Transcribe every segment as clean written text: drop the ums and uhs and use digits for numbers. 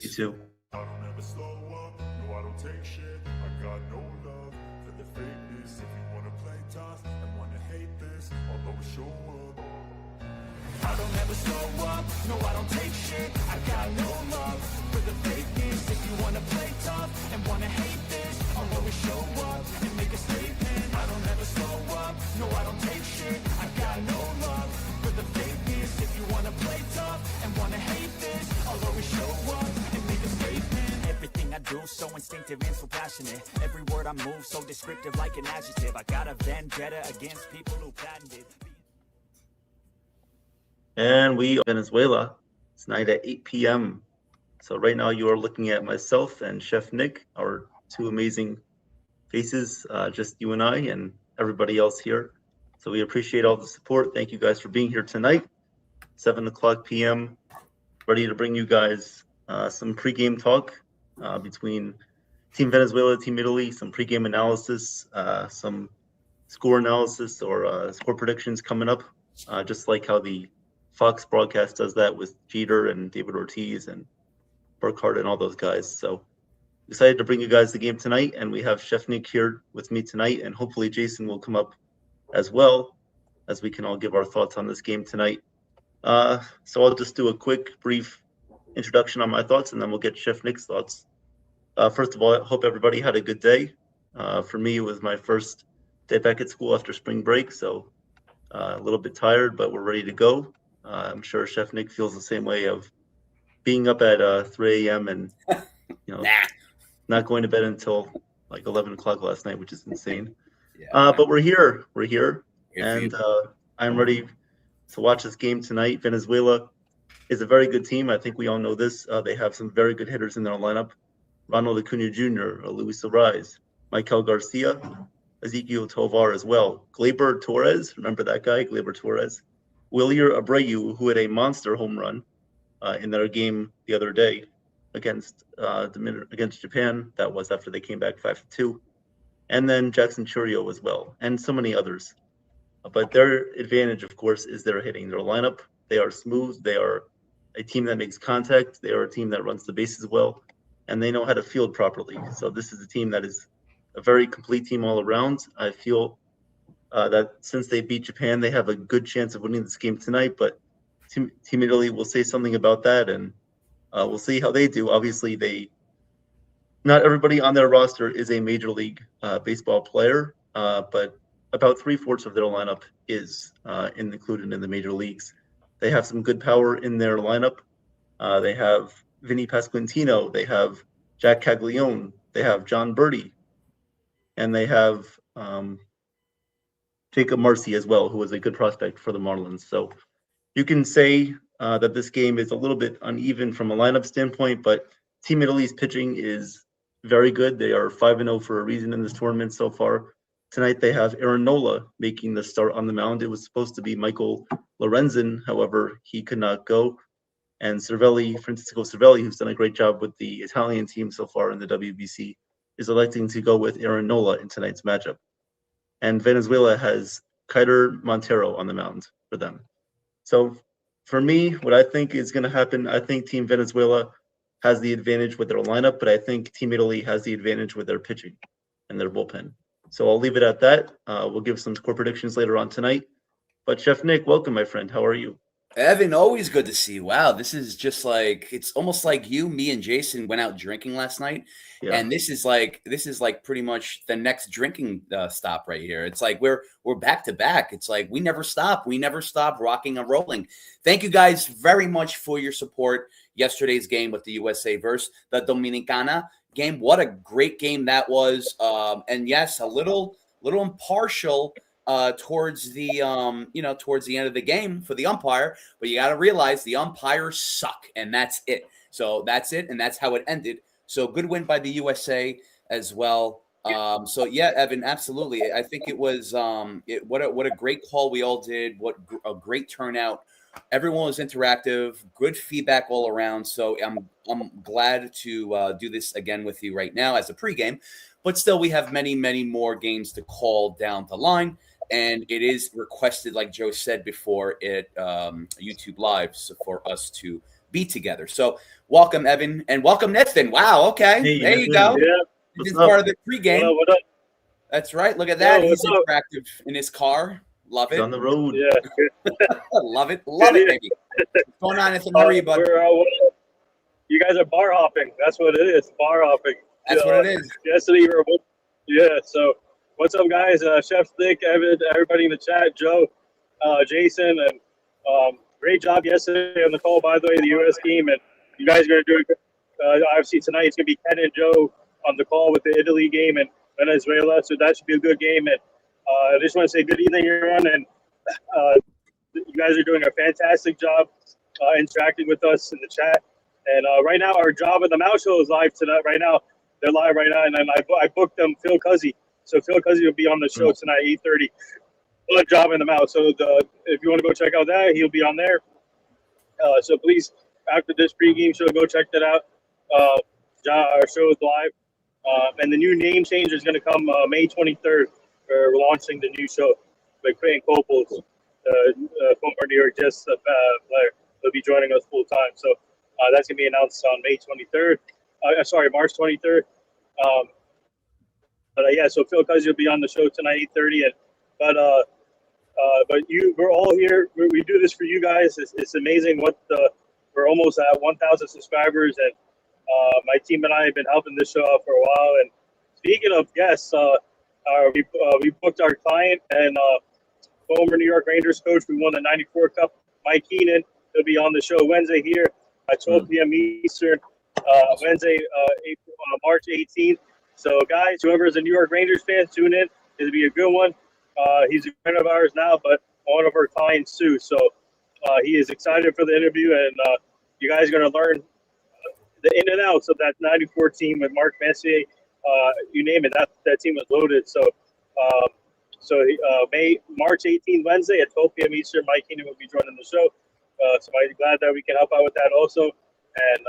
You too. I don't ever slow up, no I don't take shit. I got no love for the fakeness. If you wanna play tough and wanna hate this, I'll always show up. I don't ever slow up, no I don't take shit. I got no love for the fakeness. If you wanna play tough and wanna hate this, I'll always show up and make a statement. I don't ever slow up, no I don't take shit. I got no love for the fakeness. If you wanna play tough and wanna hate this, I'll always show up and make a statement. Everything I do so instinctive and so passionate. Every word I move so descriptive like an adjective. I got a vendetta against people who patented. And we Venezuela. It's night at 8 p.m. So right now you are looking at myself and Chef Nick, our two amazing faces, just you and I and everybody else here. So we appreciate all the support. Thank you guys for being here tonight. 7 o'clock p.m. Ready to bring you guys some pregame talk between Team Venezuela, Team Italy, some pregame analysis, some score analysis or score predictions coming up, just like how the Fox broadcast does that with Jeter and David Ortiz and Burkhardt and all those guys. So excited to bring you guys the game tonight, and we have Chef Nick here with me tonight, and hopefully Jason will come up as well, as we can all give our thoughts on this game tonight. So I'll just do a quick, brief introduction on my thoughts, and then we'll get Chef Nick's thoughts. First of all, I hope everybody had a good day. For me, it was my first day back at school after spring break, so a little bit tired, but we're ready to go. I'm sure Chef Nick feels the same way of being up at 3 a.m. and not going to bed until like 11 o'clock last night, which is insane. But we're here. And I'm ready to watch this game tonight. Venezuela is a very good team. I think we all know this. They have some very good hitters in their lineup. Ronald Acuna Jr., Luis Arraez, Michael Garcia, Ezequiel Tovar as well. Gleyber Torres, remember that guy, Gleyber Torres. Wilyer Abreu, who had a monster home run in their game the other day against Japan. That was after they came back 5-2. And then Jackson Churio as well, and so many others. But their advantage, of course, is their hitting. Their lineup, they are smooth. They are a team that makes contact. They are a team that runs the bases well, and they know how to field properly. So this is a team that is a very complete team all around. I feel that since they beat Japan, they have a good chance of winning this game tonight. But Team Italy will say something about that, and we'll see how they do. Obviously, not everybody on their roster is a Major League Baseball player, but about 3/4 of their lineup is included in the major leagues. They have some good power in their lineup. They have Vinny Pasquantino. They have Jack Caglione. They have John Birdie. And they have Jacob Marcy as well, who was a good prospect for the Marlins. So you can say that this game is a little bit uneven from a lineup standpoint, but Team Italy's pitching is very good. They are 5-0 for a reason in this tournament so far. Tonight they have Aaron Nola making the start on the mound. It was supposed to be Michael Lorenzen, however, he could not go. And Francisco Cervelli, who's done a great job with the Italian team so far in the WBC, is electing to go with Aaron Nola in tonight's matchup. And Venezuela has Keider Montero on the mound for them. So for me, what I think is going to happen, I think Team Venezuela has the advantage with their lineup, but I think Team Italy has the advantage with their pitching and their bullpen. So I'll leave it at that. We'll give some score predictions later on tonight. But Chef Nick, welcome, my friend. How are you? Evan, always good to see you. Wow, this is just like, it's almost like you, me, and Jason went out drinking last night, and this is like pretty much the next drinking stop right here. It's like we're back to back. It's like we never stop rocking and rolling. Thank you guys very much for your support. Yesterday's game with the USA versus the Dominicana game. What a great game that was, and yes, a little impartial. Towards the end of the game for the umpire, but you got to realize the umpires suck, and that's it. So that's it, and that's how it ended. So good win by the USA as well. So yeah, Evan, absolutely. I think it was what a great call we all did. What a great turnout. Everyone was interactive. Good feedback all around. So I'm glad to do this again with you right now as a pregame. But still, we have many more games to call down the line. And it is requested, like Joe said before, at YouTube Live, so for us to be together. So welcome, Evan, and welcome, Nathan. Wow, okay. Hey, there you Nathan. go. Yeah. This is part of the pregame. What up? That's right. Look at that. Yo, He's what's up? interactive in his car. Love He's it. on the road. Yeah. Love it. Love it, baby. What's going on, Nathan? How are you, bud? You guys are bar hopping. That's what it is. Bar hopping. That's what it is. Yesterday, you were both. Yeah. So, what's up, guys? Chef Nick, Evan, everybody in the chat, Joe, Jason, and great job yesterday on the call. By the way, the U.S. team, and you guys are going to do. Obviously, tonight it's going to be Ken and Joe on the call with the Italy game and Venezuela. So that should be a good game. And I just want to say good evening, everyone. And you guys are doing a fantastic job interacting with us in the chat. And right now, our Job in the Mouth show is live tonight. Right now, they're live right now, and I booked them Phil Cuzzy. So Phil Cuzzy will be on the show tonight, 8:30. Job in the Mouth. So if you want to go check out that, he'll be on there. So please, after this pregame show, go check that out. Our show is live, and the new name change is going to come May 23rd. We're launching the new show by Clayton Copels, former New York Jets player. He'll be joining us full time. So that's going to be announced on May 23rd. March 23rd. So Phil Cuzzy will be on the show tonight, 8:30. But we're all here. We do this for you guys. It's amazing we're almost at 1,000 subscribers, and my team and I have been helping this show out for a while. And speaking of guests, we booked our client and former New York Rangers coach. We won the '94 Cup. Mike Keenan. He'll be on the show Wednesday here at 12 p.m. Eastern. Wednesday, March 18th. So, guys, whoever is a New York Rangers fan, tune in. It'll be a good one. He's a friend of ours now, but one of our clients too. So he is excited for the interview, and you guys are going to learn the in and outs of that '94 team with Mark Messier. You name it, that team was loaded. So, March 18th, Wednesday at 12 p.m. Eastern, Mike Keenan will be joining the show. So I'm glad that we can help out with that also. And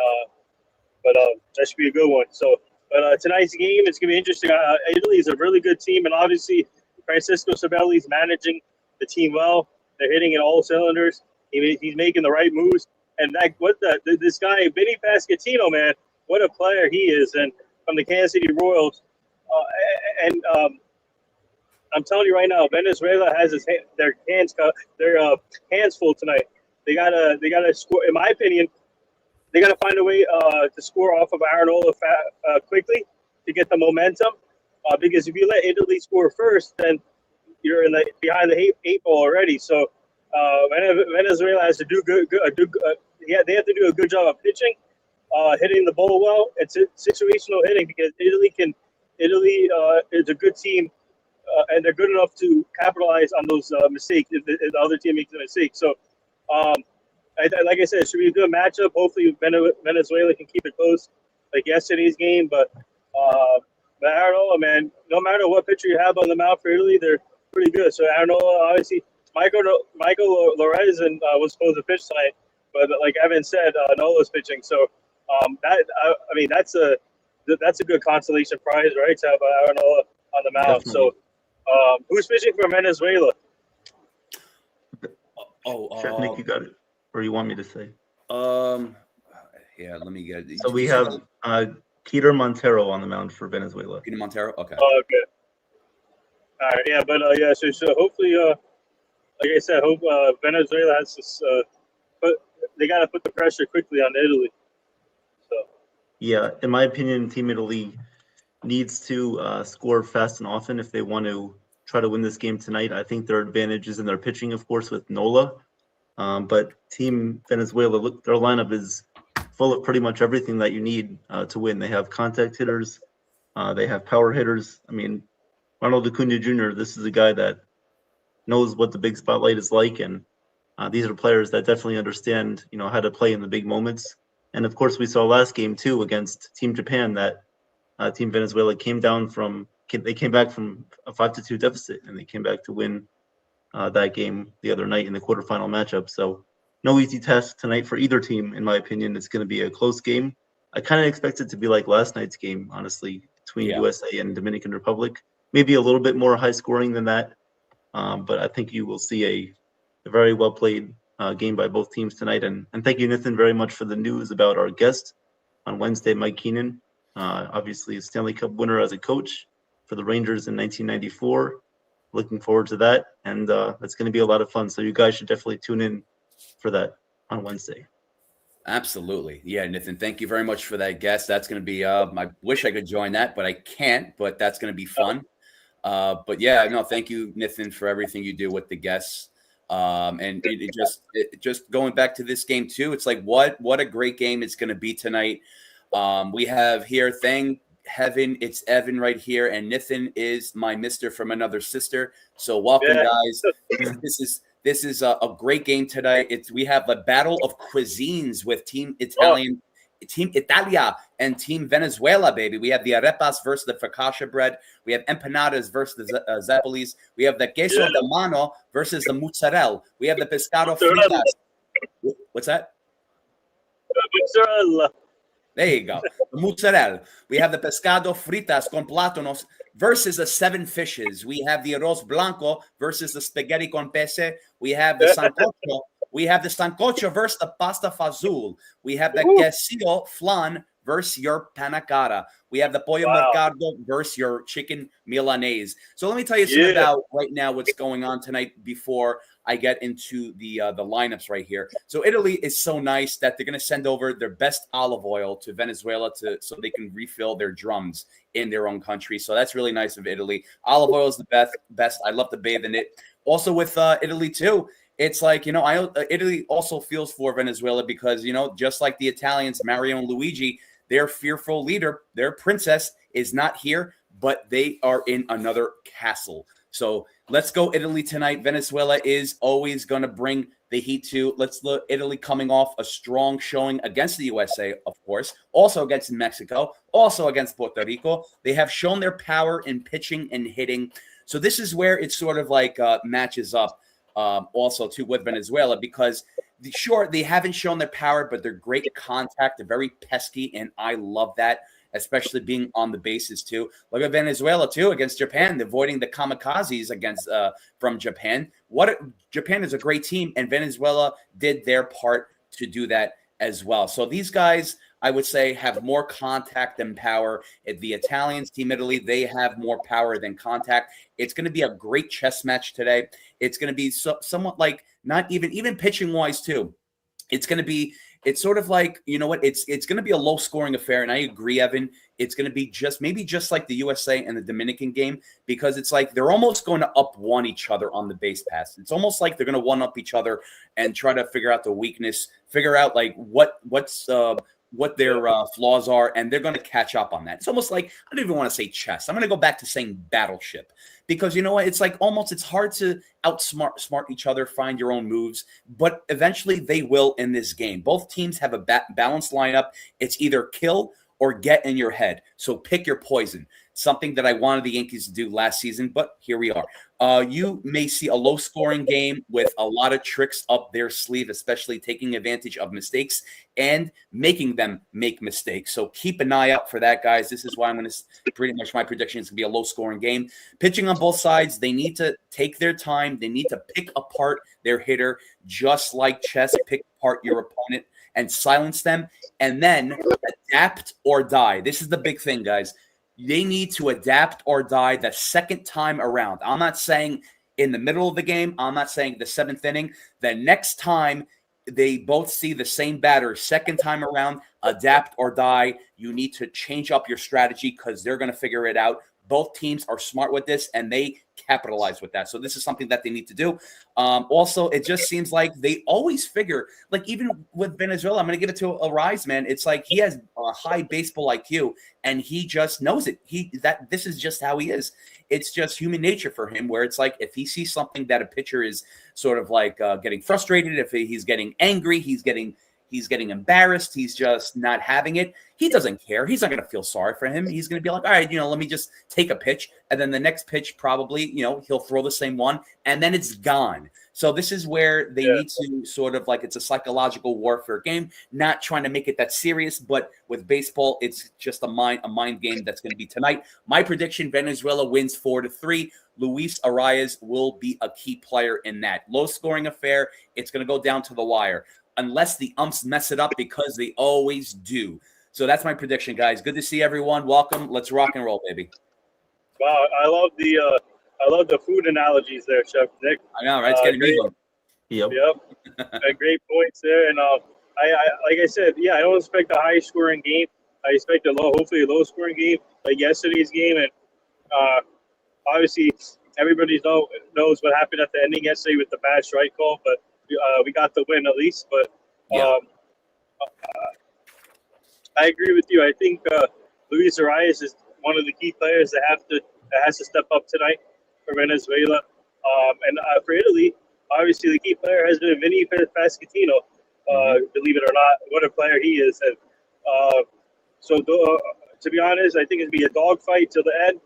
that should be a good one. So, tonight's game is going to be interesting. Italy is a really good team, and obviously Francisco Sabelli is managing the team well. They're hitting in all cylinders. He's making the right moves. And this guy, Vinny Pasquantino, man, what a player he is. And from the Kansas City Royals. I'm telling you right now, Venezuela has their hands full tonight. They gotta score. In my opinion, they gotta find a way to score off of Aaron Ola quickly to get the momentum. Because if you let Italy score first, then you're behind the eight ball already. So Venezuela has to do they have to do a good job of pitching, hitting the ball well. It's situational hitting because Italy is a good team, and they're good enough to capitalize on those mistakes if the other team makes a mistake. So, like I said, it should be a good matchup. Hopefully, Venezuela can keep it close, like yesterday's game. But Aaron Ola, man, no matter what pitcher you have on the mound for Italy, they're pretty good. So Aaron Ola, obviously, Michael Lorez was supposed to pitch tonight, but like Evan said, Nola's pitching. So that's a good consolation prize, right? To have Aaron Ola on the mound. Definitely. So who's pitching for Venezuela? Chef Nick, you got it, or you want me to say? Yeah, let me get it. So we have Peter Montero on the mound for Venezuela. Peter Montero. Okay. Oh, okay. All right. Yeah, but So hopefully, like I said, hope Venezuela has this. But they got to put the pressure quickly on Italy. So. Yeah, in my opinion, Team Italy needs to score fast and often if they want to try to win this game tonight. I think their advantage is in their pitching, of course, with Nola. But Team Venezuela, look, their lineup is full of pretty much everything that you need to win. They have contact hitters. They have power hitters. I mean, Ronald Acuna Jr., this is a guy that knows what the big spotlight is like. And these are players that definitely understand, how to play in the big moments. And, of course, we saw last game, too, against Team Japan that Team Venezuela came back from a 5-2 deficit, and they came back to win that game the other night in the quarterfinal matchup. So no easy task tonight for either team, in my opinion. It's going to be a close game. I kind of expect it to be like last night's game, honestly, between USA and Dominican Republic. Maybe a little bit more high scoring than that, but I think you will see a very well played game by both teams tonight. And thank you, Nathan, very much for the news about our guest on Wednesday, Mike Keenan. Obviously, a Stanley Cup winner as a coach for the Rangers in 1994. Looking forward to that, and it's going to be a lot of fun. So you guys should definitely tune in for that on Wednesday. Absolutely. Yeah, Nathan, thank you very much for that guest. That's going to be, I wish I could join that, but I can't, but that's going to be fun. But yeah, no, thank you, Nathan, for everything you do with the guests. And just going back to this game too, it's like, what a great game it's going to be tonight. We have here, thank heaven, it's Evan right here. And Nathan is my mister from another sister. So welcome, guys. This is a great game tonight. We have a battle of cuisines with Team Italian, Team Italia, and Team Venezuela, baby. We have the arepas versus the focaccia bread. We have empanadas versus the zeppolis. We have the queso de mano versus the mozzarella. We have the pescado fritas. What's that? Mozzarella. There you go. The mozzarella. We have the pescado fritas con plátanos versus the 7 fishes. We have the arroz blanco versus the spaghetti con pese. We have the sancocho. We have the sancocho versus the pasta fazool. We have the quesillo flan versus your panna cotta. We have the pollo mercado versus your chicken milanese. So let me tell you something about right now what's going on tonight before I get into the lineups right here. So Italy is so nice that they're going to send over their best olive oil to Venezuela so they can refill their drums in their own country. So that's really nice of Italy. Olive oil is the best. I love to bathe in it. Also with Italy too, it's like, Italy also feels for Venezuela because, just like the Italians, Mario and Luigi, their fearful leader, their princess is not here, but they are in another castle. So let's go Italy tonight. Venezuela is always going to bring the heat too. Let's look Italy coming off a strong showing against the USA, of course, also against Mexico, also against Puerto Rico. They have shown their power in pitching and hitting. So this is where it sort of like matches up also too with Venezuela because sure, they haven't shown their power, but they're great contact. They're very pesky, and I love that, especially being on the bases too. Look at Venezuela too against Japan, avoiding the kamikazes against from Japan. Japan is a great team, and Venezuela did their part to do that as well. So these guys, I would say, have more contact than power. The Italians, Team Italy, they have more power than contact. It's going to be a great chess match today. It's going to be somewhat like not even pitching wise too. It's sort of like, it's going to be a low scoring affair. And I agree, Evan, it's going to be maybe just like the USA and the Dominican game, because it's like they're almost going to up one each other on the base pass. It's almost like they're going to one up each other and try to figure out the weakness, figure out like what their flaws are, and they're going to catch up on that. It's almost like, I don't even want to say chess. I'm going to go back to saying battleship, because you know what? It's like it's hard to outsmart each other, find your own moves, but eventually they will in this game. Both teams have a balanced lineup. It's either kill or get in your head. So pick your poison. Something that I wanted the Yankees to do last season, but here we are. You may see a low-scoring game with a lot of tricks up their sleeve, especially taking advantage of mistakes and making them make mistakes. So keep an eye out for that, guys. This is why I'm going to pretty much my prediction is going to be a low-scoring game. Pitching on both sides, they need to take their time. They need to pick apart their hitter, just like chess. Pick apart your opponent and silence them, and then adapt or die. This is the big thing, guys. They need to adapt or die the second time around. I'm not saying in the middle of the game. I'm not saying the 7th inning. The next time they both see the same batter, second time around, adapt or die. You need to change up your strategy because they're going to figure it out. Both teams are smart with this, and they capitalize with that. So this is something that they need to do. Also, it just seems like they always figure, like even with Venezuela, I'm going to give it to Arise, man. It's like he has a high baseball IQ, and he just knows it. This is just how he is. It's just human nature for him, where it's like if he sees something that a pitcher is sort of like getting frustrated, if he's getting angry, He's getting embarrassed. He's just not having it. He doesn't care. He's not going to feel sorry for him. He's going to be like, all right, let me just take a pitch. And then the next pitch, probably, he'll throw the same one and then it's gone. So this is where they need to sort of like, it's a psychological warfare game, not trying to make it that serious, but with baseball, it's just a mind game that's going to be tonight. My prediction, Venezuela wins 4-3. Luis Arias will be a key player in that low scoring affair. It's going to go down to the wire unless the umps mess it up, because they always do. So that's my prediction, guys. Good to see everyone. Welcome. Let's rock and roll, baby. Wow, I love the food analogies there, Chef Nick. I know, right? It's getting me one. Yep. Great points there. And I like I said, I don't expect a high scoring game. I expect hopefully a low scoring game like yesterday's game. And obviously everybody knows what happened at the ending yesterday with the bad strike call, but we got the win at least. But I agree with you. I think Luis Arias is one of the key players that has to step up tonight for Venezuela. And for Italy, obviously the key player has been Vinny Pasquantino. Believe it or not, what a player he is. And to be honest, I think it'd be a dogfight till the end.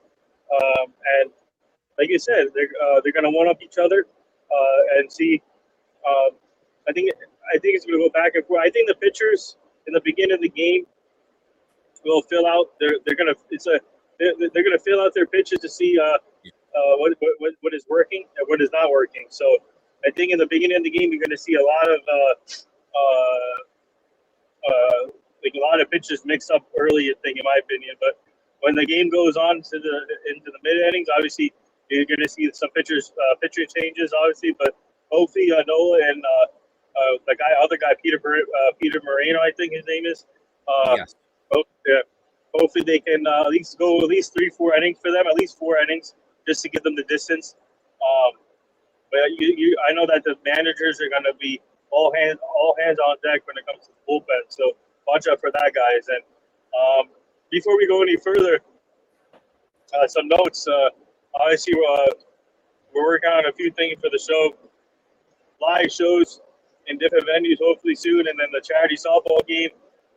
And like you said, they're going to one up each other and see. I think it's going to go back and forth. I think the pitchers in the beginning of the game will fill out. They're going to fill out their pitches to see what is working and what is not working. So I think in the beginning of the game, you're going to see a lot of pitches mixed up early, I think, in my opinion. But when the game goes on into the mid innings, obviously you're going to see some pitching changes, obviously. But hopefully Nola and the other guy, Peter Moreno, I think his name is. Yes. Hopefully they can at least go 3-4 innings for them, at least 4 innings, just to give them the distance. But I know that the managers are going to be all hands on deck when it comes to the bullpen. So watch out for that, guys. And before we go any further, some notes. Obviously, we're working on a few things for the show. Live shows in different venues, hopefully soon, and then the charity softball game.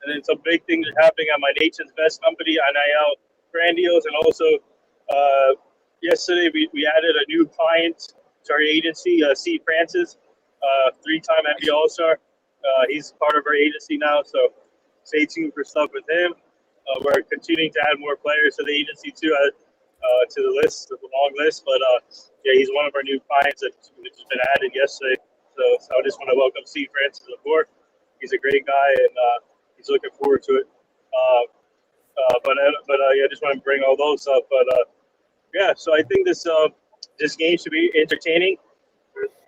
And then some big things are happening at my Nation's Best company, NIL Grandiose. And also, yesterday we added a new client to our agency, C. Francis, 3-time NBA All-Star. He's part of our agency now, so stay tuned for stuff with him. We're continuing to add more players to the agency too, to the list, to the long list. But he's one of our new clients that's been added yesterday. So I just want to welcome C. Francis aboard. He's a great guy, and he's looking forward to it. I just want to bring all those up. So I think this game should be entertaining,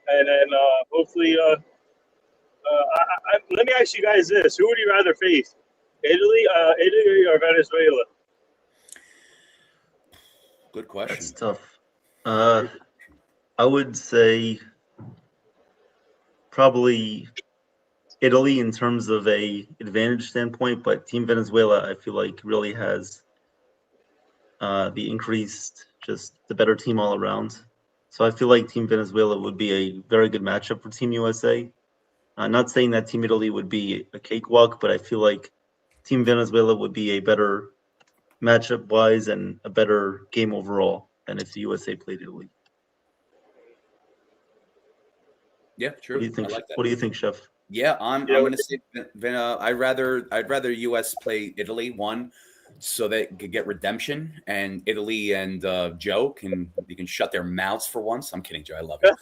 and then hopefully. Let me ask you guys this: who would you rather face, Italy or Venezuela? Good question. That's tough. I would say probably Italy in terms of a advantage standpoint, but Team Venezuela, I feel like, really has the increased, just the better team all around. So I feel like Team Venezuela would be a very good matchup for Team USA. Not saying that Team Italy would be a cakewalk, but I feel like Team Venezuela would be a better matchup-wise and a better game overall than if the USA played Italy. Yeah, true. What do you think? I like that. What do you think, Chef? Yeah, I'm going to say I'd rather US play Italy, one, so they could get redemption, and Italy and Joe can shut their mouths for once. I'm kidding, Joe. I love you.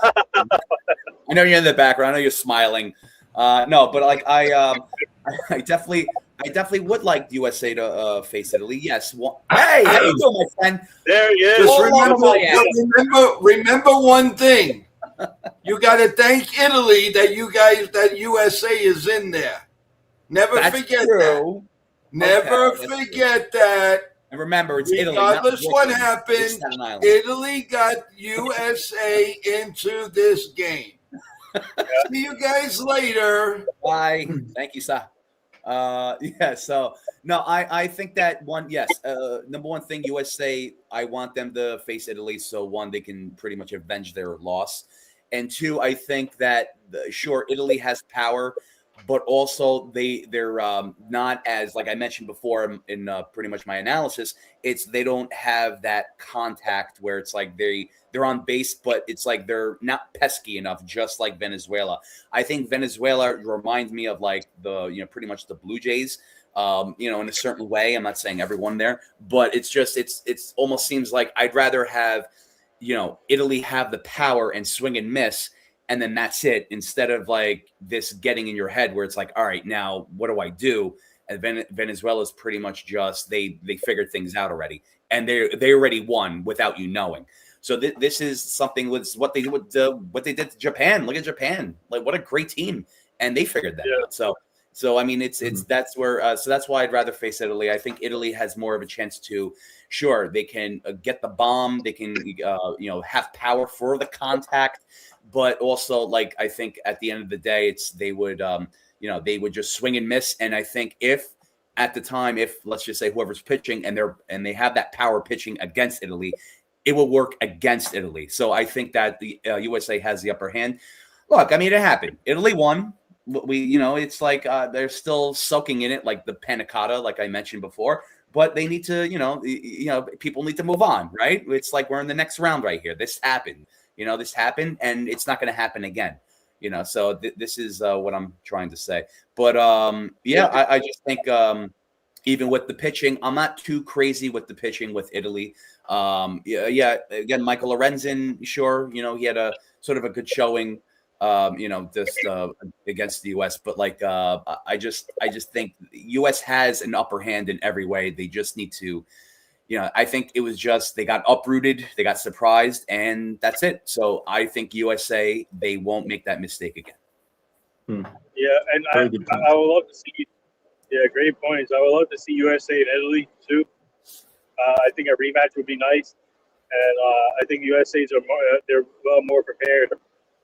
I know you're in the background. I know you're smiling. No, but like I definitely would like the USA to face Italy. Yes. Hey, how you doing, my friend? There he is. Just remember one thing. You got to thank Italy that USA is in there. Never forget that. Never forget that. And remember, it's Italy. Regardless what happened, Italy got USA into this game. See you guys later. Bye. Thank you, sir. So no, I think that number one thing, USA, I want them to face Italy, so one, they can pretty much avenge their loss, and two, I think that sure, Italy has power, but also they're not as, like I mentioned before in pretty much my analysis. They don't have that contact where it's like they're on base, but it's like they're not pesky enough, just like Venezuela. I think Venezuela reminds me of like pretty much the Blue Jays. In a certain way. I'm not saying everyone there, but it's almost seems like I'd rather have, Italy have the power and swing and miss, and then that's it, instead of like this getting in your head where it's like, all right, now what do I do? And Venezuela's pretty much just they figured things out already, and they already won without you knowing. So this is something with what they did to Japan. Look at Japan, like what a great team, and they figured that out. So I mean, it's that's where so that's why I'd rather face Italy. I think Italy has more of a chance to, sure, they can get the bomb, they can have power for the contact, but also like I think at the end of the day, they would just swing and miss. And I think if at the time, if let's just say whoever's pitching and they have that power pitching against Italy, it will work against Italy. So I think that the USA has the upper hand. Look, I mean, it happened. Italy won. It's like they're still soaking in it, like the panna cotta, like I mentioned before. But they need to, people need to move on, right? It's like we're in the next round right here. This happened, and it's not going to happen again, So this is what I'm trying to say. But I just think even with the pitching, I'm not too crazy with the pitching with Italy. Again, Michael Lorenzen, sure, he had a sort of a good showing. Against the US, but like I just think the US has an upper hand in every way. They just need to, I think it was just they got uprooted, they got surprised, and that's it. So I think USA, they won't make that mistake again. Yeah, and I would love to see. Yeah, great points. I would love to see USA and Italy too. I think a rematch would be nice, and I think USA's they're well more prepared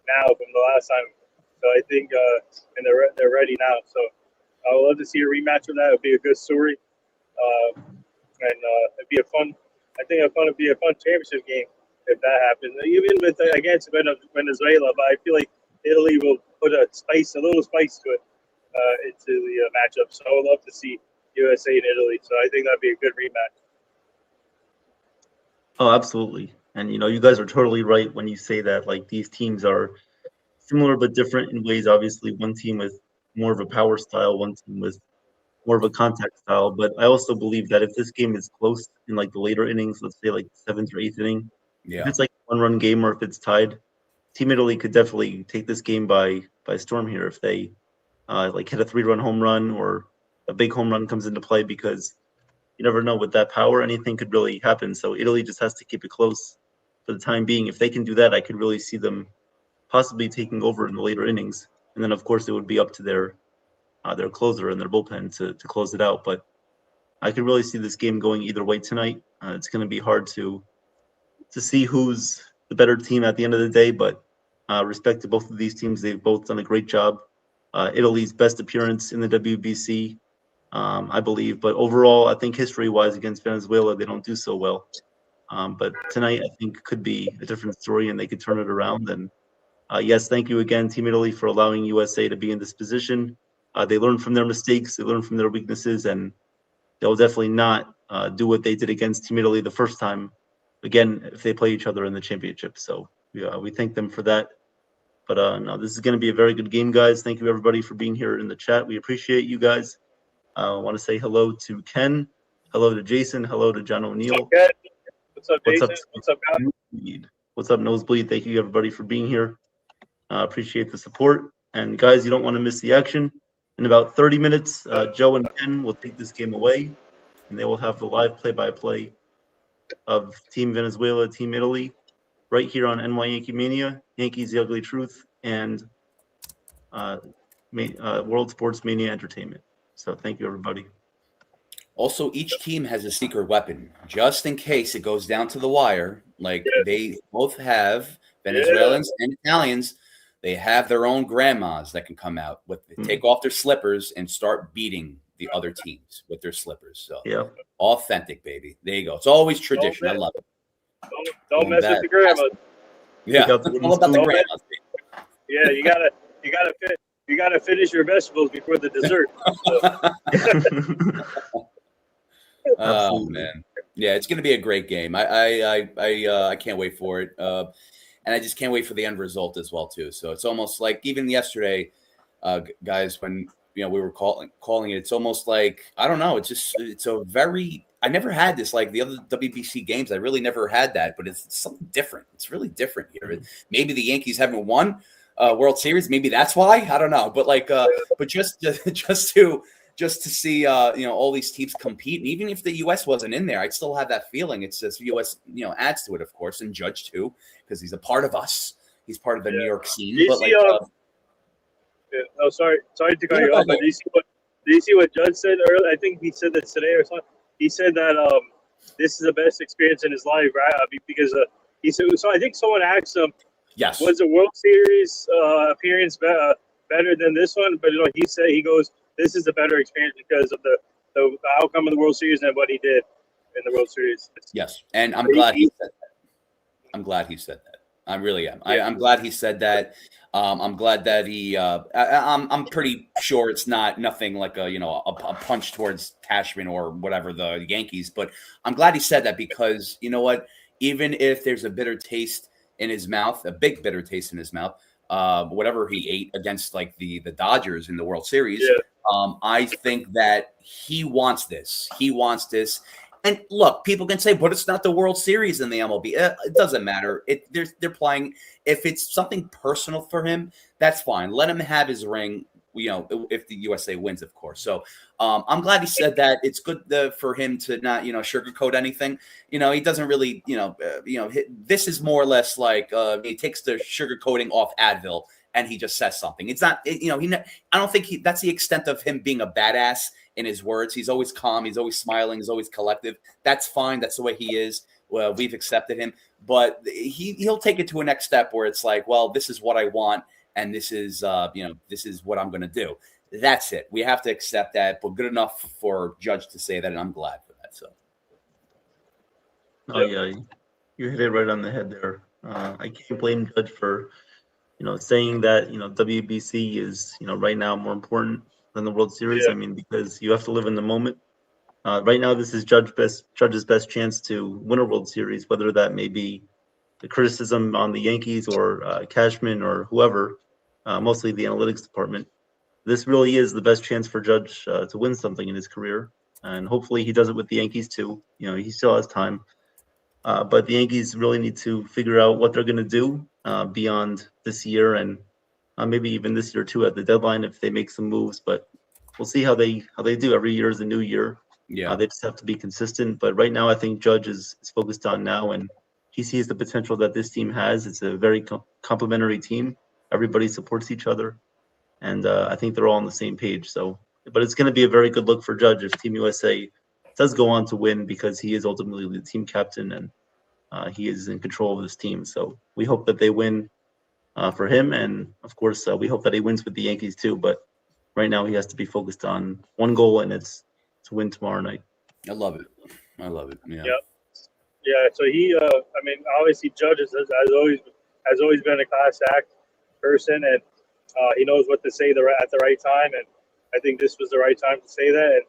now from the last time, so I think and they're ready now. So I would love to see a rematch of that. It'd be a good story, and it'd be a fun. I think it'd be a fun championship game if that happens. Even with against Venezuela, but I feel like Italy will put a little spice to it into the matchup. So I would love to see USA and Italy. So I think that'd be a good rematch. Oh, absolutely. And, you guys are totally right when you say that, like, these teams are similar but different in ways. Obviously, one team with more of a power style, one team with more of a contact style. But I also believe that if this game is close in, like, the later innings, let's say, like, 7th or 8th inning, if it's, like, a one-run game or if it's tied, Team Italy could definitely take this game by storm here if they, hit a 3-run home run or a big home run comes into play, because you never know with that power, anything could really happen. So Italy just has to keep it close for the time being. If they can do that, I could really see them possibly taking over in the later innings. And then, of course, it would be up to their closer and their bullpen to close it out. But I could really see this game going either way tonight. It's going to be hard to see who's the better team at the end of the day. But respect to both of these teams, they've both done a great job. Italy's best appearance in the WBC, I believe. But overall, I think history-wise against Venezuela, they don't do so well. But tonight, I think, could be a different story, and they could turn it around. And yes, thank you again, Team Italy, for allowing USA to be in this position. They learned from their mistakes, they learned from their weaknesses, and they'll definitely not do what they did against Team Italy the first time, again, if they play each other in the championship. So we thank them for that. But no, this is going to be a very good game, guys. Thank you, everybody, for being here in the chat. We appreciate you guys. I want to say hello to Ken, hello to Jason, hello to John O'Neill. What's up, Jason? What's up, guys? What's up, Nosebleed? Thank you, everybody, for being here. Appreciate the support. And, guys, you don't want to miss the action. In about 30 minutes, Joe and Ken will take this game away, and they will have the live play-by-play of Team Venezuela, Team Italy, right here on YankeeMania, Yankees, The Ugly Truth, and World Sports Mania Entertainment. So thank you, everybody. Also, each team has a secret weapon, just in case it goes down to the wire. Like they both have, Venezuelans and Italians, they have their own grandmas that can come out with take off their slippers and start beating the other teams with their slippers. So authentic, baby. There you go. It's always tradition. I love it. Don't mess with the grandmas. Yeah, it's all about the grandmas. Yeah, you gotta fit. you got to finish your vegetables before the dessert. Oh man, yeah, it's going to be a great game. I can't wait for it, and I just can't wait for the end result as well too. So it's almost like even yesterday, guys, when we were calling it, it's almost like I don't know. It's a very I never had this like the other WBC games. I really never had that, but it's something different. It's really different here. Maybe the Yankees haven't won World Series. Maybe that's why. I don't know. But but just to see all these teams compete, and even if the U.S. wasn't in there, I'd still have that feeling. It's just U.S. adds to it, of course, and Judge too, because he's a part of us. He's part of the New York scene. Do you see, sorry to cut you off. But do you see what Judge said earlier? I think he said that today or something. He said that this is the best experience in his life, right? Because he said. So I think someone asked him, "Yes, was the World Series appearance better than this one?" But he goes, "This is a better experience because of the outcome of the World Series and what he did in the World Series." Yes, and I'm glad he said that. I'm glad he said that. I really am. I'm glad he said that. I'm glad that he. I'm pretty sure it's nothing like a punch towards Cashman or whatever the Yankees, but I'm glad he said that because you know what? Even if there's a bitter taste in his mouth, a big bitter taste in his mouth, whatever he ate against like the Dodgers in the World Series, I think that he wants this. He wants this. And look, people can say, but it's not the World Series in the MLB. It doesn't matter. They're playing. If it's something personal for him, that's fine. Let him have his ring. If the USA wins, of course. So I'm glad he said that. It's good for him to not, sugarcoat anything. He doesn't really, this is more or less like he takes the sugarcoating off Advil and he just says something. It's not, I don't think that's the extent of him being a badass in his words. He's always calm. He's always smiling. He's always collective. That's fine. That's the way he is. Well, we've accepted him, but he'll take it to a next step where it's like, well, this is what I want. And this is, this is what I'm going to do. That's it. We have to accept that, but good enough for Judge to say that. And I'm glad for that. So. Oh yeah. You hit it right on the head there. I can't blame Judge for, saying that, WBC is, right now more important than the World Series. I mean, because you have to live in the moment. Right now, this is Judge's best chance to win a World Series, whether that may be the criticism on the Yankees or Cashman or whoever, mostly the analytics department. This really is the best chance for Judge to win something in his career. And hopefully he does it with the Yankees too. He still has time. But the Yankees really need to figure out what they're going to do beyond this year and maybe even this year too at the deadline if they make some moves. But we'll see how they do. Every year is a new year. Yeah, they just have to be consistent. But right now, I think Judge is focused on now, and he sees the potential that this team has. It's a very complementary team. Everybody supports each other, and I think they're all on the same page. So, but it's going to be a very good look for Judge if Team USA does go on to win because he is ultimately the team captain and he is in control of this team. So we hope that they win for him, and of course we hope that he wins with the Yankees too. But right now he has to be focused on one goal, and it's to win tomorrow night. I love it. Yeah. Yeah. So he, obviously Judge has always been a class act person, and he knows what to say at the right time, and I think this was the right time to say that.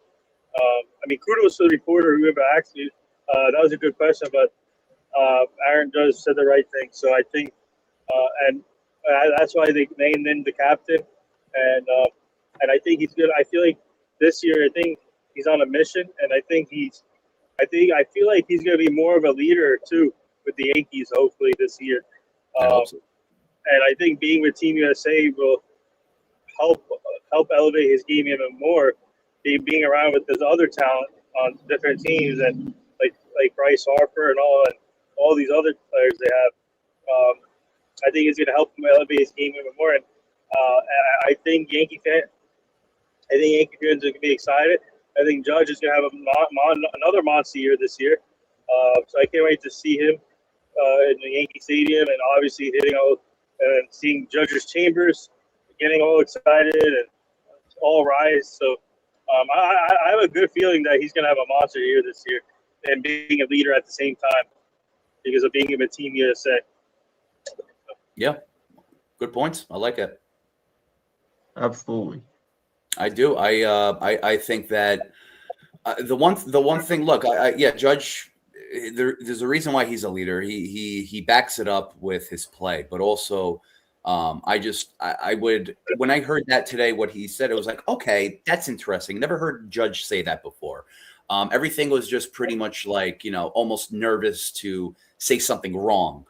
And kudos to the reporter whoever asked you. That was a good question, but Aaron Judge said the right thing. So I think, and that's why they named him the captain, and I think he's good. I feel like this year, I think he's on a mission, and I feel like he's going to be more of a leader too with the Yankees. Hopefully this year, I hope so. and I think being with Team USA will help elevate his game even more. Being around with this other talent on different teams, and like Bryce Harper and all these other players they have, I think it's going to help him elevate his game even more. And I think Yankee fans are going to be excited. I think Judge is going to have another monster year this year. So I can't wait to see him in the Yankee Stadium, and obviously hitting all and seeing Judge's chambers, getting all excited and all rise. So I have a good feeling that he's going to have a monster year this year and being a leader at the same time because of being with Team USA. Yeah, good points. I like it. Absolutely. I do. I think that the one thing. Look, Judge. There's a reason why he's a leader. He backs it up with his play, but also, I would, when I heard that today, what he said, it was like, okay, that's interesting. Never heard Judge say that before. Everything was just pretty much like, almost nervous to say something wrong.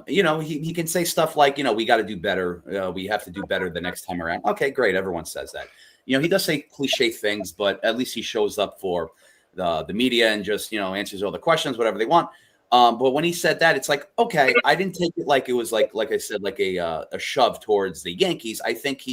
He can say stuff like, we got to do better. We have to do better the next time around. Okay, great. Everyone says that. He does say cliche things, but at least he shows up for the media and just, answers all the questions, whatever they want. But when he said that, it's like, okay, I didn't take it like it was like I said, like a shove towards the Yankees. I think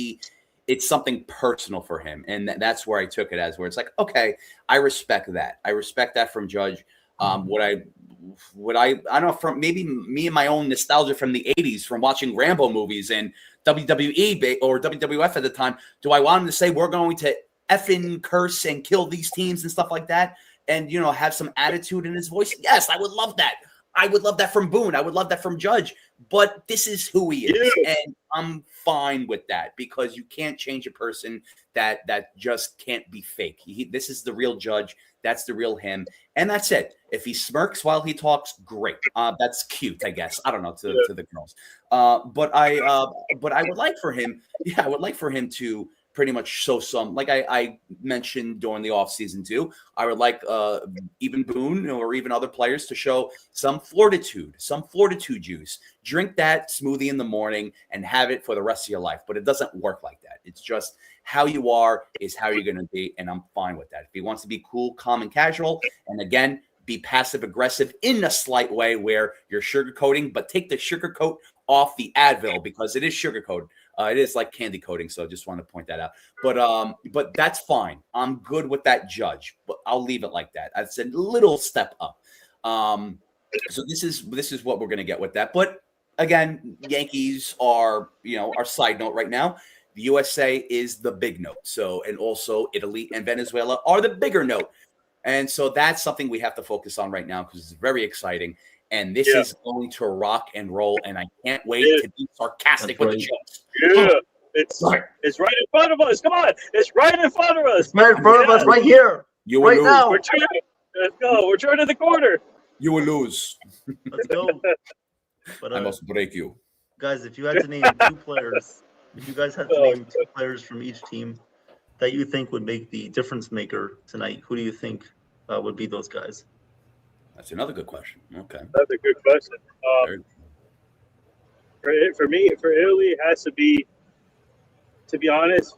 it's something personal for him. And that's where I took it as, where it's like, okay, I respect that. I respect that from Judge. I don't know, from maybe me and my own nostalgia from the 80s, from watching Rambo movies and WWE or WWF at the time. Do I want him to say we're going to effing curse and kill these teams and stuff like that, and have some attitude in his voice? Yes, I would love that. I would love that from Boone. I would love that from Judge. But this is who he is, and I'm fine with that, because you can't change a person that just can't be fake. This is the real Judge. That's the real him, and that's it. If he smirks while he talks, great. That's cute, I guess. I don't know, to the girls. But I would like for him. Yeah, I would like for him to pretty much show some, like I mentioned during the offseason too. I would like even Boone or even other players to show some fortitude juice. Drink that smoothie in the morning and have it for the rest of your life. But it doesn't work like that. It's just how you are is how you're going to be, and I'm fine with that. If he wants to be cool, calm, and casual, and again, be passive aggressive in a slight way where you're sugarcoating, but take the sugarcoat off the Advil, because it is sugarcoated. It is like candy coating, so I just want to point that out. But that's fine. I'm good with that, Judge. But I'll leave it like that. That's a little step up. So this is what we're gonna get with that. But again, Yankees are our side note right now. The USA is the big note. So, and also Italy and Venezuela are the bigger note. And so that's something we have to focus on right now, because it's very exciting. And this is going to rock and roll, and I can't wait to be sarcastic with the jokes. Yeah, it's right in front of us. Come on, it's right in front of us. It's right in front of us, right here, right now. Let's go. We're turning the corner. You will lose. Let's go. But, I must break you, guys. If you had to name two players, from each team that you think would make the difference maker tonight, who do you think would be those guys? That's another good question. Okay. That's a good question. For me, for Italy, it has to be honest.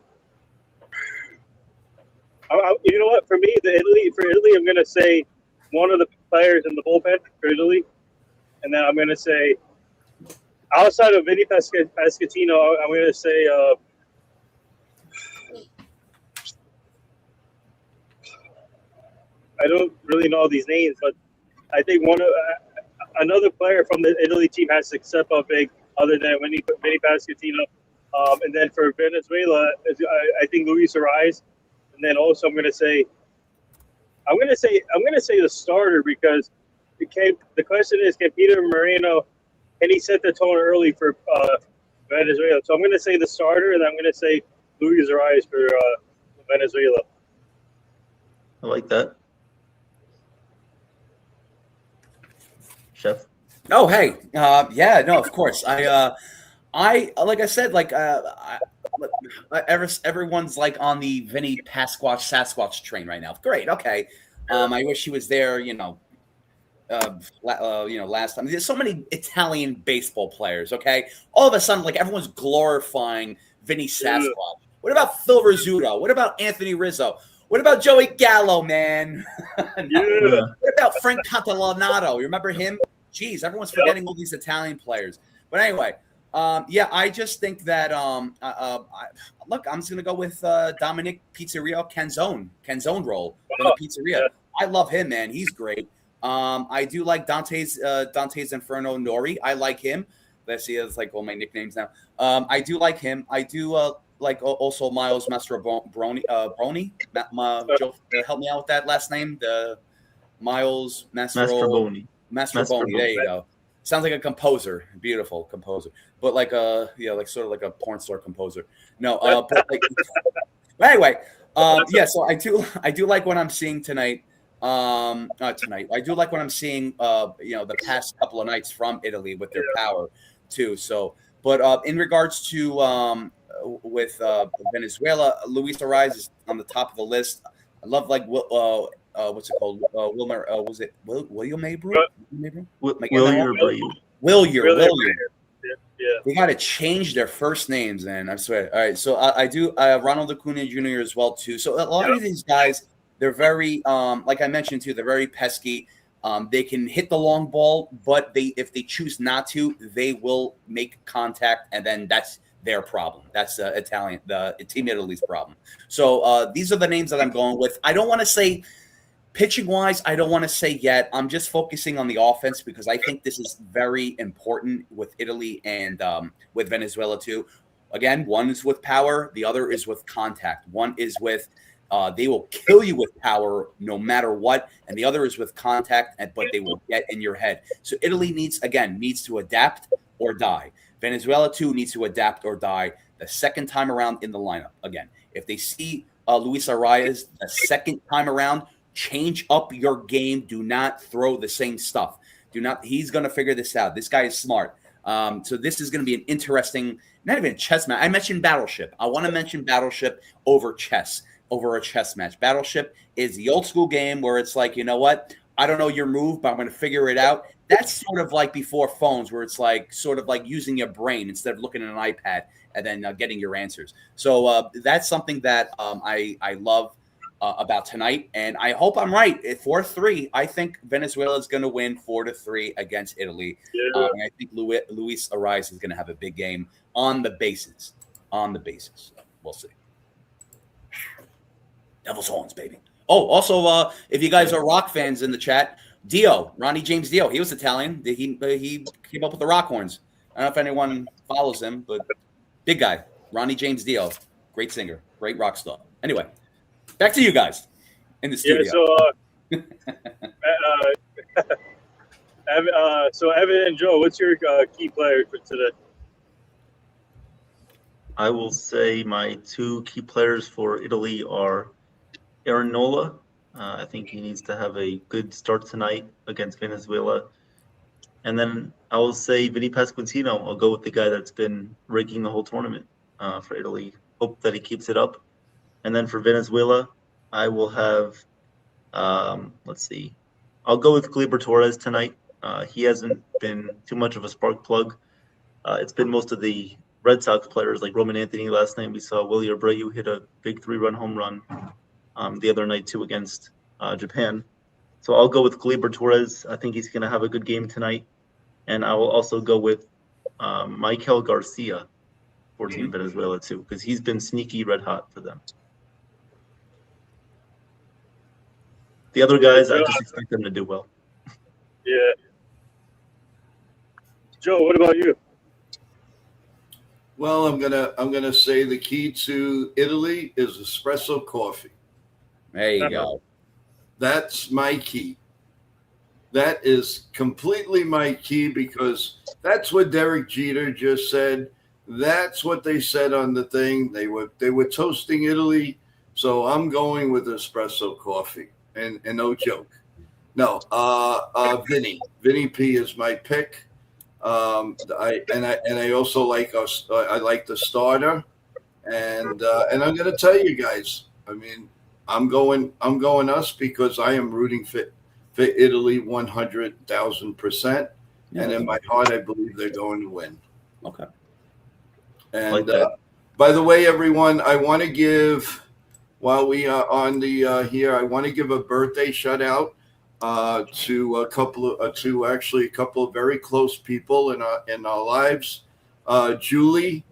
You know what? For me, for Italy, I'm going to say one of the players in the bullpen for Italy. And then I'm going to say, outside of Vinny Pasquantino, I'm going to say I don't really know these names, but I think another player from the Italy team has to step up big, other than Vinny Pasquantino. And then for Venezuela, I think Luis Ariz. And then also I'm gonna say the starter, because the question is, can Peter Moreno, can he set the tone early for Venezuela? So I'm gonna say the starter, and I'm gonna say Luis Ariz for Venezuela. I like that. Chef. Oh, hey. Yeah, no, of course. I like I said, like everyone's like on the Vinny Sasquatch train right now. Great. Okay. I wish he was there, last time. There's so many Italian baseball players, okay? All of a sudden, like, everyone's glorifying Vinny Sasquatch. What about Phil Rizzuto? What about Anthony Rizzo? What about Joey Gallo, man? What about Frank Catalanato? You remember him? Jeez, everyone's forgetting all these Italian players. But anyway, I just think that look, I'm just gonna go with Dominic Pizzeria Canzone roll from the Pizzeria. I love him, man. He's great. I do like Dante's Inferno Nori. I like him. Let's see, it's like all my nicknames now. I do like him. I do like also Miles Mastrobroni. Joe, help me out with that last name. The Miles Mastrobroni. There you go. Sounds like a composer, beautiful composer, but like like sort of like a porn star composer. No, but like anyway, yeah. So I do like what I'm seeing tonight. Tonight I do like what I'm seeing. The past couple of nights from Italy with their power too. So, but in regards to with Venezuela, Luis Ariz is on the top of the list. I love like what's it called? Wilmer, was it William Abreu? Willier. Yeah. They got to change their first names, man. I swear. All right, so I do Ronald Acuna Jr. as well too. So a lot of these guys, they're very like I mentioned too, they're very pesky. They can hit the long ball, but if they choose not to, they will make contact, and then that's their problem. That's the Team Italy's problem. So these are the names that I'm going with. I don't want to say pitching wise, I don't want to say yet. I'm just focusing on the offense because I think this is very important with Italy and with Venezuela too. Again, one is with power, the other is with contact. One is with they will kill you with power no matter what, and the other is with contact, but they will get in your head. So Italy needs to adapt or die. Venezuela too needs to adapt or die the second time around in the lineup. Again, if they see Luis Arias the second time around, change up your game. Do not throw the same stuff. He's going to figure this out. This guy is smart. So this is going to be an interesting, not even a chess match. I mentioned Battleship. I want to mention Battleship over a chess match. Battleship is the old school game where it's like, you know what? I don't know your move, but I'm going to figure it out. That's sort of like before phones where it's like sort of like using your brain instead of looking at an iPad and then getting your answers. So that's something that I love about tonight, and I hope I'm right. 4-3, I think Venezuela is going to win 4-3 against Italy. Yeah. And I think Luis Ariz is going to have a big game on the bases. We'll see. Devil's horns, baby. Oh, also, if you guys are rock fans in the chat, Ronnie James Dio, he was Italian. He came up with the rock horns. I don't know if anyone follows him, but big guy, Ronnie James Dio, great singer, great rock star. Anyway, back to you guys in the studio. Yeah, so Evan and Joe, what's your key player for today? I will say my two key players for Italy are Aaron Nola. I think he needs to have a good start tonight against Venezuela. And then I will say Vinny Pasquantino. I'll go with the guy that's been raking the whole tournament for Italy. Hope that he keeps it up. And then for Venezuela, I will have, let's see, I'll go with Gleyber Torres tonight. He hasn't been too much of a spark plug. It's been most of the Red Sox players like Roman Anthony last night. We saw Willie Abreu hit a big 3-run home run the other night too against Japan. So I'll go with Gleyber Torres. I think he's going to have a good game tonight. And I will also go with Michael Garcia for Team Venezuela too, because he's been sneaky red hot for them. The other guys, I just expect them to do well. Yeah. Joe, what about you? Well, I'm gonna say the key to Italy is espresso coffee. There you go. That's my key. That is completely my key because that's what Derek Jeter just said. That's what they said on the thing. They were toasting Italy, so I'm going with espresso coffee. And no joke. No, Vinny P is my pick. I also like I like the starter, and I'm going to tell you guys. I mean, I'm going us because I am rooting for Italy 100,000%, and in my heart, I believe they're going to win. Okay. And by the way, everyone, I want to give. While we are on the here, I want to give a birthday shout out to a couple of very close people in our lives. Julie,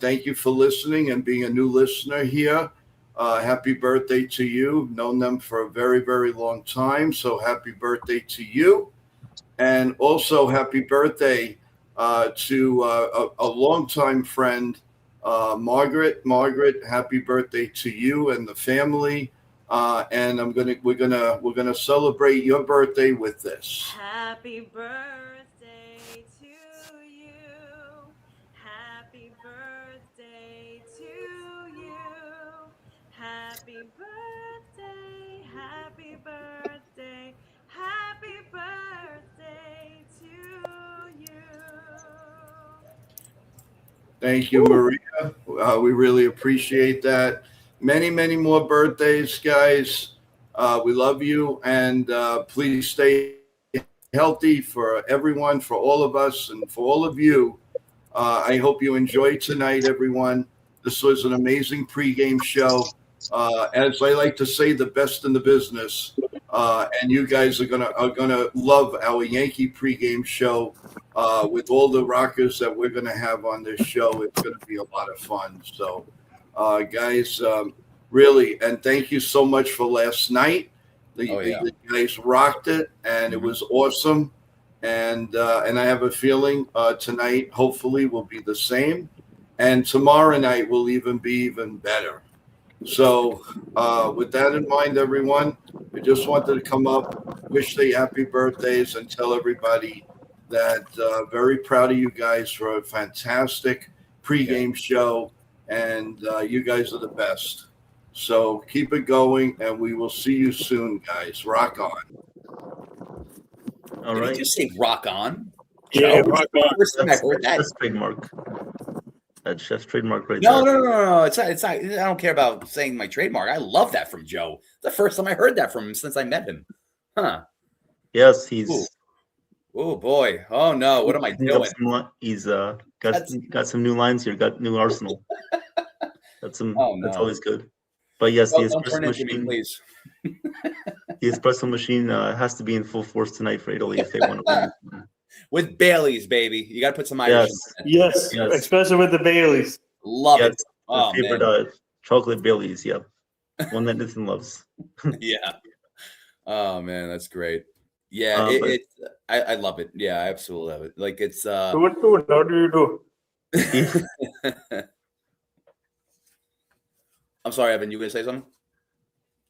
thank you for listening and being a new listener here. Happy birthday to you. Known them for a very, very long time, so happy birthday to you. And also happy birthday to a longtime friend. Margaret, happy birthday to you and the family. And we're gonna celebrate your birthday with this. Happy birthday Happy birthday, happy birthday, happy birthday to you. Thank you, Maria. We really appreciate that. Many, many more birthdays, guys. We love you, and please stay healthy for everyone, for all of us, and for all of you. I hope you enjoyed tonight, everyone. This was an amazing pregame show. As I like to say, the best in the business. And you guys are gonna love our Yankee pregame show with all the rockers that we're gonna have on this show. It's gonna be a lot of fun. So, guys, really, and thank you so much for last night. The guys rocked it, and it was awesome. And I have a feeling tonight, hopefully, will be the same, and tomorrow night will be even better. So, with that in mind, everyone, I just wanted to come up, wish the happy birthdays, and tell everybody that very proud of you guys for a fantastic pregame show, and you guys are the best. So keep it going, and we will see you soon, guys. Rock on. All Did right. he just say rock on? Yeah, Joe? rock on. First time I heard that. That's trademark. That's chef's trademark right No, there. no. It's not. I don't care about saying my trademark. I love that from Joe. The first time I heard that from him since I met him. Huh. Yes, he's. Ooh. Oh boy. Oh no. What am I doing? He's got some new lines here. Got new arsenal. That's some. Oh, no. That's always good. But yes, the Don't espresso turn into machine. me, please. The espresso machine has to be in full force tonight for Italy if they want to win. With Bailey's, baby. You got to put some Irish. Yes, especially with the Baileys. Love it. My favorite chocolate Bailey's. Yep, one that Nathan loves. Yeah. Oh man, that's great. Yeah, I love it. Yeah, I absolutely love it. Like it's. How do you do? I'm sorry, Evan. You gonna say something?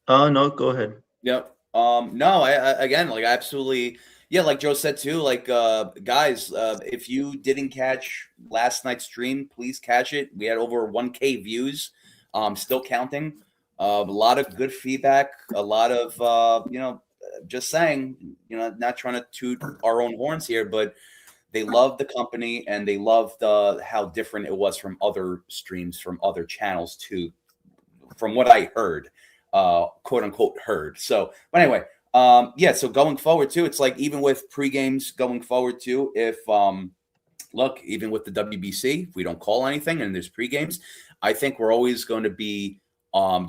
No, go ahead. Yep. No, I again, like absolutely. Yeah, like Joe said too, like guys, if you didn't catch last night's stream, please catch it. We had over 1K views, still counting. A lot of good feedback, a lot of just saying, not trying to toot our own horns here, but they loved the company and they loved how different it was from other streams, from other channels too, from what I heard, quote unquote heard. So, but anyway. So going forward too, it's like even with pre-games going forward too, if look, even with the WBC, if we don't call anything and there's pre-games, I think we're always going to be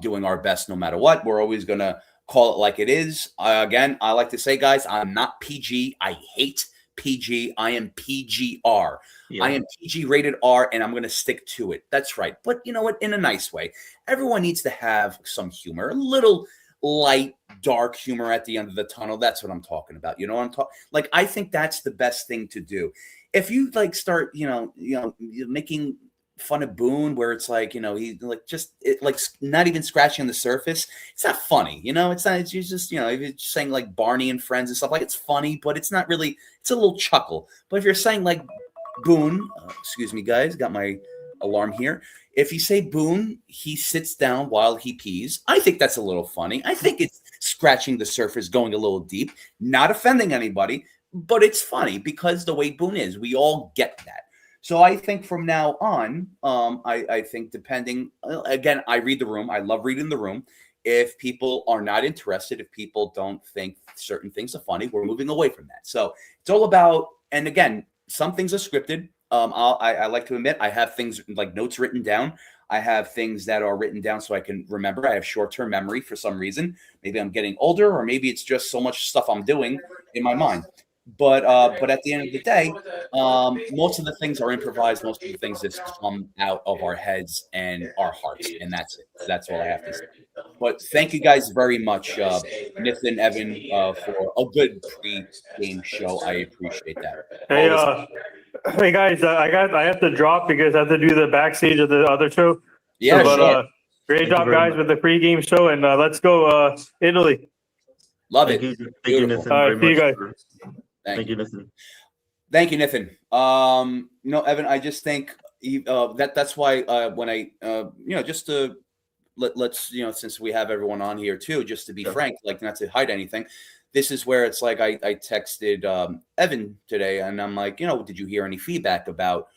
doing our best no matter what. We're always going to call it like it is. Again, I like to say, guys, I'm not PG. I hate PG. I am PGR. Yeah. I am PG rated R, and I'm going to stick to it. That's right. But you know what? In a nice way. Everyone needs to have some humor, a little light, dark humor at the end of the tunnel. That's what I'm talking about. You know what I'm talking? Like, I think that's the best thing to do. If you like start, making fun of Boone, where it's like, he like like not even scratching the surface. It's not funny, It's not. It's just, if you're saying like Barney and Friends and stuff, like it's funny, but it's not really. It's a little chuckle. But if you're saying like Boone, excuse me, guys, got my alarm here. If you say Boone, he sits down while he pees. I think that's a little funny. I think it's scratching the surface, going a little deep, not offending anybody, but it's funny because the way Boone is, we all get that. So I think from now on, I think depending, again, I read the room. I love reading the room. If people are not interested, if people don't think certain things are funny, we're moving away from that. So it's all about, and again, some things are scripted. I like to admit I have things like notes written down. I have things that are written down so I can remember. I have short-term memory for some reason. Maybe I'm getting older, or maybe it's just so much stuff I'm doing in my mind. But at the end of the day, most of the things are improvised. Most of the things just come out of our heads and our hearts, and that's it. That's all I have to say. But thank you guys very much, Nathan, Evan, for a good pre-game show. I appreciate that. Hey guys, I have to drop because I have to do the backstage of the other show. Yeah, but great job, guys, with the pre-game show, and let's go Italy. Love it. Thank you, Nathan. All right, see you guys. Thank you, Nathan. Thank you, Nathan. Evan, I just think that's why when I just to let's since we have everyone on here too, just to be frank, like not to hide anything. This is where it's like I texted Evan today, and I'm like, did you hear any feedback about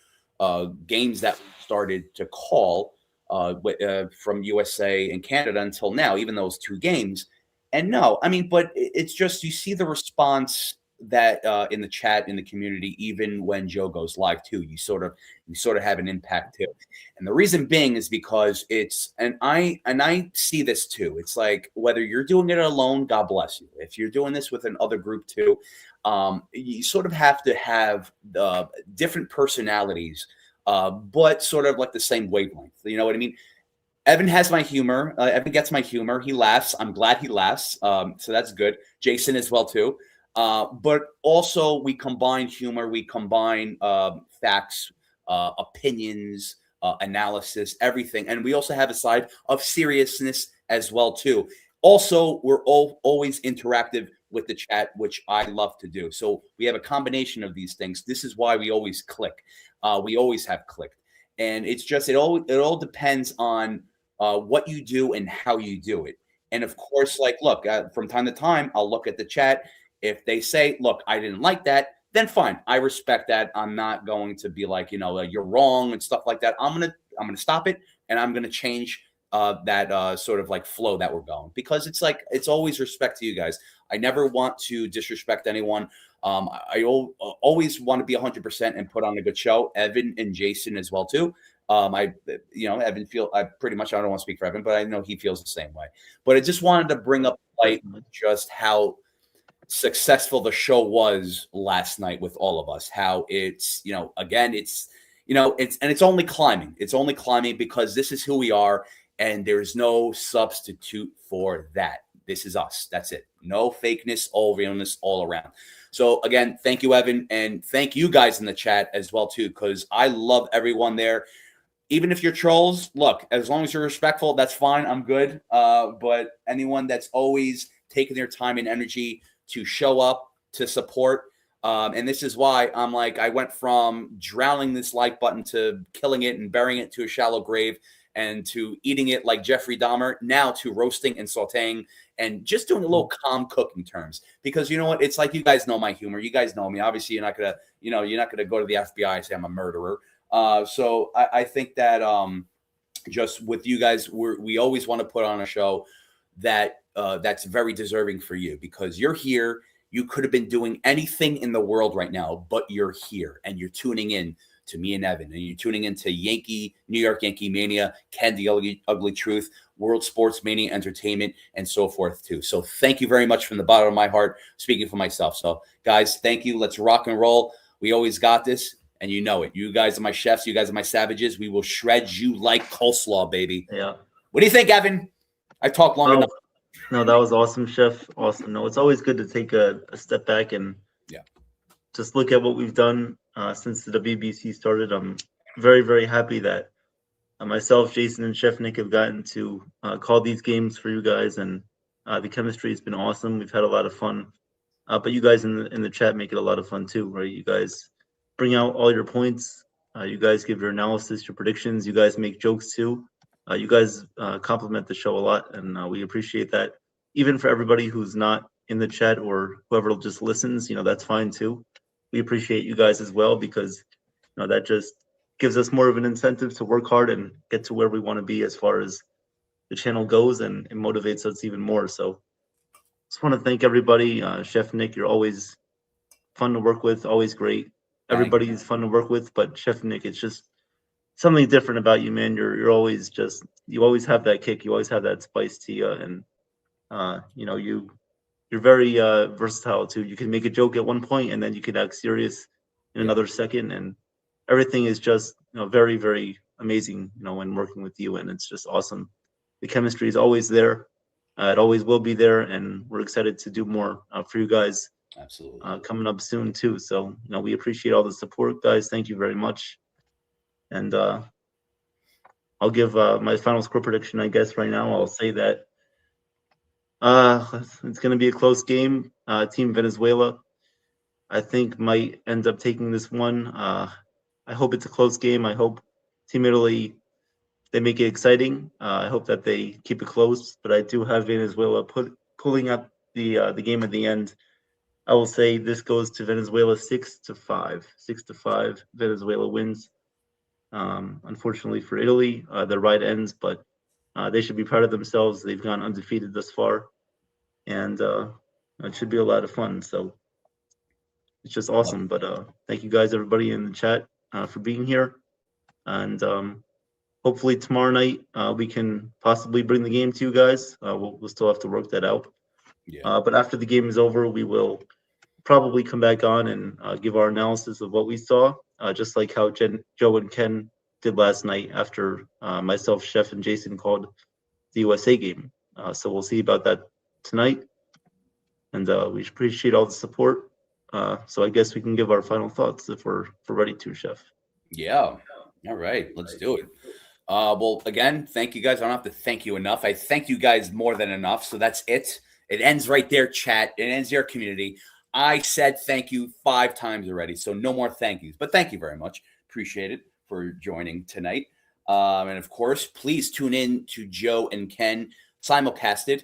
games that we started to call from USA and Canada until now, even those 2 games? And no, I mean, but it's just you see the response that in the chat in the community, even when Joe goes live too, you sort of have an impact too. And the reason being is because and I see this too. It's like whether you're doing it alone, God bless you. If you're doing this with another group too, you sort of have to have the different personalities, but sort of like the same wavelength. You know what I mean? Evan has my humor. Evan gets my humor. He laughs. I'm glad he laughs. So that's good. Jason as well too. But also we combine humor. We combine facts, opinions, analysis, everything. And we also have a side of seriousness as well too. Also, we're always interactive with the chat, which I love to do. So we have a combination of these things. This is why we always click. We always have clicked. And it's just, it all depends on what you do and how you do it. And of course, like, look, from time to time, I'll look at the chat. If they say, look, I didn't like that, then fine. I respect that. I'm not going to be like, you're wrong and stuff like that. I'm going to stop it. And I'm going to change that sort of like flow that we're going, because it's like, it's always respect to you guys. I never want to disrespect anyone. I always want to be 100% and put on a good show. Evan and Jason as well too. Evan I pretty much, I don't want to speak for Evan, but I know he feels the same way. But I just wanted to bring up like just how successful the show was last night with all of us. How it's, again, it's only climbing. It's only climbing because this is who we are, and there's no substitute for that. This is us. That's it. No fakeness, all realness, all around. So again, thank you, Evan, and thank you guys in the chat as well too, because I love everyone there. Even if you're trolls, look, as long as you're respectful, that's fine. I'm good. But anyone that's always taking their time and energy to show up, to support, and this is why I'm like, I went from drowning this like button to killing it and burying it to a shallow grave, and to eating it like Jeffrey Dahmer, now to roasting and sauteing and just doing a little calm cooking terms. Because you know what? It's like, you guys know my humor. You guys know me. Obviously, you're not gonna go to the FBI and say I'm a murderer. So I think that just with you guys, we always want to put on a show that that's very deserving for you, because you're here. You could have been doing anything in the world right now, but you're here and you're tuning in to me and Evan, and you're tuning into New York Yankee Mania, Ken the Ugly Truth, World Sports Mania Entertainment, and so forth too. So thank you very much from the bottom of my heart, speaking for myself. So guys, thank you. Let's rock and roll. We always got this, and you know it. You guys are my chefs. You guys are my savages. We will shred you like coleslaw, baby. Yeah. What do you think, Evan? I talked long enough. No, that was awesome, Chef. Awesome. No, it's always good to take a step back and just look at what we've done since the WBC started. I'm very, very happy that myself, Jason, and Chef Nick have gotten to call these games for you guys, and the chemistry has been awesome. We've had a lot of fun, but you guys in the chat make it a lot of fun too, right? You guys bring out all your points. You guys give your analysis, your predictions. You guys make jokes too. You guys compliment the show a lot, and we appreciate that. Even for everybody who's not in the chat or whoever just listens, that's fine too. We appreciate you guys as well, because that just gives us more of an incentive to work hard and get to where we want to be as far as the channel goes, and it motivates us even more. So just want to thank everybody. Chef Nick, you're always fun to work with, always great. Everybody's fun to work with, but Chef Nick, it's just something different about you, man. You're always you always have that kick. You always have that spice to you, and you're very versatile too. You can make a joke at one point, and then you can act serious in another second, and everything is just very, very amazing. When working with you, and it's just awesome. The chemistry is always there. It always will be there, and we're excited to do more for you guys. Absolutely. Coming up soon too. So we appreciate all the support, guys. Thank you very much. And I'll give my final score prediction, I guess, right now. I'll say that it's going to be a close game. Team Venezuela, I think, might end up taking this one. I hope it's a close game. I hope Team Italy they make it exciting. I hope that they keep it close, but I do have Venezuela pulling up the game at the end. I will say this goes to Venezuela 6-5. 6-5. Venezuela wins. Unfortunately for Italy, their ride ends, but they should be proud of themselves. They've gone undefeated thus far, and it should be a lot of fun. So it's just awesome. But thank you guys, everybody in the chat, for being here, and hopefully tomorrow night we can possibly bring the game to you guys. We'll still have to work that out. Yeah. But after the game is over, we will probably come back on and give our analysis of what we saw, just like how Joe and Ken did last night after myself, Chef, and Jason called the USA game. So we'll see about that tonight. And we appreciate all the support. So I guess we can give our final thoughts if we're ready to, Chef. Yeah. All right. Let's do it. Well, again, thank you guys. I don't have to thank you enough. I thank you guys more than enough. So that's it. It ends right there, chat. It ends your community. I said thank you 5 times already, so no more thank yous. But thank you very much. Appreciate it for joining tonight. And of course, please tune in to Joe and Ken simulcasted.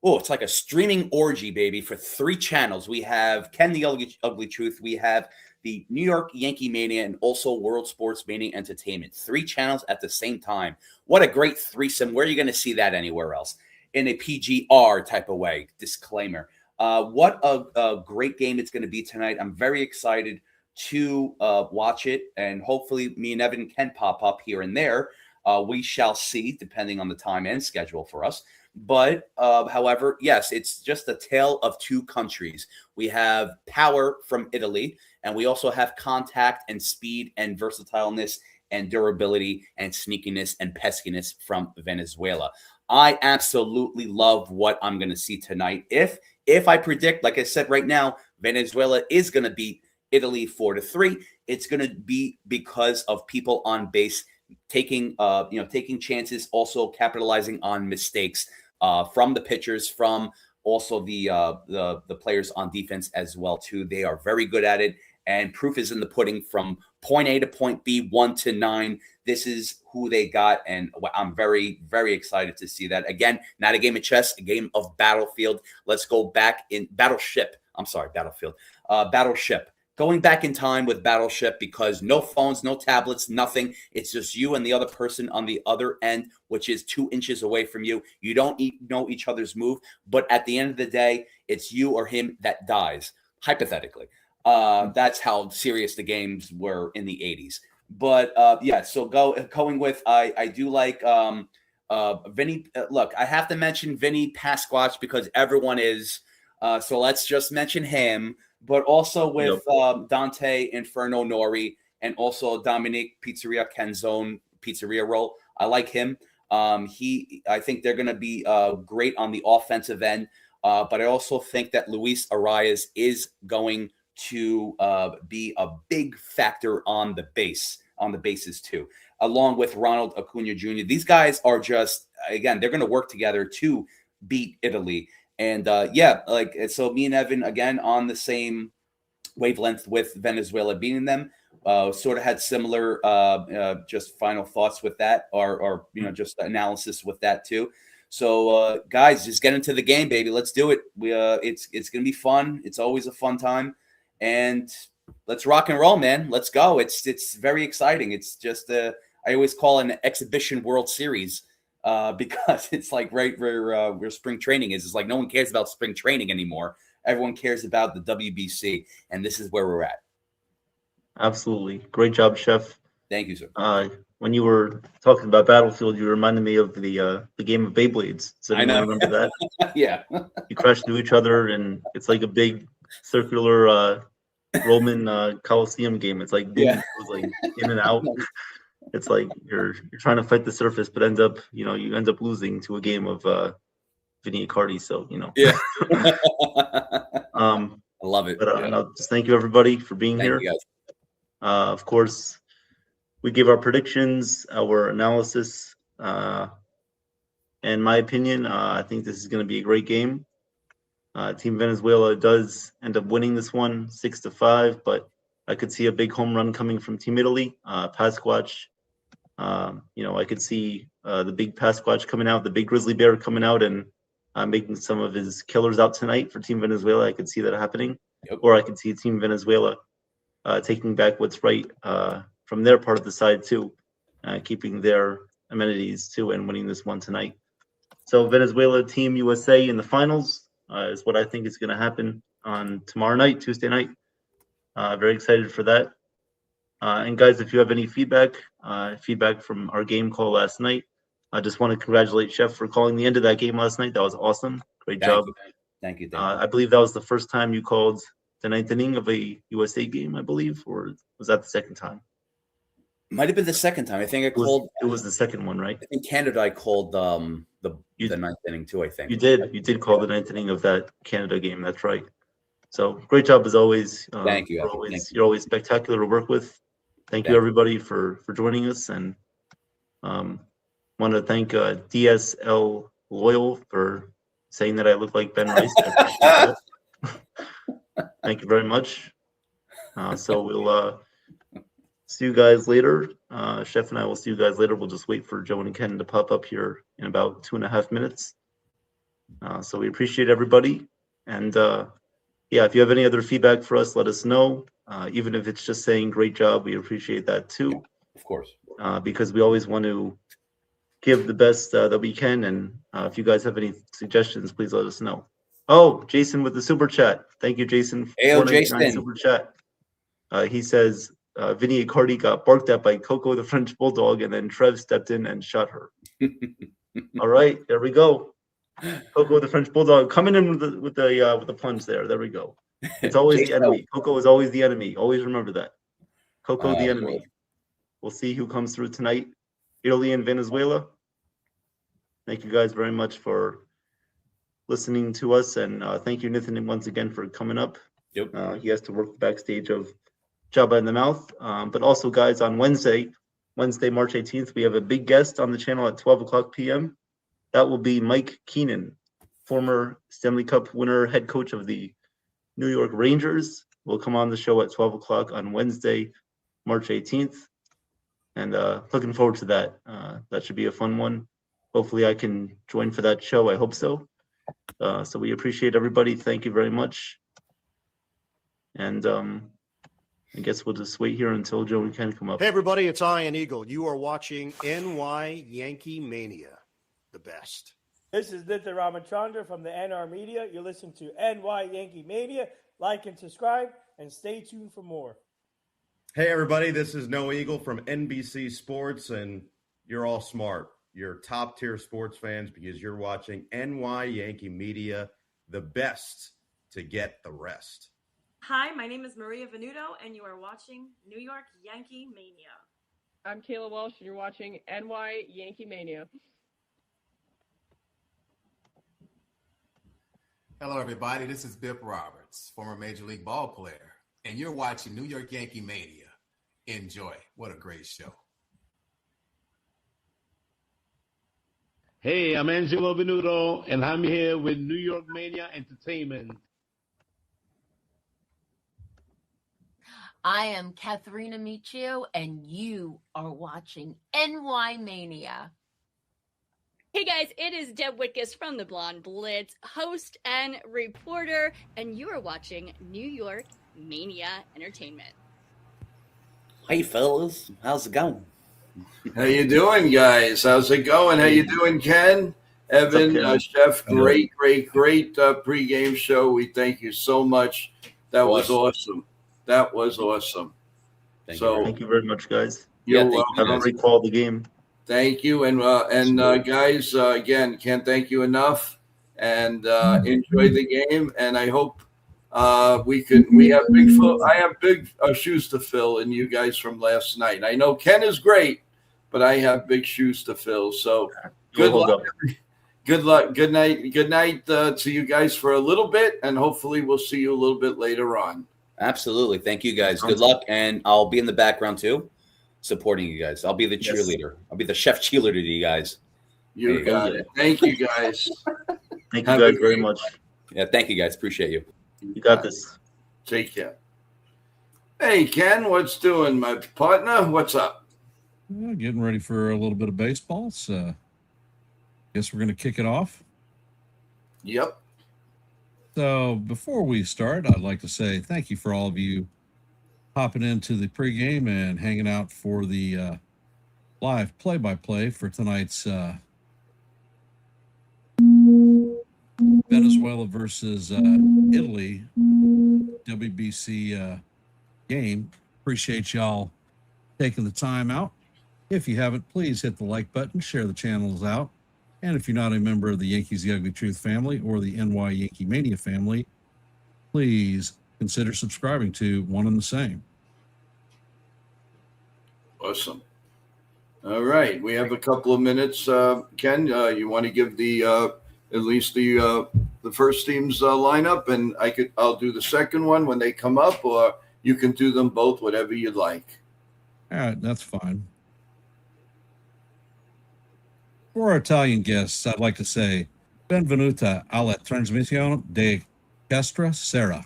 Oh, it's like a streaming orgy, baby, for 3 channels. We have Ken the Ugly Truth. We have the New York Yankee Mania and also World Sports Mania Entertainment. 3 channels at the same time. What a great threesome. Where are you going to see that anywhere else? In a PGR type of way. Disclaimer. What a great game it's going to be tonight. I'm very excited to watch it, and hopefully me and Evan can pop up here and there. We shall see, depending on the time and schedule for us. But however, yes, it's just a tale of 2 countries. We have power from Italy, and we also have contact and speed and versatileness and durability and sneakiness and peskiness from Venezuela. I absolutely love what I'm going to see tonight. If I predict, like I said right now, Venezuela is going to beat Italy 4-3, it's going to be because of people on base taking chances, also capitalizing on mistakes from the pitchers, from also the players on defense as well too. They are very good at it, and proof is in the pudding. From point A to point B, 1 to 9. This is who they got, and I'm very, very excited to see that. Again, not a game of chess, a game of Battlefield. Let's go back in Battleship. I'm sorry, Battlefield. Battleship. Going back in time with Battleship, because no phones, no tablets, nothing. It's just you and the other person on the other end, which is 2 inches away from you. You don't know each other's move, but at the end of the day, it's you or him that dies, hypothetically. That's how serious the games were in the 80s. But yeah, so going with, I do like Vinny. Look, I have to mention Vinny Pasquatch because everyone is. So let's just mention him. But also with Dante Inferno Nori and also Dominic Pizzeria Canzone Pizzeria Roll. I like him. I think they're going to be great on the offensive end. But I also think that Luis Arias is going to be a big factor on the bases too, along with Ronald Acuna Jr. These guys are just, again, they're going to work together to beat Italy. And so me and Evan, again, on the same wavelength with Venezuela beating them, sort of had similar just final thoughts with that, or just analysis with that too. So guys, just get into the game, baby. Let's do it. It's going to be fun. It's always a fun time. And let's rock and roll, man. Let's go. It's very exciting. It's just I always call it an exhibition World Series because it's like right where spring training is. It's like no one cares about spring training anymore. Everyone cares about the WBC, and this is where we're at. Absolutely. Great job, Chef. Thank you, sir. When you were talking about Battlefield, you reminded me of the game of Beyblades. So I know. Remember that? Yeah. You crash into each other, and it's like a big circular Roman Coliseum game. It's like it was like in and out. It's like you're trying to fight the surface, but you end up losing to a game of Vinny Accardi. So Yeah. I love it. But just thank you everybody for being here. You guys. Of course, we gave our predictions, our analysis, and my opinion. I think this is going to be a great game. Team Venezuela does end up winning this one 6-5, but I could see a big home run coming from Team Italy. Pasquatch I could see the big Pasquatch coming out, the big grizzly bear coming out, and making some of his killers out tonight for Team Venezuela. I could see that happening. Yep. Or I could see Team Venezuela taking back what's right from their part of the side too, keeping their amenities too, and winning this one tonight. So Venezuela, Team USA in the finals is what I think is going to happen on tomorrow night, Tuesday night. Very excited for that. And guys, if you have any feedback from our game call last night, I just want to congratulate Chef for calling the end of that game last night. That was awesome. Great job. Thank you. I believe that was the first time you called the ninth inning of a USA game, I believe, or was that the second time? Might have been the second time. I think I called. It was the second one, right? I think Canada. I called the ninth inning too. I think you did call the ninth inning of that Canada game. That's right. So great job as always. Thank you. You're always spectacular to work with. Thank you everybody for joining us, and want to thank DSL Loyal for saying that I look like Ben Rice. Thank you very much. So we'll see you guys later. Chef and I will see you guys later. We'll just wait for Joe and Ken to pop up here in about 2.5 minutes. So we appreciate everybody. And if you have any other feedback for us, let us know. Even if it's just saying great job, we appreciate that too. Yeah, of course. Because we always want to give the best that we can. And if you guys have any suggestions, please let us know. Oh, Jason with the super chat. Thank you, Jason. Hey, Jason. Super chat. He says Vinny Accardi got barked at by Coco the French Bulldog, and then Trev stepped in and shot her. All right, there we go. Coco the French Bulldog coming in with the plunge there. There we go. It's always the enemy. Coco is always the enemy. Always remember that. Coco the enemy. We'll see who comes through tonight. Italy and Venezuela. Thank you guys very much for listening to us, and thank you, Nathan, once again for coming up. Yep. He has to work backstage of Jabba in the Mouth. But also, guys, on Wednesday, March 18th, we have a big guest on the channel at 12 o'clock p.m. That will be Mike Keenan, former Stanley Cup winner, head coach of the New York Rangers. Will come on the show at 12 o'clock on Wednesday, March 18th. And looking forward to that. That should be a fun one. Hopefully I can join for that show. I hope so. So we appreciate everybody. Thank you very much. And I guess we'll just wait here until Joe and Ken come up. Hey, everybody, it's Ian Eagle. You are watching YankeeMania, the best. This is Nitya Ramachandra from the NR Media. You're listening to YankeeMania. Like and subscribe, and stay tuned for more. Hey, everybody, this is Noah Eagle from NBC Sports, and you're all smart. You're top-tier sports fans because you're watching YankeeMedia, the best to get the rest. Hi, my name is Maria Venuto, and you are watching New York Yankee Mania. I'm Kayla Walsh, and you're watching YankeeMania. Hello, everybody. This is Bip Roberts, former Major League ball player, and you're watching New York Yankee Mania. Enjoy. What a great show. Hey, I'm Angelo Venuto, and I'm here with New York Mania Entertainment. I am Katharina Michio, and you are watching NY Mania. Hey guys, it is Deb Wickus from the Blonde Blitz, host and reporter, and you are watching New York Mania Entertainment. Hey fellas, how's it going? How you doing, guys? How's it going? How you doing, Ken? Evan, Chef, great pregame show. We thank you so much. That was awesome. That was awesome. Thank you very much, guys. You're welcome. Have a great call of the game. Thank you, and guys, again, can't thank you enough. And enjoy the game. And I hope I have big shoes to fill in you guys from last night. I know Ken is great, but I have big shoes to fill. So good luck. Good luck. Good night. Good night to you guys for a little bit, and hopefully we'll see you a little bit later on. Absolutely. Thank you, guys. Good luck, and I'll be in the background too, supporting you guys. I'll be the cheerleader. I'll be the chef cheerleader to you guys. You got it. Thank you, guys. Thank you guys very much. Yeah, thank you, guys. Appreciate you. You got this. Take care. Hey, Ken, what's doing, my partner? What's up? Getting ready for a little bit of baseball. So guess we're going to kick it off. Yep. So before we start, I'd like to say thank you for all of you hopping into the pregame and hanging out for the live play-by-play for tonight's Venezuela versus Italy WBC game. Appreciate y'all taking the time out. If you haven't, please hit the like button, share the channels out. And if you're not a member of the Yankees The Ugly Truth family or the NY Yankee Mania family, please consider subscribing to one and the same. Awesome. All right. We have a couple of minutes. Ken, you want to give the at least the first team's lineup, and I'll do the second one when they come up, or you can do them both, whatever you'd like. All right, that's fine. For our Italian guests, I'd like to say benvenuta alla trasmissione de Castra Sera.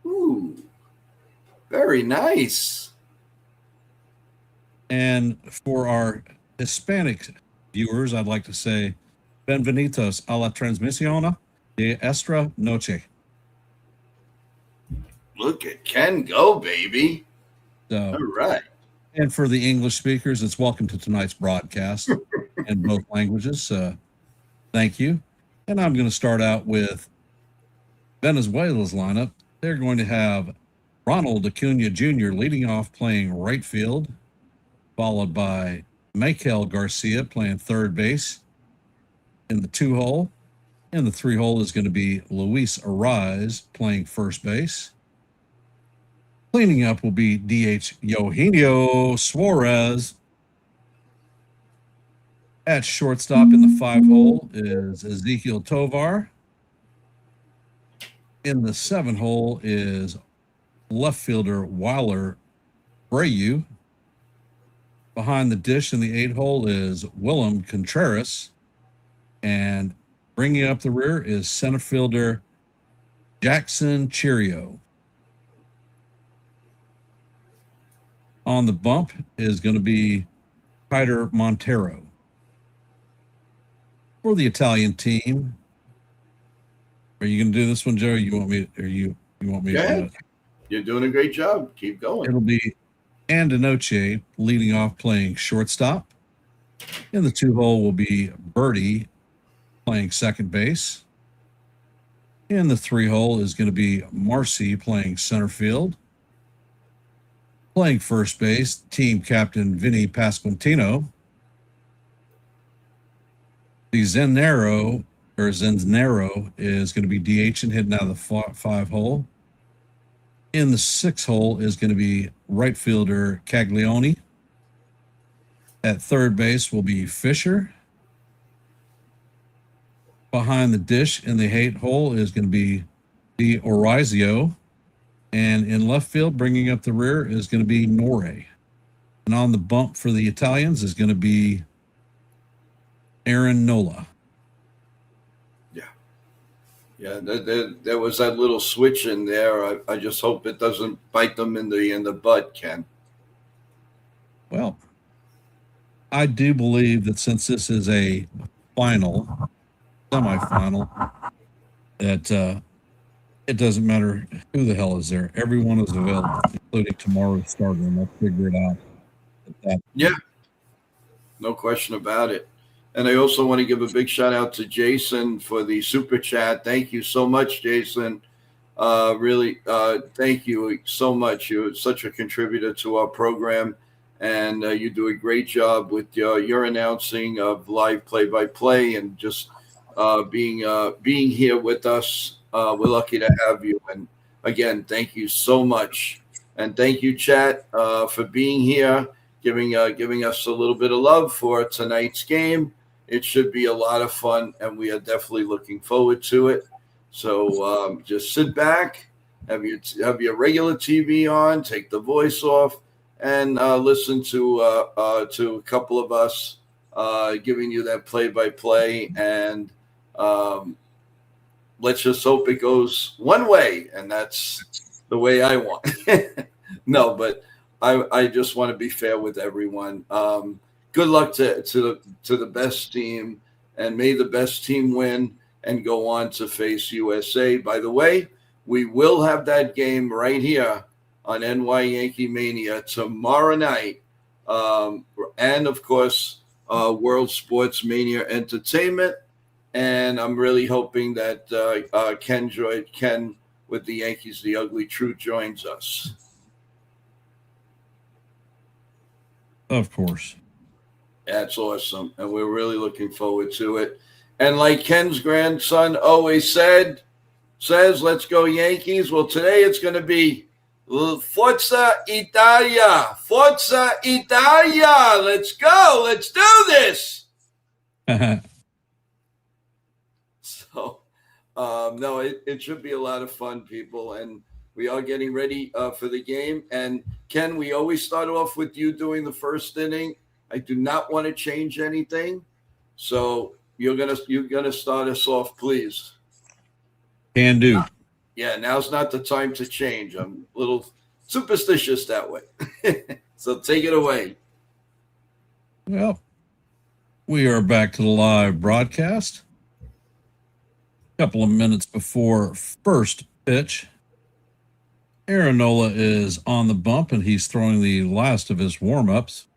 Ooh, very nice. And for our Hispanic viewers, I'd like to say benvenidos a la transmisione de esta noche. Look at Ken go, baby. So, all right. And for the English speakers, it's welcome to tonight's broadcast in both languages. Thank you. And I'm going to start out with Venezuela's lineup. They're going to have Ronald Acuna Jr. leading off playing right field, followed by Michael Garcia playing third base in the 2-hole. In the 3-hole is going to be Luis Ariz playing first base. Cleaning up will be DH Eugenio Suarez. At shortstop in the 5-hole is Ezekiel Tovar. In the 7-hole is left fielder Weiler Brayu. Behind the dish in the 8-hole is Willem Contreras. And bringing up the rear is center fielder Jackson Cheerio. On the bump is going to be Kiter Montero. For the Italian team, are you going to do this one, Joe? Or you want me? Or you want me to do it? You're doing a great job. Keep going. It'll be Andanoche leading off playing shortstop. In the 2-hole will be Birdie playing second base. In the 3-hole is going to be Marcy playing center field. Playing first base, team captain Vinny Pasquantino. The Zennaro is going to be DH and hitting out of the 5-hole. In the 6-hole is going to be right fielder Caglione. At third base will be Fisher. Behind the dish in the 8-hole is going to be the Orizio. And in left field, bringing up the rear, is going to be Norre. And on the bump for the Italians is going to be Aaron Nola. Yeah, there was that little switch in there. I just hope it doesn't bite them in the butt, Ken. Well, I do believe that since this is a semifinal, that it doesn't matter who the hell is there. Everyone is available, including tomorrow's starter, and let's figure it out. Yeah, no question about it. And I also want to give a big shout out to Jason for the super chat. Thank you so much, Jason. Really, thank you so much. You're such a contributor to our program, and you do a great job with your announcing of live play-by-play and just being here with us. We're lucky to have you. And again, thank you so much. And thank you, chat, for being here, giving us a little bit of love for tonight's game. It should be a lot of fun, and we are definitely looking forward to it. So just sit back, have your regular TV on, take the voice off, and listen to a couple of us giving you that play-by-play. And let's just hope it goes one way, and that's the way I want. No, but I just want to be fair with everyone. Good luck to the best team, and may the best team win and go on to face USA. By the way, we will have that game right here on NY Yankee Mania tomorrow night, and of course, World Sports Mania Entertainment. And I'm really hoping that Ken with the Yankees, The Ugly Truth, joins us. Of course. That's awesome. And we're really looking forward to it. And like Ken's grandson always says, let's go Yankees. Well, today it's going to be Forza Italia. Forza Italia. Let's go. Let's do this. So, no, it should be a lot of fun, people. And we are getting ready for the game. And Ken, we always start off with you doing the first inning. I do not want to change anything. So you're gonna start us off, please. Can do. Yeah, now's not the time to change. I'm a little superstitious that way. So take it away. Well, we are back to the live broadcast. A couple of minutes before first pitch. Aaron Nola is on the bump, and he's throwing the last of his warm-ups.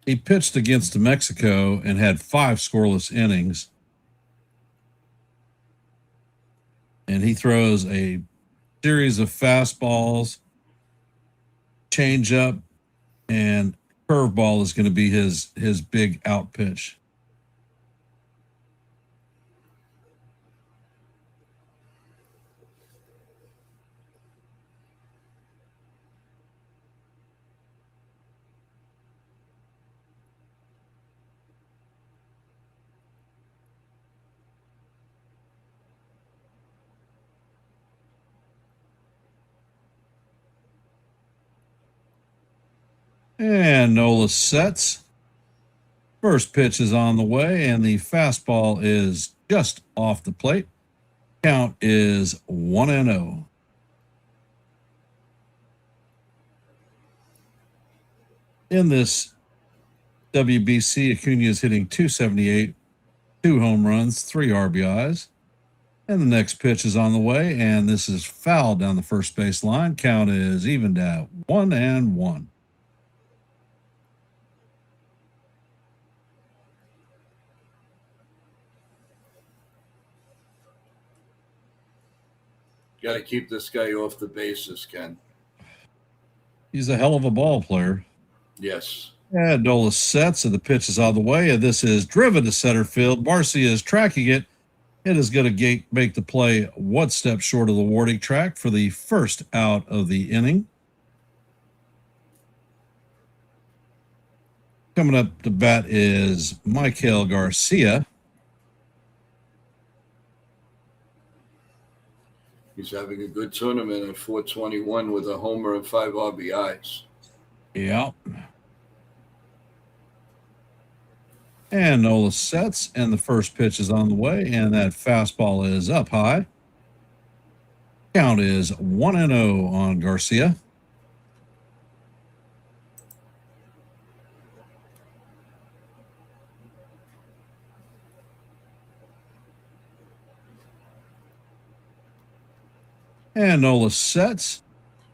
He pitched against Mexico and had 5 scoreless innings. And he throws a series of fastballs, changeup, and curveball is going to be his big out pitch. And Nola sets. First pitch is on the way, and the fastball is just off the plate. Count is 1-0. In this WBC, Acuna is hitting .278, 2 home runs, 3 RBIs. And the next pitch is on the way, and this is foul down the first base line. Count is evened at 1-1. Got to keep this guy off the bases, Ken. He's a hell of a ball player. Yes. And Nola sets, and the pitch is on the way, and this is driven to center field. Marcia is tracking it. It is going to make the play one step short of the warning track for the first out of the inning. Coming up to bat is Michael Garcia. He's having a good tournament at 421 with a homer and 5 RBIs. Yeah. And Nola sets, and the first pitch is on the way, and that fastball is up high. Count is 1-0 on Garcia. And Nola sets,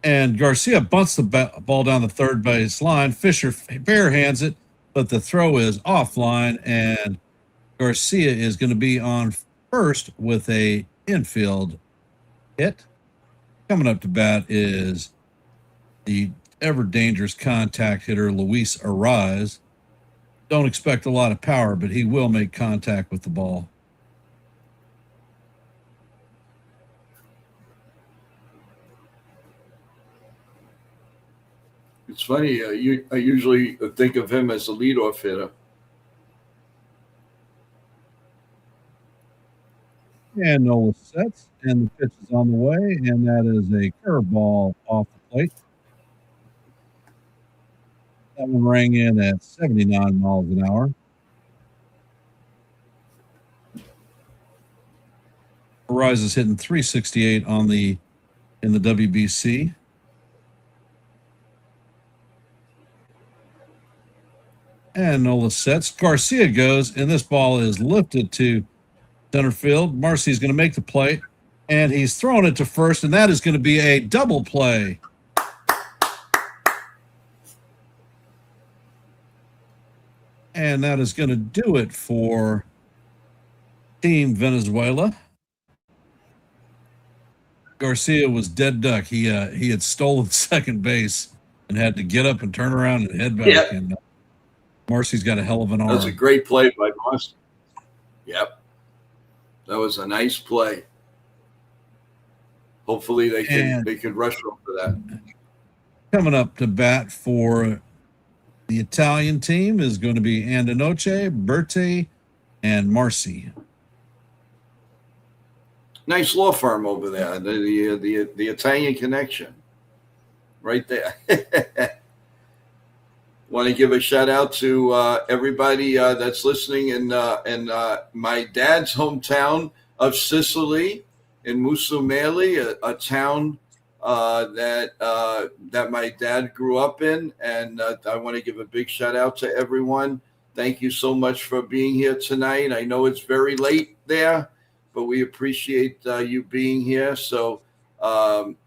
and Garcia bunts the ball down the third base line. Fisher bare hands it, but the throw is offline, and Garcia is going to be on first with a infield hit. Coming up to bat is the ever dangerous contact hitter, Luis Arraez. Don't expect a lot of power, but he will make contact with the ball. It's funny. I usually think of him as a leadoff hitter. And Nola sets, and the pitch is on the way, and that is a curveball off the plate. That one rang in at 79 miles an hour. Rise is hitting 368 in the WBC. And Nola sets. Garcia goes, and this ball is lifted to center field. Marcy's going to make the play, and he's throwing it to first, and that is going to be a double play. And that is going to do it for Team Venezuela. Garcia was dead duck. He had stolen second base and had to get up and turn around and head back. Yep. And Marcy's got a hell of an arm. That was a great play by Marcy. Yep. That was a nice play. Hopefully they could rush over that. Coming up to bat for the Italian team is going to be Andanoche, Berti, and Marcy. Nice law firm over there. The Italian connection, right there. Want to give a shout out to everybody that's listening in my dad's hometown of Sicily, in Musumeli, a town that my dad grew up in, and I want to give a big shout out to everyone. Thank you so much for being here tonight. I know it's very late there, but we appreciate you being here. So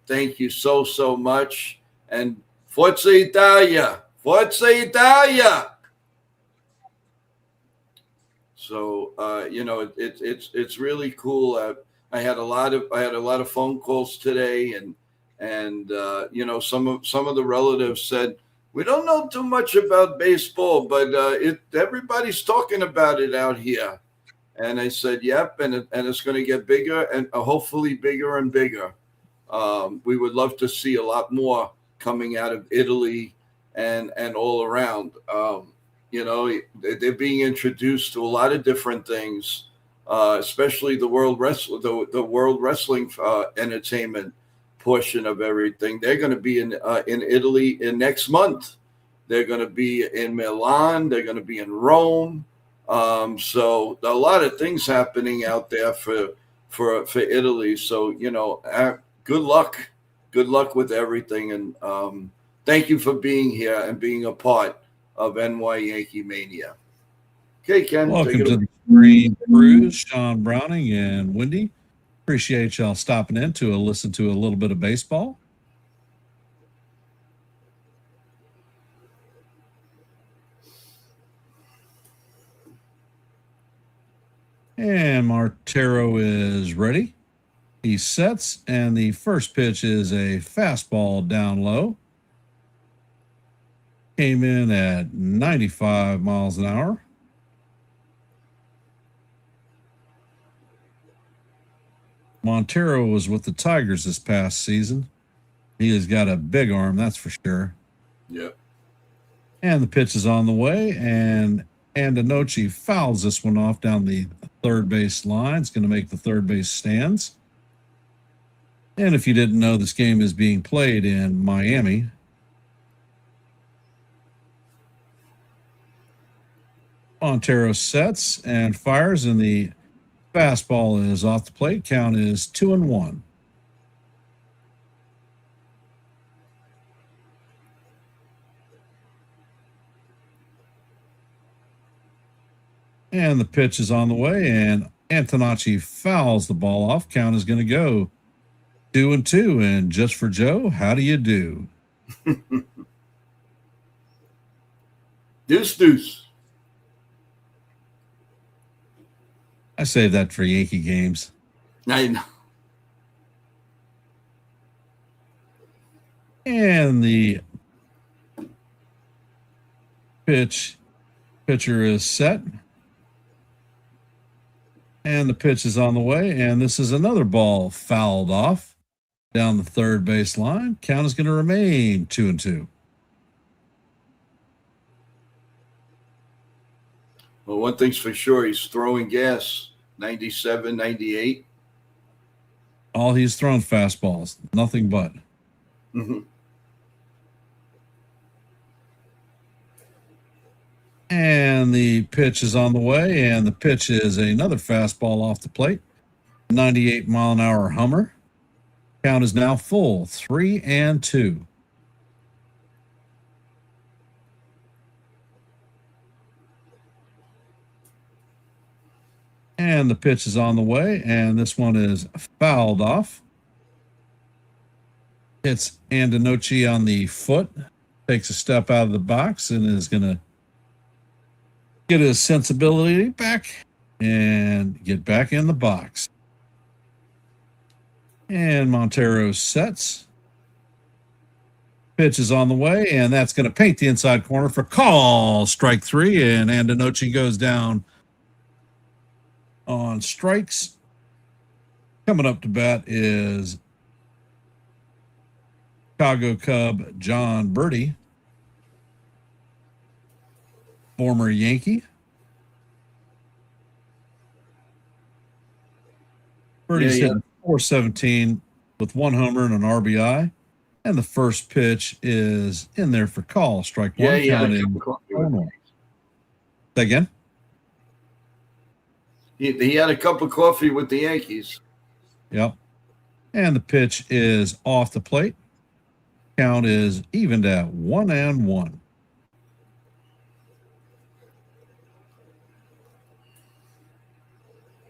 thank you so much, and Forza Italia, Forza Italia. So it's really cool. I had a lot of phone calls today, and some of the relatives said, we don't know too much about baseball, but everybody's talking about it out here. And I said, yep, and it's going to get bigger and hopefully bigger and bigger. We would love to see a lot more coming out of Italy and all around. They're being introduced to a lot of different things, especially the World Wrestling entertainment portion of everything. They're going to be in Italy in next month. They're going to be in Milan. They're going to be in Rome. So a lot of things happening out there for Italy. So good luck with everything, and thank you for being here and being a part of NYYankeeMania. Okay, Ken. Welcome to the Green Cruise, Sean Browning and Wendy. Appreciate y'all stopping in to listen to a little bit of baseball. And Martero is ready. He sets, and the first pitch is a fastball down low. Came in at 95 miles an hour. Montero was with the Tigers this past season. He has got a big arm, that's for sure. Yep. And the pitch is on the way, and Andanoche fouls this one off down the third base line. It's going to make the third base stands. And if you didn't know, this game is being played in Miami. Montero sets and fires, and the fastball is off the plate. Count is 2-1. And the pitch is on the way, and Antonacci fouls the ball off. Count is going to go 2-2. And just for Joe, how do you do? Deuce. I save that for Yankee games. I know. And the pitcher is set. And the pitch is on the way. And this is another ball fouled off down the third base line. Count is going to remain 2-2. Well, one thing's for sure, he's throwing gas, 97, 98. All he's thrown fastballs, nothing but. Mm-hmm. And the pitch is on the way, and the pitch is another fastball off the plate. 98-mile-an-hour Hummer. Count is now full, 3-2. And the pitch is on the way, and this one is fouled off. Hits Andonochi on the foot, takes a step out of the box, and is going to get his sensibility back and get back in the box. And Montero sets. Pitch is on the way, and that's going to paint the inside corner for call. Strike 3, and Andonochi goes down on strikes. Coming up to bat is Chicago Cub John Birdie, former Yankee. Birdie's hitting .417 with 1 homer and an RBI. And the first pitch is in there for call. Strike 1. Counting. Say again? He had a cup of coffee with the Yankees. Yep. And the pitch is off the plate. Count is evened at 1-1.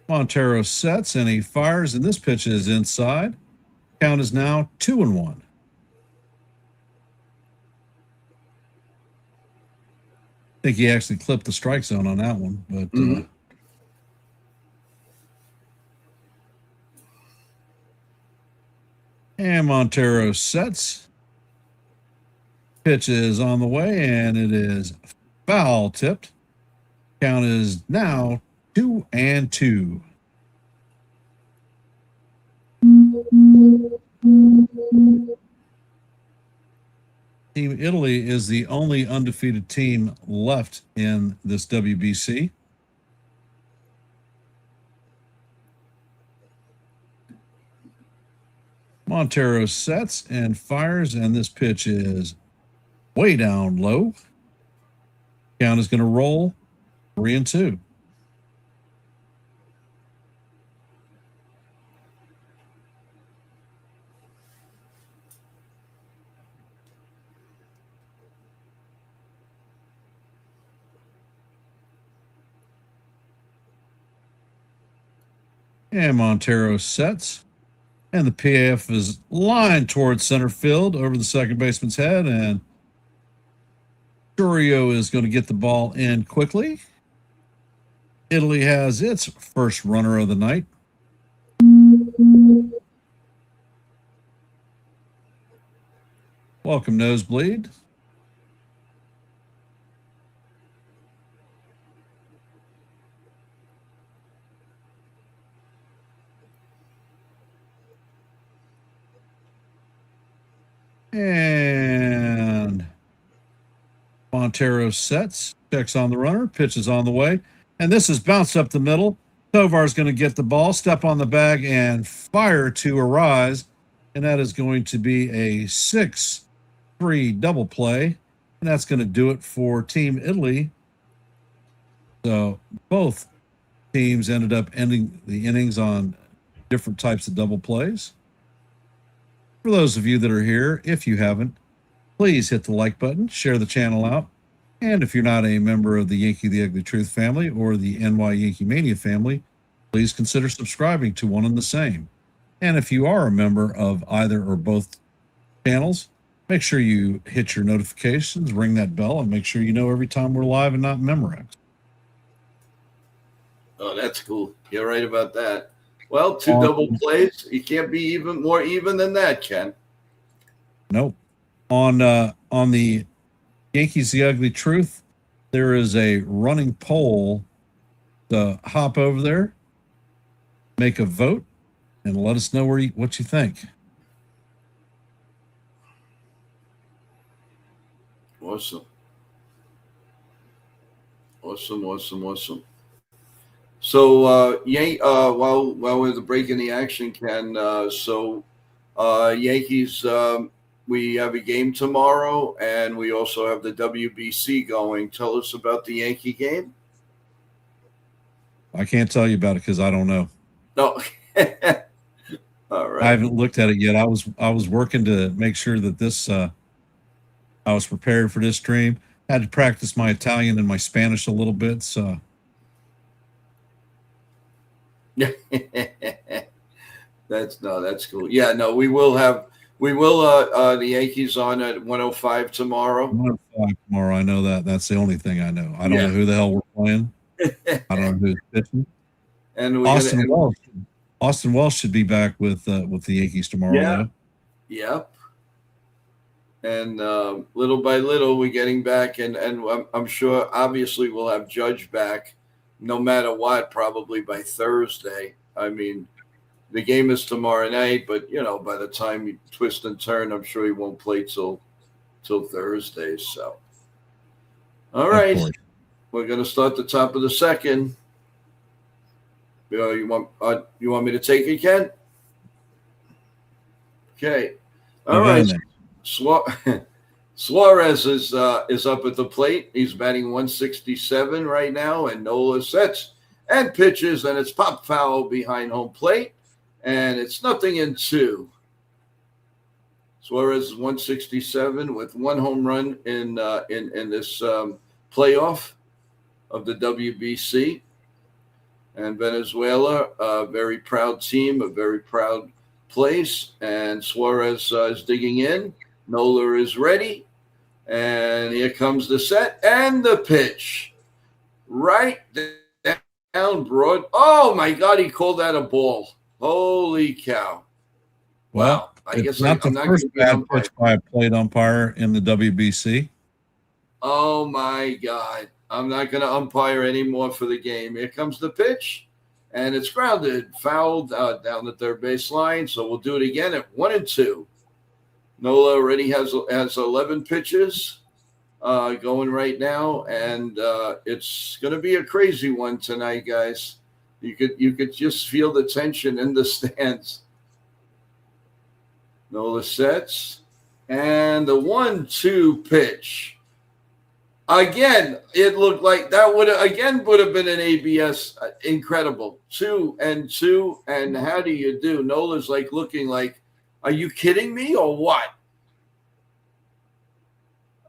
Montero sets and he fires, and this pitch is inside. Count is now 2-1. I think he actually clipped the strike zone on that one, but and Montero sets. Pitch is on the way, and it is foul tipped. Count is now 2-2. Team Italy is the only undefeated team left in this WBC. Montero sets and fires, and this pitch is way down low. Count is going to roll 3-2. And Montero sets. And the PAF is lined towards center field over the second baseman's head. And Churio is going to get the ball in quickly. Italy has its first runner of the night. Welcome, Nosebleed. And Montero sets, checks on the runner, pitches on the way. And this is bounced up the middle. Tovar's going to get the ball, step on the bag, and fire to Arise. And that is going to be a 6-3 double play. And that's going to do it for Team Italy. So both teams ended up ending the innings on different types of double plays. For those of you that are here, if you haven't, please hit the like button, share the channel out. And if you're not a member of the Yankee The Ugly Truth family or the NY YankeeMania family, please consider subscribing to one and the same. And if you are a member of either or both channels, make sure you hit your notifications, ring that bell, and make sure you know every time we're live and not Memorex. Oh, that's cool. You're right about that. Well, 2 double plays. You can't be even more even than that, Ken. Nope. On the Yankees The Ugly Truth, there is a running poll to hop over there, make a vote, and let us know what you think. Awesome. So, while we're breaking the action, Ken, Yankees, we have a game tomorrow, and we also have the WBC going. Tell us about the Yankee game. I can't tell you about it because I don't know. No. All right. I haven't looked at it yet. I was working to make sure that this I was prepared for this stream. Had to practice my Italian and my Spanish a little bit. So that's cool. Yeah, no, we will the Yankees on at 105 tomorrow. 105 tomorrow. I know that. That's the only thing I know. I don't know who the hell we're playing. I don't know who's pitching. And Austin Wells should be back with the Yankees tomorrow. Yeah. Though. Yep. And little by little, we're getting back, and I'm sure, obviously, we'll have Judge back, no matter what, probably by Thursday. I mean, the game is tomorrow night, but by the time you twist and turn, I'm sure he won't play till Thursday. So, all right, we're going to start the top of the second. You want me to take it, Ken? Okay. All right. Suarez is up at the plate. He's batting 167 right now, and Nola sets and pitches, and it's pop foul behind home plate, and it's 0-2. Suarez is 167 with one home run in this playoff of the WBC. And Venezuela, a very proud team, a very proud place. And Suarez is digging in. Nola is ready. And here comes the set and the pitch. Right down broad. Oh, my God, he called that a ball. Holy cow. Well, I guess not the first bad pitch by a plate umpire in the WBC. Oh, my God. I'm not going to umpire anymore for the game. Here comes the pitch, and it's grounded, fouled down the third base line. So we'll do it again at 1-2. Nola already has 11 pitches going right now, and it's going to be a crazy one tonight, guys. You could just feel the tension in the stands. Nola sets, and the 1-2 pitch. Again, it looked like that would have been an ABS. Incredible. 2-2. And how do you do? Nola's like looking like, are you kidding me or what?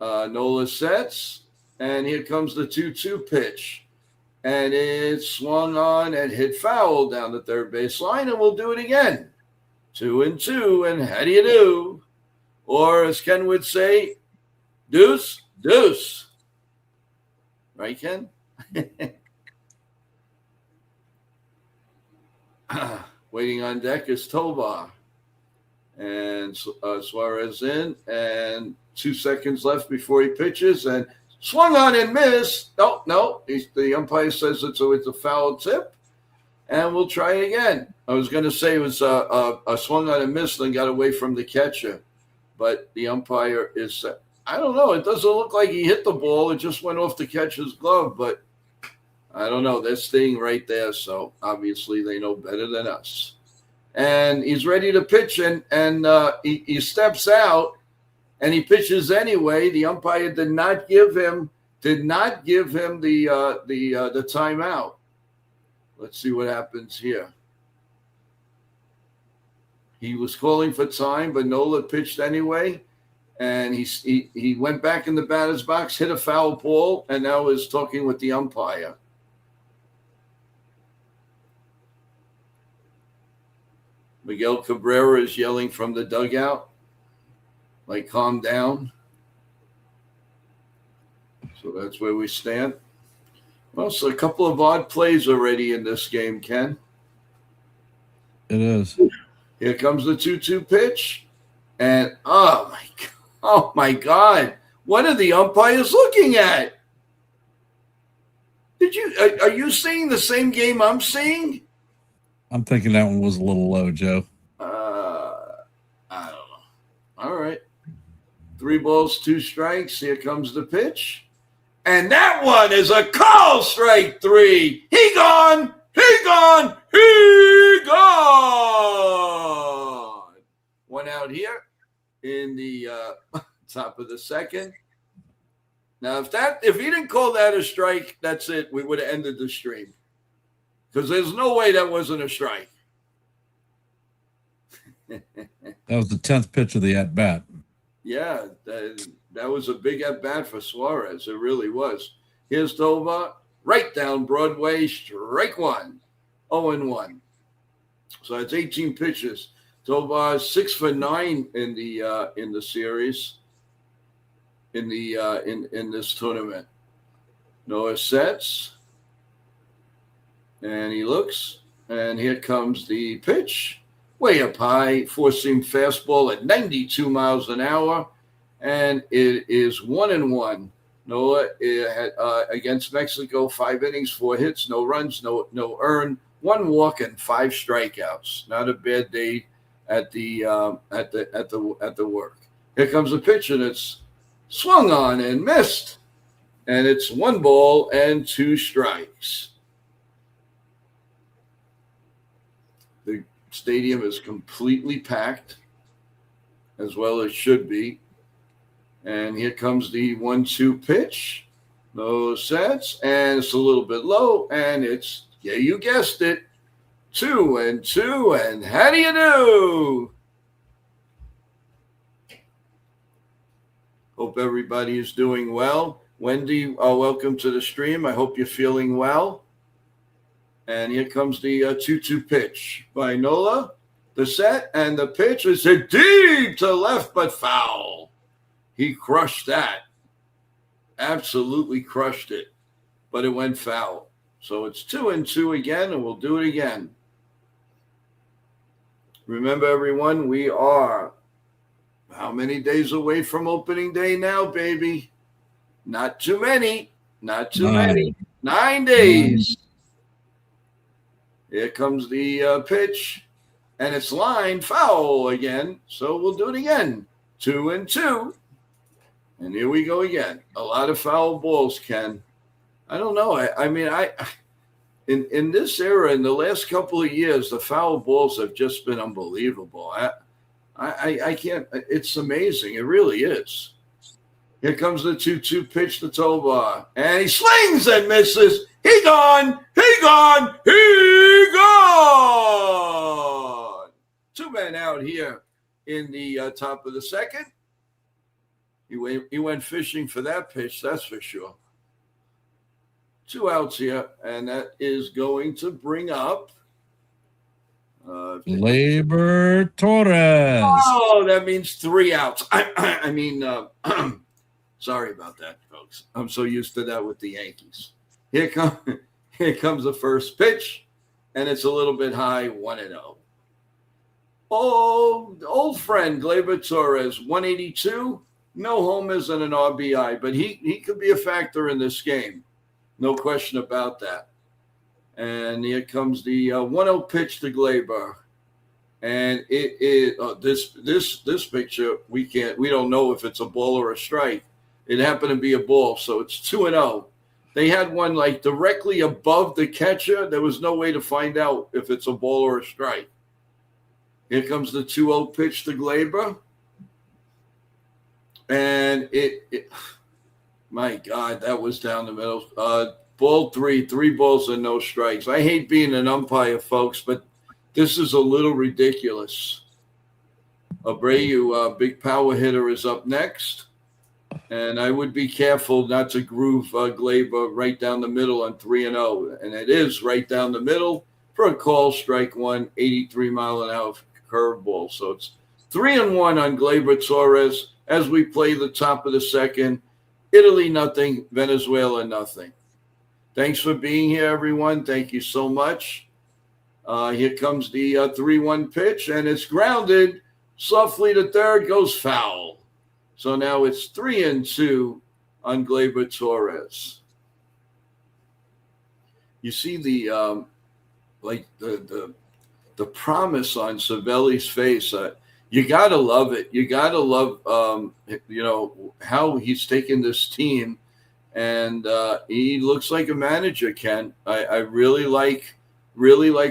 Nola sets, and here comes the 2-2 pitch. And it swung on and hit foul down the third base line, and we'll do it again. 2-2, and how do you do? Or as Ken would say, deuce, deuce. Right, Ken? Waiting on deck is Tovar. And Suarez in, and 2 seconds left before he pitches, and swung on and missed. No. The umpire says it's a foul tip, and we'll try it again. I was going to say it was a swung on and missed, and got away from the catcher. But the umpire is I don't know. It doesn't look like he hit the ball. It just went off the catcher's glove, but I don't know. They're staying right there, so obviously they know better than us. And he's ready to pitch, and he steps out, and he pitches anyway. The umpire did not give him the timeout. Let's see what happens here. He was calling for time, but Nola pitched anyway. And he went back in the batter's box, hit a foul ball, and now is talking with the umpire. Miguel Cabrera is yelling from the dugout, like, calm down. So that's where we stand. Well, so a couple of odd plays already in this game, Ken. It is. Here comes the 2-2 pitch. And, oh, my God. What are the umpires looking at? Are you seeing the same game I'm seeing? I'm thinking that one was a little low, Joe. I don't know. All right. 3 balls, 2 strikes. Here comes the pitch. And that one is a call, strike 3. He gone. One out here in the top of the second. Now, if he didn't call that a strike, that's it. We would have ended the stream. Because there's no way that wasn't a strike. That was the 10th pitch of the at bat. Yeah, that was a big at bat for Suarez. It really was. Here's Tovar, right down Broadway, strike one, 0-1. So it's 18 pitches. Tovar 6 for 9 in the series, in this tournament. Noah sets, and he looks, and here comes the pitch. Way up high, four-seam fastball at 92 miles an hour, and it is 1-1. Noah had, against Mexico, 5 innings, 4 hits, no runs, no earned, 1 walk, and 5 strikeouts. Not a bad day at the work. Here comes the pitch, and it's swung on and missed, and it's 1 ball and 2 strikes. The stadium is completely packed, as well as should be. And here comes the 1-2 pitch. No sets, and it's a little bit low, and it's, yeah, you guessed it, 2-2, and how do you do? Hope everybody is doing well. Wendy, welcome to the stream. I hope you're feeling well. And here comes the 2-2 pitch by Nola. The set and the pitch is hit deep to left, but foul. He crushed that. Absolutely crushed it. But it went foul. So it's 2-2 again, and we'll do it again. Remember, everyone, we are how many days away from opening day now, baby? Not too many. Not too many. 9 days. Here comes the pitch, and it's lined foul again. So we'll do it again. 2-2. And here we go again. A lot of foul balls, Ken. I don't know. I mean, in this era, in the last couple of years, the foul balls have just been unbelievable. I can't. It's amazing. It really is. Here comes the 2-2 pitch to Tovar. And he slings and misses. He gone. He gone. He gone. 2 men out here in the top of the second. He went fishing for that pitch, that's for sure. 2 outs here, and that is going to bring up Gleyber Torres. Oh, that means 3 outs. I mean, sorry about that, folks. I'm so used to that with the Yankees. Here comes the first pitch, and it's a little bit high, 1-0. Oh, old friend Gleyber Torres, 182. No homers and an RBI, but he could be a factor in this game. No question about that. And here comes the 1-0 pitch to Gleyber. And this picture, we don't know if it's a ball or a strike. It happened to be a ball, so it's 2-0. They had one like directly above the catcher. There was no way to find out if it's a ball or a strike. Here comes the 2-0 pitch to Gleyber. And it my God, that was down the middle. Ball 3 balls and no strikes. I hate being an umpire, folks, but this is a little ridiculous. Abreu, big power hitter, is up next. And I would be careful not to groove Gleyber right down the middle on 3-0. And it is right down the middle for a call, strike 1, 83 mile an hour curveball. So it's 3-1 on Gleyber Torres as we play the top of the second. Italy, nothing. Venezuela, nothing. Thanks for being here, everyone. Thank you so much. Here comes the 3-1 pitch, and it's grounded. Softly to third, goes foul. So now it's 3-2 on Gleyber Torres. You see the promise on Cervelli's face. You gotta love it. You gotta love, how he's taken this team, and he looks like a manager. Ken, I really like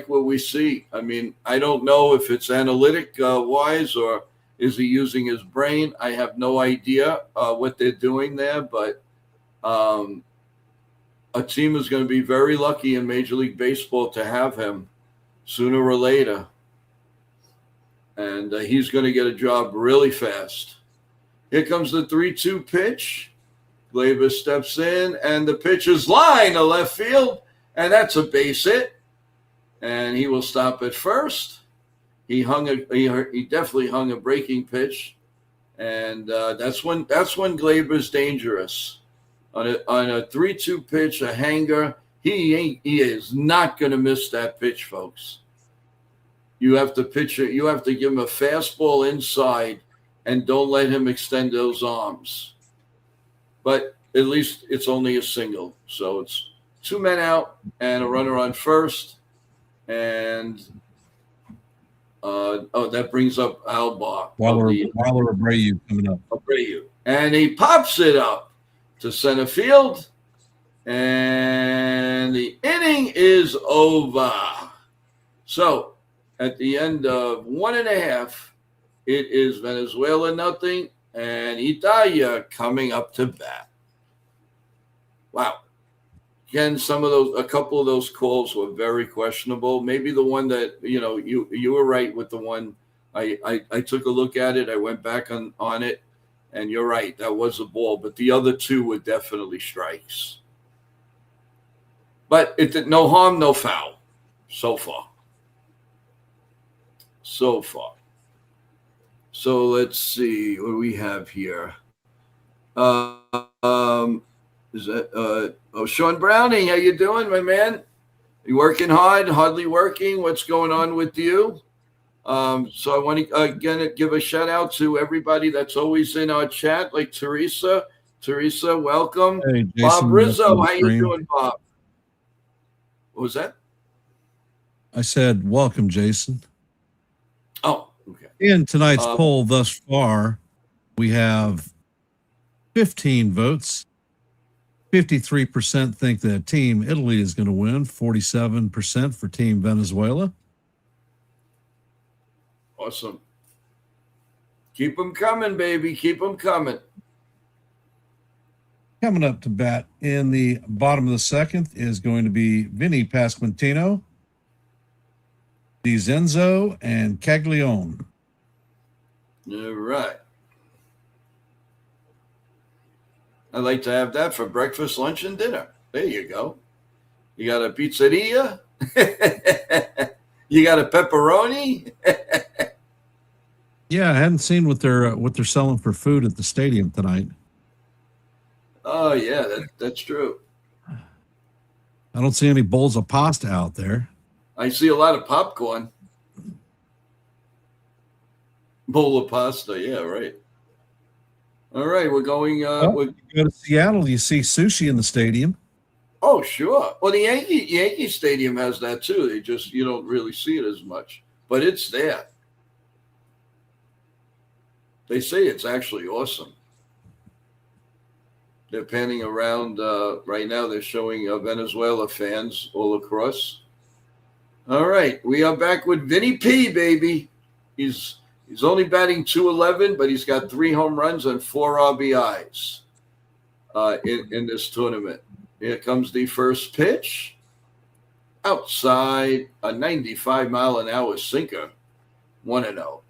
what we see. I mean, I don't know if it's analytic wise or is he using his brain. I have no idea what they're doing there, but a team is going to be very lucky in Major League Baseball to have him sooner or later. and he's going to get a job really fast. Here comes the 3-2 pitch. Gleyber steps in, and the pitch is line to left field, and that's a base hit. And he will stop at first. He definitely hung a breaking pitch, and that's when Gleyber's dangerous. On a 3-2 pitch, a hanger, he is not going to miss that pitch, folks. You have to pitch it. You have to give him a fastball inside, and don't let him extend those arms. But at least it's only a single, so it's 2 men out and a runner on first. And that brings up Alba. Waller Abreu coming up. Abreu. And he pops it up to center field. And the inning is over. So at the end of 1.5, it is Venezuela nothing and Italia coming up to bat. Wow. Again, a couple of those calls were very questionable. Maybe the one that, you were right with the one. I took a look at it. I went back on it, and you're right. That was a ball, but the other 2 were definitely strikes. But it did no harm, no foul so far. So let's see what do we have here. Is that Sean Browning? How you doing, my man? You working hard? Hardly working? What's going on with you? So I want to again give a shout out to everybody that's always in our chat, like Teresa. Teresa, welcome. Hey, Jason, Bob Rizzo, how you doing, Bob? What was that? I said, welcome, Jason. Oh, okay. In tonight's poll thus far, we have 15 votes. 53% think that Team Italy is going to win. 47% for Team Venezuela. Awesome. Keep them coming, baby. Keep them coming. Coming up to bat in the bottom of the second is going to be Vinny Pasquantino, DiZenzo, and Caglione. All right. I like to have that for breakfast, lunch, and dinner. There you go. You got a pizzeria. You got a pepperoni. Yeah, I hadn't seen what they're selling for food at the stadium tonight. Oh yeah, that's true. I don't see any bowls of pasta out there. I see a lot of popcorn. Bowl of pasta, yeah, right. All right, we're going. You go to Seattle, you see sushi in the stadium. Oh, sure. Well, the Yankee Stadium has that too. You don't really see it as much, but it's there. They say it's actually awesome. They're panning around right now. They're showing Venezuela fans all across. All right, we are back with Vinny P, baby. He's only batting .211, but he's got 3 home runs and 4 RBIs in this tournament. Here comes the first pitch. Outside, a 95-mile-an-hour sinker, 1-0.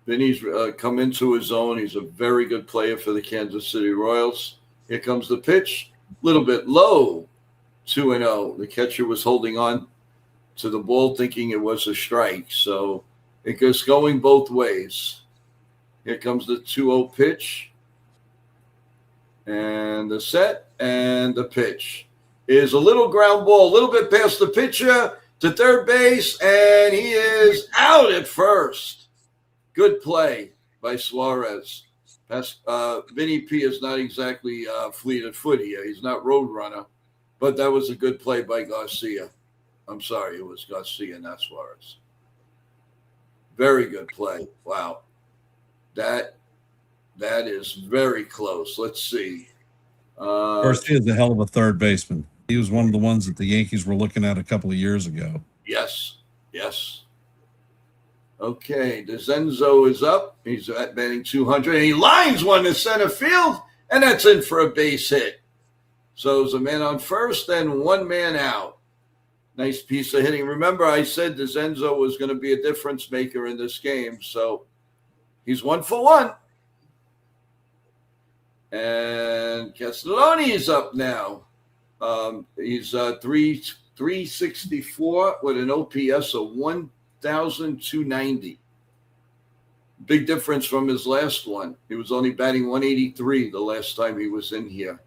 Vinny's come into his own. He's a very good player for the Kansas City Royals. Here comes the pitch. A little bit low, 2-0. The catcher was holding on to the ball thinking it was a strike. So it goes going both ways. Here comes the 2-0 pitch. And the set and the pitch is a little ground ball, a little bit past the pitcher to third base, and he is out at first. Good play by Suarez. Vinny P is not exactly fleet of foot here. He's not road runner, but that was a good play by Garcia. I'm sorry, it was Garcia, not Suarez. Very good play. Wow. That is very close. Let's see. Garcia is a hell of a third baseman. He was one of the ones that the Yankees were looking at a couple of years ago. Yes. Okay, DiZenzo is up. He's at batting 200, and he lines one to center field, and that's in for a base hit. So there's a man on first and 1 man out. Nice piece of hitting. Remember, I said DeZenzo was going to be a difference maker in this game, so he's 1 for 1. And Castellani is up now. He's 364 with an OPS of 1,290. Big difference from his last one. He was only batting 183 the last time he was in here.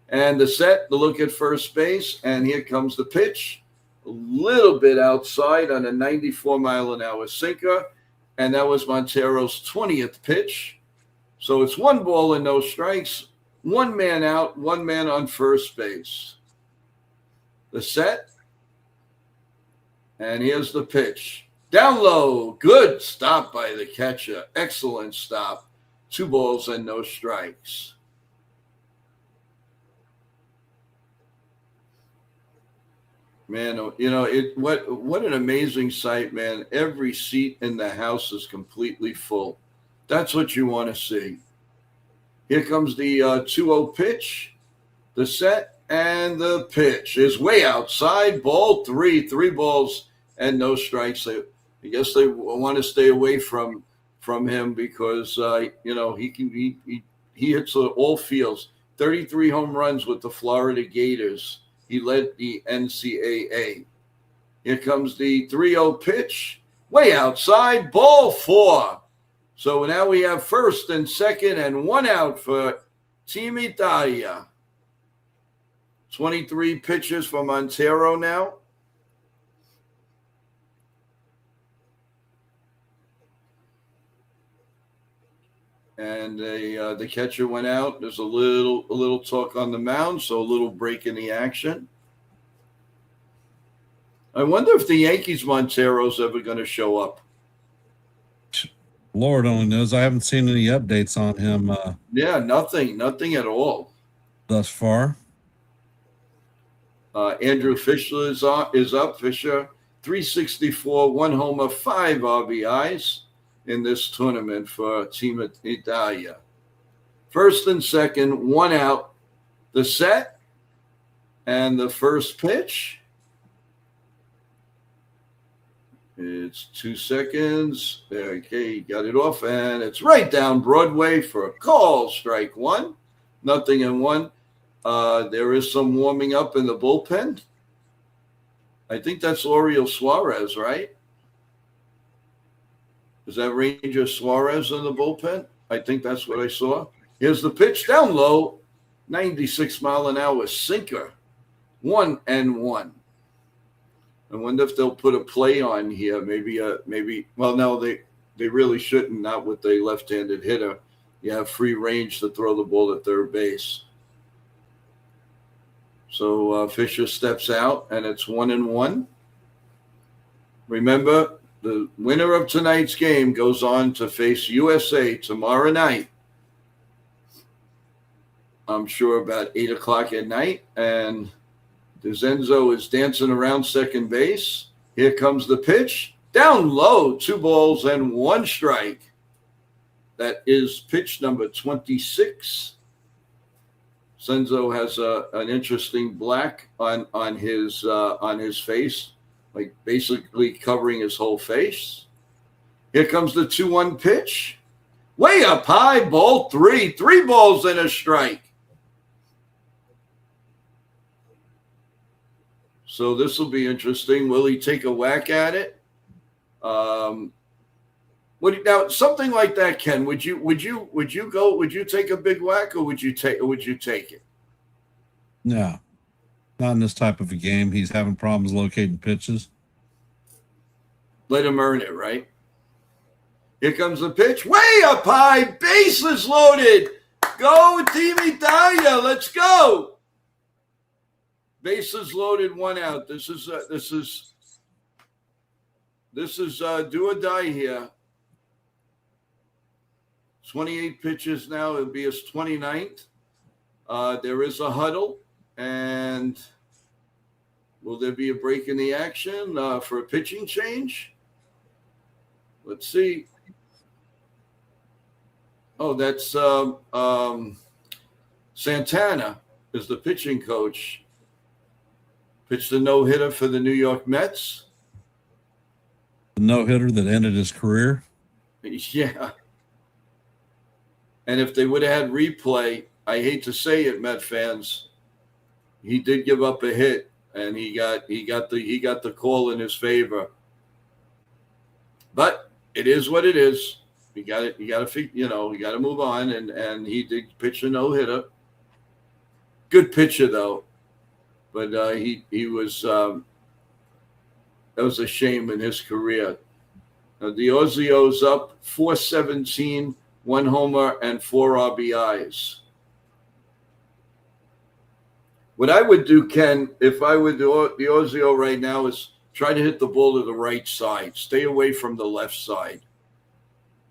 And the look at first base, and here comes the pitch. A little bit outside on a 94-mile-an-hour sinker, and that was Montero's 20th pitch. So it's 1 ball and no strikes, 1 man out, 1 man on first base. The set, and here's the pitch. Down low, good stop by the catcher. Excellent stop. 2 balls and no strikes. Man, what an amazing sight, man. Every seat in the house is completely full. That's what you want to see. Here comes the 2-0 pitch, the set, and the pitch is way outside. Ball 3, 3 balls and no strikes. I guess they want to stay away from him because he hits all fields. 33 home runs with the Florida Gators. He led the NCAA. Here comes the 3-0 pitch. Way outside, ball 4. So now we have first and second and 1 out for Team Italia. 23 pitches for Montero now. And the catcher went out. There's a little talk on the mound, so a little break in the action. I wonder if the Yankees Montero's ever going to show up. Lord only knows. I haven't seen any updates on him. Yeah, nothing at all thus far. Andrew Fisher is up. Fisher, 364, 1 homer, 5 RBIs in this tournament for Team Italia. First and second, 1 out. The set and the first pitch. It's 2 seconds. Okay, got it off, and it's right down Broadway for a call. Strike 1. 0-1. There is some warming up in the bullpen. I think that's Oriel Suarez, right? Is that Ranger Suarez in the bullpen? I think that's what I saw. Here's the pitch down low. 96-mile-an-hour sinker. 1-1. I wonder if they'll put a play on here. Maybe. Well, no, they really shouldn't. Not with the left-handed hitter. You have free range to throw the ball at third base. So Fisher steps out, and it's 1-1. Remember, the winner of tonight's game goes on to face USA tomorrow night. I'm sure about 8 o'clock at night, and DeZenzo is dancing around second base. Here comes the pitch. Down low, 2 balls and 1 strike. That is pitch number 26. Senzo has an interesting black on his face, like basically covering his whole face. Here comes the 2-1 pitch. Way up high, ball 3. 3 balls and a strike. So this will be interesting. Will he take a whack at it? Now something like that, Ken? Would you go? Would you take a big whack, or would you take it? No, not in this type of a game. He's having problems locating pitches. Let him earn it, right? Here comes the pitch, way up high, bases loaded. Go Team Italia, let's go. Bases loaded, 1 out. This is do or die here. 28 pitches now. It'll be his 29th. There is a huddle, and will there be a break in the action for a pitching change? Let's see. Oh, that's Santana is the pitching coach. pitched a no-hitter for the New York Mets. The no-hitter that ended his career. Yeah. And if they would have had replay, I hate to say it, Met fans, he did give up a hit, and he got the call in his favor. But it is what it is. You got to move on, and he did pitch a no-hitter. Good pitcher though, but he was that was a shame in his career. The Ozio's up 417, 1 homer and 4 RBIs. What I would do, Ken, if I were the Ozio right now, is try to hit the ball to the right side. Stay away from the left side.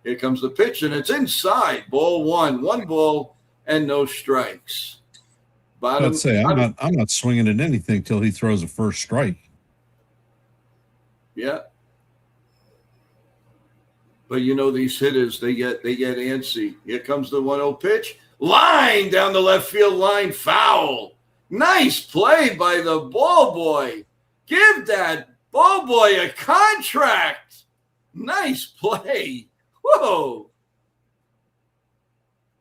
Here comes the pitch, and it's inside. Ball 1. 1 ball and no strikes. I'd say I'm not swinging at anything till he throws a first strike. Yeah. But these hitters, they get antsy. Here comes the 1-0 pitch. Line down the left field line, foul. Nice play by the ball boy. Give that ball boy a contract. Nice play. Whoa.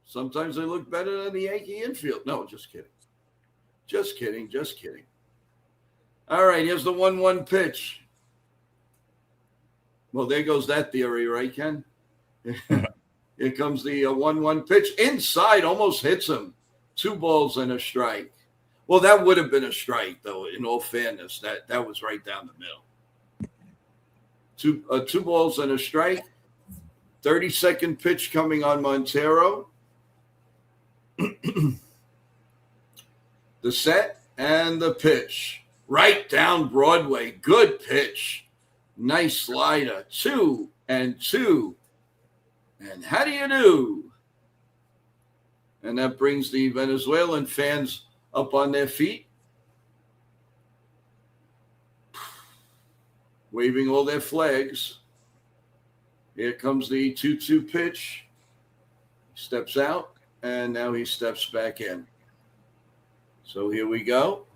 Sometimes they look better than the Yankee infield. No, just kidding. Just kidding. All right, here's the 1-1 pitch. Well, there goes that theory, right, Ken? Here comes the 1-1 pitch. Inside, almost hits him. 2 balls and a strike. Well, that would have been a strike, though, in all fairness. That was right down the middle. 2 balls and a strike. 30-second pitch coming on Montero. The set and the pitch. Right down Broadway. Good pitch. Nice slider. 2-2. And how do you do? And that brings the Venezuelan fans up on their feet, waving all their flags. Here comes the 2-2 pitch. Steps out, and now he steps back in. So here we go.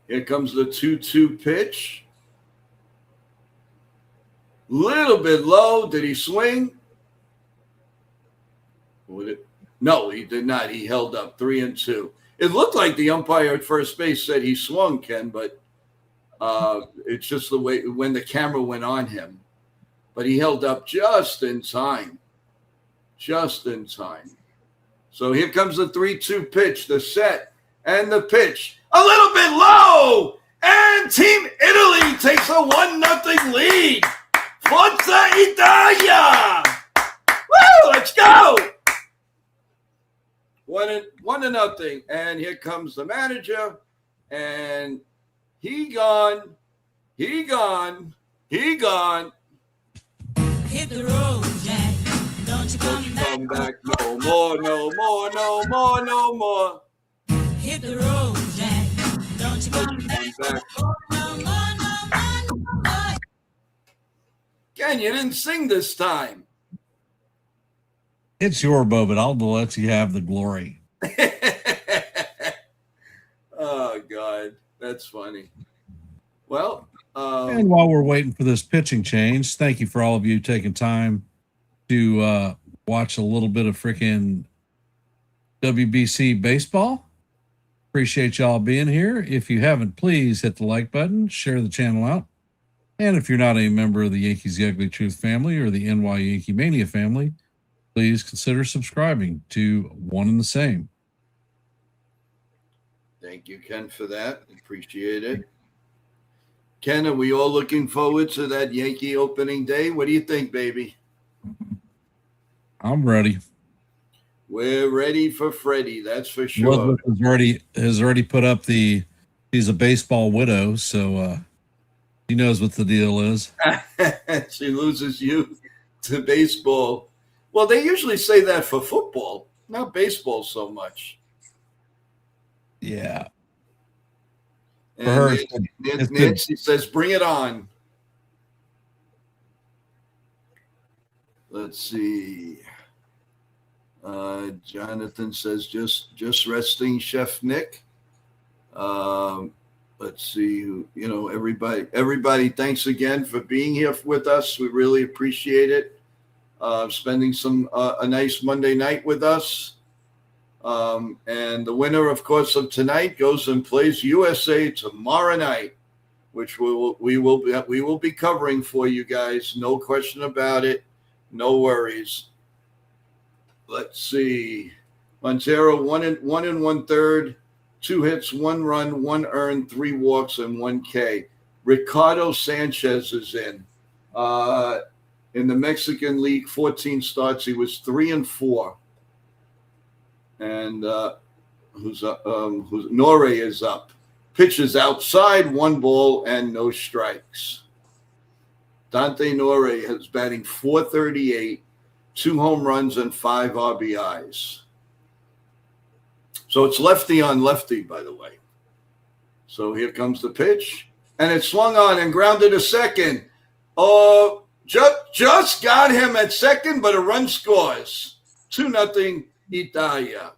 Here comes the 2-2 pitch. Little bit low. Did he swing? No, he did not. He held up 3-2. It looked like the umpire at first base said he swung, Ken, but it's just the way when the camera went on him. But he held up just in time. Just in time. So here comes the 3-2 pitch, the set, and the pitch. A little bit low! And Team Italy takes a 1-0 lead. Forza Italia! Woo! Let's go! 1-0. And here comes the manager. And he gone. Hit the road, Jack. Don't you come back no more. Hit the road, Jack. Don't you come back no more. Ken, you didn't sing this time. It's your bow, but I'll let you have the glory. Oh, God. That's funny. Well, and while we're waiting for this pitching change, thank you for all of you taking time to watch a little bit of freaking WBC baseball. Appreciate y'all being here. If you haven't, please hit the like button, share the channel out. And if you're not a member of the Yankees The Ugly Truth family or the NY Yankee Mania family, please consider subscribing to one and the same. Thank you, Ken, for that. Appreciate it. Ken, are we all looking forward to that Yankee opening day? What do you think, baby? I'm ready. We're ready for Freddie, that's for sure. Elizabeth has already put up she's a baseball widow, so she knows what the deal is. She loses you to baseball. Well, they usually say that for football, not baseball so much. Yeah. And her, Nancy says, bring it on. Let's see. Jonathan says just resting, Chef Nick. Let's see, everybody, thanks again for being here with us. We really appreciate it. Spending a nice Monday night with us. And the winner, of course, of tonight goes and plays USA tomorrow night, which we will be covering for you guys. No question about it. No worries. Let's see. Montero, 1 1/3, 2 hits, 1 run, 1 earned, 3 walks, and 1 K. Ricardo Sanchez is in. In the Mexican League, 14 starts. He was 3-4. And Nore is up. Pitches outside, 1 ball and no strikes. Dante Nore is batting .438, 2 home runs and 5 RBIs. So it's lefty on lefty, by the way. So here comes the pitch. And it swung on and grounded to second. Just got him at second, but a run scores. 2-0 Italia.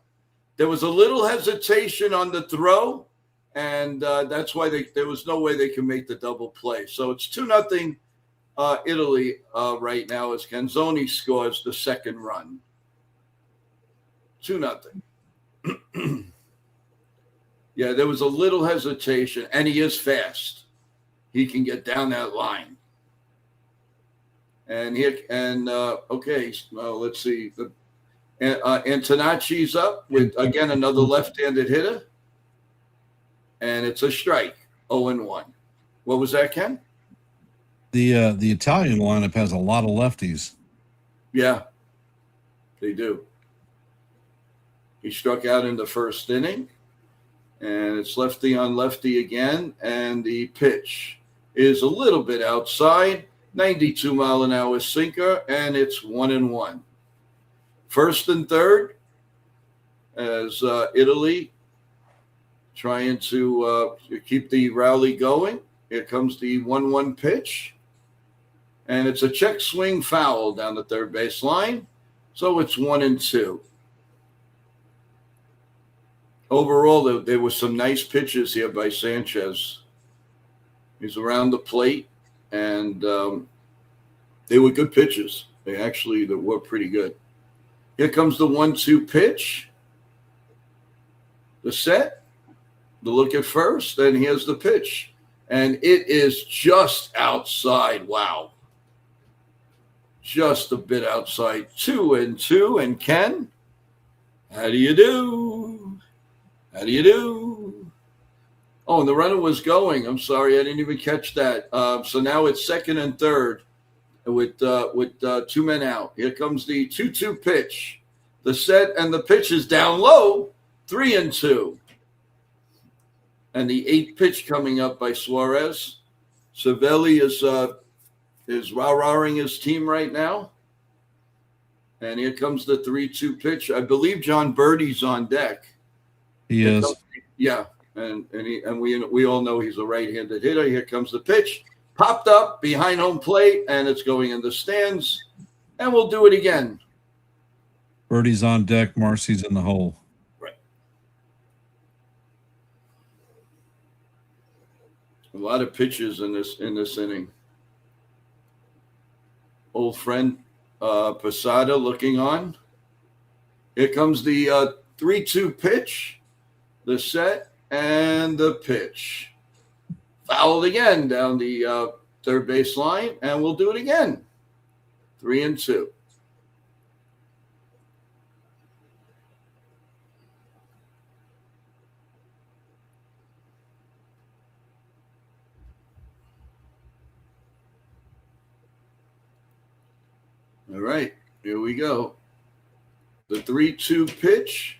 There was a little hesitation on the throw, and that's why there was no way they can make the double play. So it's 2-0 Italy right now as Canzoni scores the second run. 2-0. Yeah, there was a little hesitation, and he is fast. He can get down that line. And let's see. Antonacci's up with, again, another left-handed hitter. And it's a strike, 0-1. What was that, Ken? The Italian lineup has a lot of lefties. Yeah, they do. He struck out in the first inning, and it's lefty on lefty again, and the pitch is a little bit outside, 92-mile-an-hour sinker, and it's 1-1. First and third, as Italy trying to keep the rally going. Here comes the 1-1 pitch, and it's a check swing foul down the third base line, so it's 1-2. Overall, there were some nice pitches here by Sanchez. He's around the plate, and they were good pitches. They were pretty good. Here comes the 1-2 pitch. The set, the look at first, and here's the pitch. And it is just outside. Wow. Just a bit outside. 2-2. And Ken, how do you do? How do you do? Oh, and the runner was going. I'm sorry, I didn't even catch that. So now it's second and third with 2 men out. Here comes the 2-2 pitch. The set and the pitch is down low, 3-2. And the 8th pitch coming up by Suarez. Cervelli is rah-rahing his team right now. And here comes the 3-2 pitch. I believe John Birdie's on deck. He is. Yeah, and we all know he's a right-handed hitter. Here comes the pitch. Popped up behind home plate, and it's going in the stands. And we'll do it again. Birdie's on deck. Marcy's in the hole. Right. A lot of pitches in this inning. Old friend Posada looking on. Here comes the 3-2 pitch. The set and the pitch. Fouled again down the third base line, and we'll do it again. 3-2. All right, here we go. The 3-2 pitch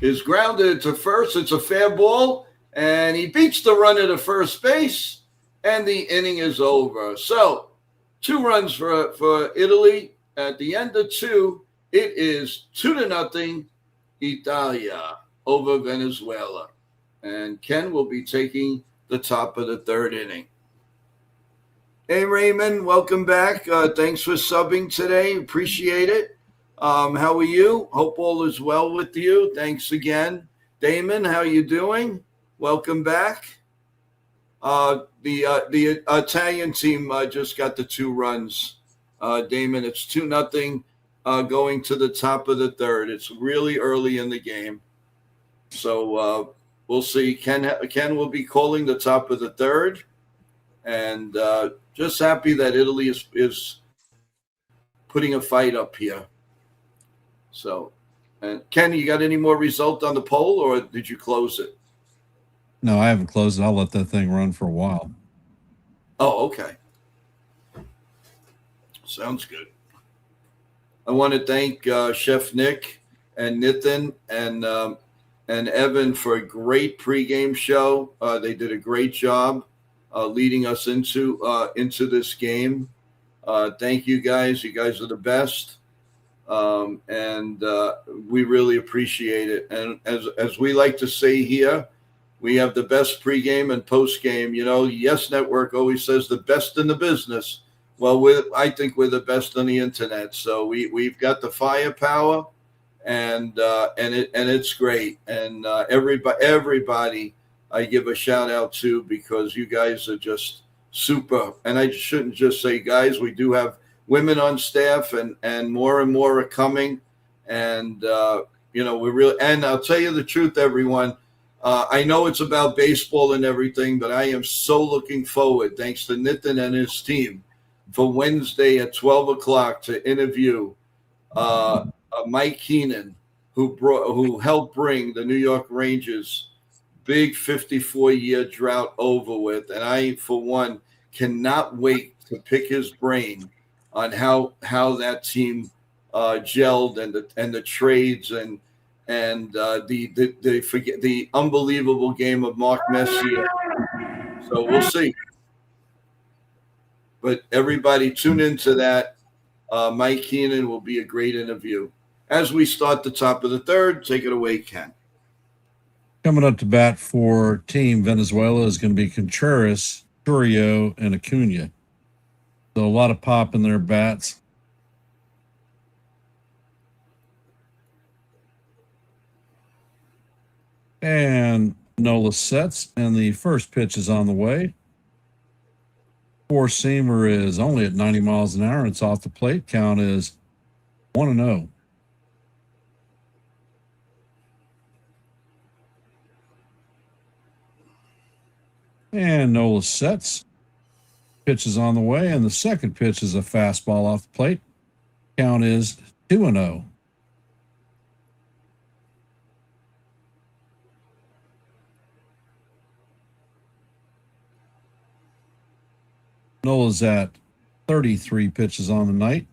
is grounded to first. It's a fair ball, and he beats the runner to first base, and the inning is over. So 2 runs for Italy. At the end of 2, it is 2-0 Italia over Venezuela. And Ken will be taking the top of the 3rd inning. Hey, Raymond, welcome back. Thanks for subbing today. Appreciate it. How are you? Hope all is well with you. Thanks again. Damon, how you doing? Welcome back. The Italian team just got the 2 runs. Damon, it's 2-0 going to the top of the third. It's really early in the game. So we'll see. Ken will be calling the top of the third. And just happy that Italy is putting a fight up here. So, Ken, you got any more result on the poll, or did you close it? No, I haven't closed it. I'll let that thing run for a while. Oh, okay. Sounds good. I want to thank Chef Nick and Nitin and Evan for a great pregame show. They did a great job leading us into this game. Thank you guys. You guys are the best. And we really appreciate it. And as we like to say here, we have the best pregame and postgame. You know, Yes Network always says the best in the business. Well, I think we're the best on the internet. So we've got the firepower, and it's great. And everybody I give a shout out to, because you guys are just super. And I shouldn't just say guys. We do have women on staff, and more are coming. And we're really. And I'll tell you the truth, everyone. I know it's about baseball and everything, but I am so looking forward, thanks to Nitin and his team, for Wednesday at 12 o'clock to interview Mike Keenan, who helped bring the New York Rangers' big 54-year drought over with. And I, for one, cannot wait to pick his brain on how that team gelled, and the trades and the unbelievable game of Mark Messier. So we'll see. But everybody tune into that. Mike Keenan will be a great interview. As we start the top of the third, take it away, Ken. Coming up to bat for Team Venezuela is going to be Contreras, Churio, and Acuna. So a lot of pop in their bats. And Nola sets, and the first pitch is on the way. Four-seamer is only at 90 miles an hour. It's off the plate. Count is 1-0. And Nola sets. Pitch is on the way, and the second pitch is a fastball off the plate. Count is 2-0. Nola's at 33 pitches on the night.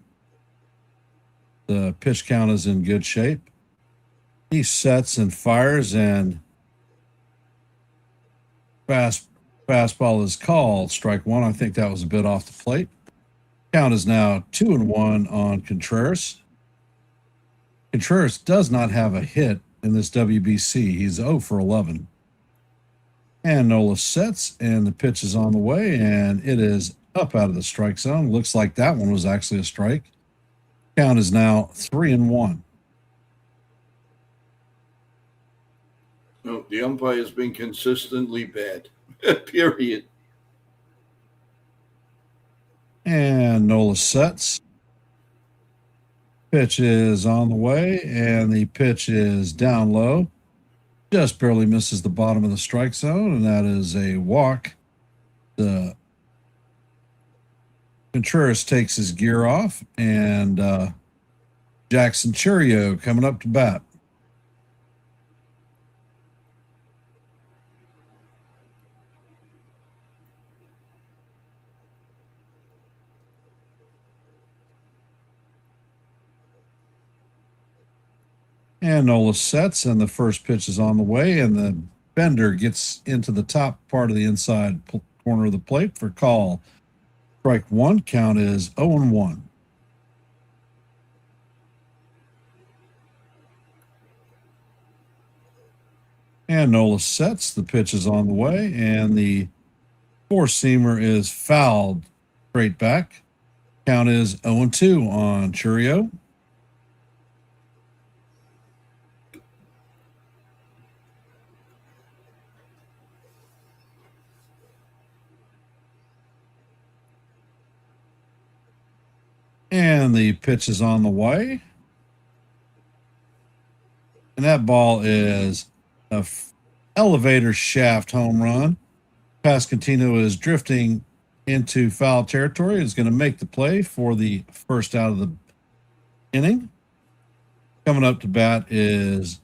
The pitch count is in good shape. He sets and fires, and fastball is called. Strike one. I think that was a bit off the plate. Count is now 2-1 on Contreras. Contreras does not have a hit in this WBC. He's 0 for 11. And Nola sets, and the pitch is on the way, and it is up out of the strike zone. Looks like that one was actually a strike. Count is now 3-1. No, the umpire has been consistently bad. Period. And Nola sets. Pitch is on the way, and the pitch is down low. Just barely misses the bottom of the strike zone, and that is a walk. The Contreras takes his gear off, and Jackson Churio coming up to bat. And Nola sets, and the first pitch is on the way, and the bender gets into the top part of the inside corner of the plate for call. Strike one. Count is 0-1. And Nola sets. The pitch is on the way, and the four-seamer is fouled straight back. Count is 0-2 on Churio. And the pitch is on the way. And that ball is a elevator shaft home run. Pasquantino is drifting into foul territory. Is going to make the play for the first out of the inning. Coming up to bat is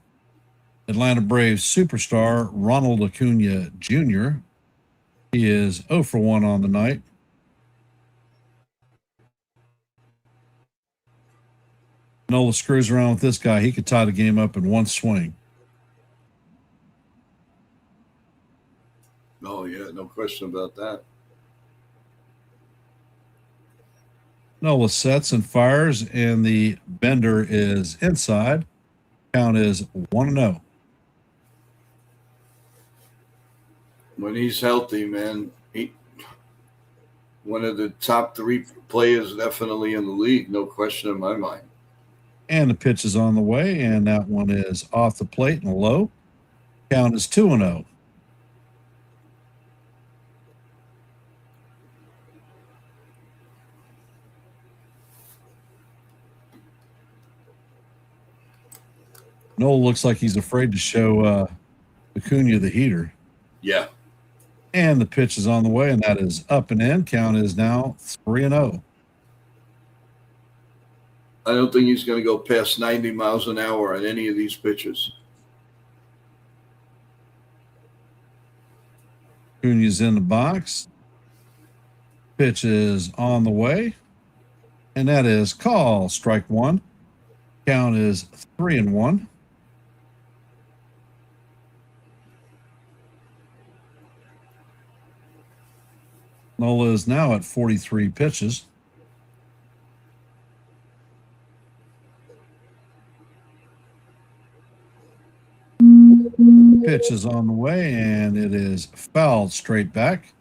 Atlanta Braves superstar Ronald Acuna Jr. He is 0 for 1 on the night. Nola screws around with this guy. He could tie the game up in one swing. Oh, yeah, no question about that. Nola sets and fires, and the bender is inside. Count is 1-0. When he's healthy, man, one of the top 3 players definitely in the league, no question in my mind. And the pitch is on the way, and that one is off the plate and low. Count is 2-0. Noel looks like he's afraid to show Acuna the heater. Yeah. And the pitch is on the way, and that is up and in. Count is now 3-0. I don't think he's going to go past 90 miles an hour on any of these pitches. Acuna's in the box. Pitch is on the way, and that is call. Strike one. Count is 3-1. Nola is now at 43 pitches. Pitch is on the way, and it is fouled straight back.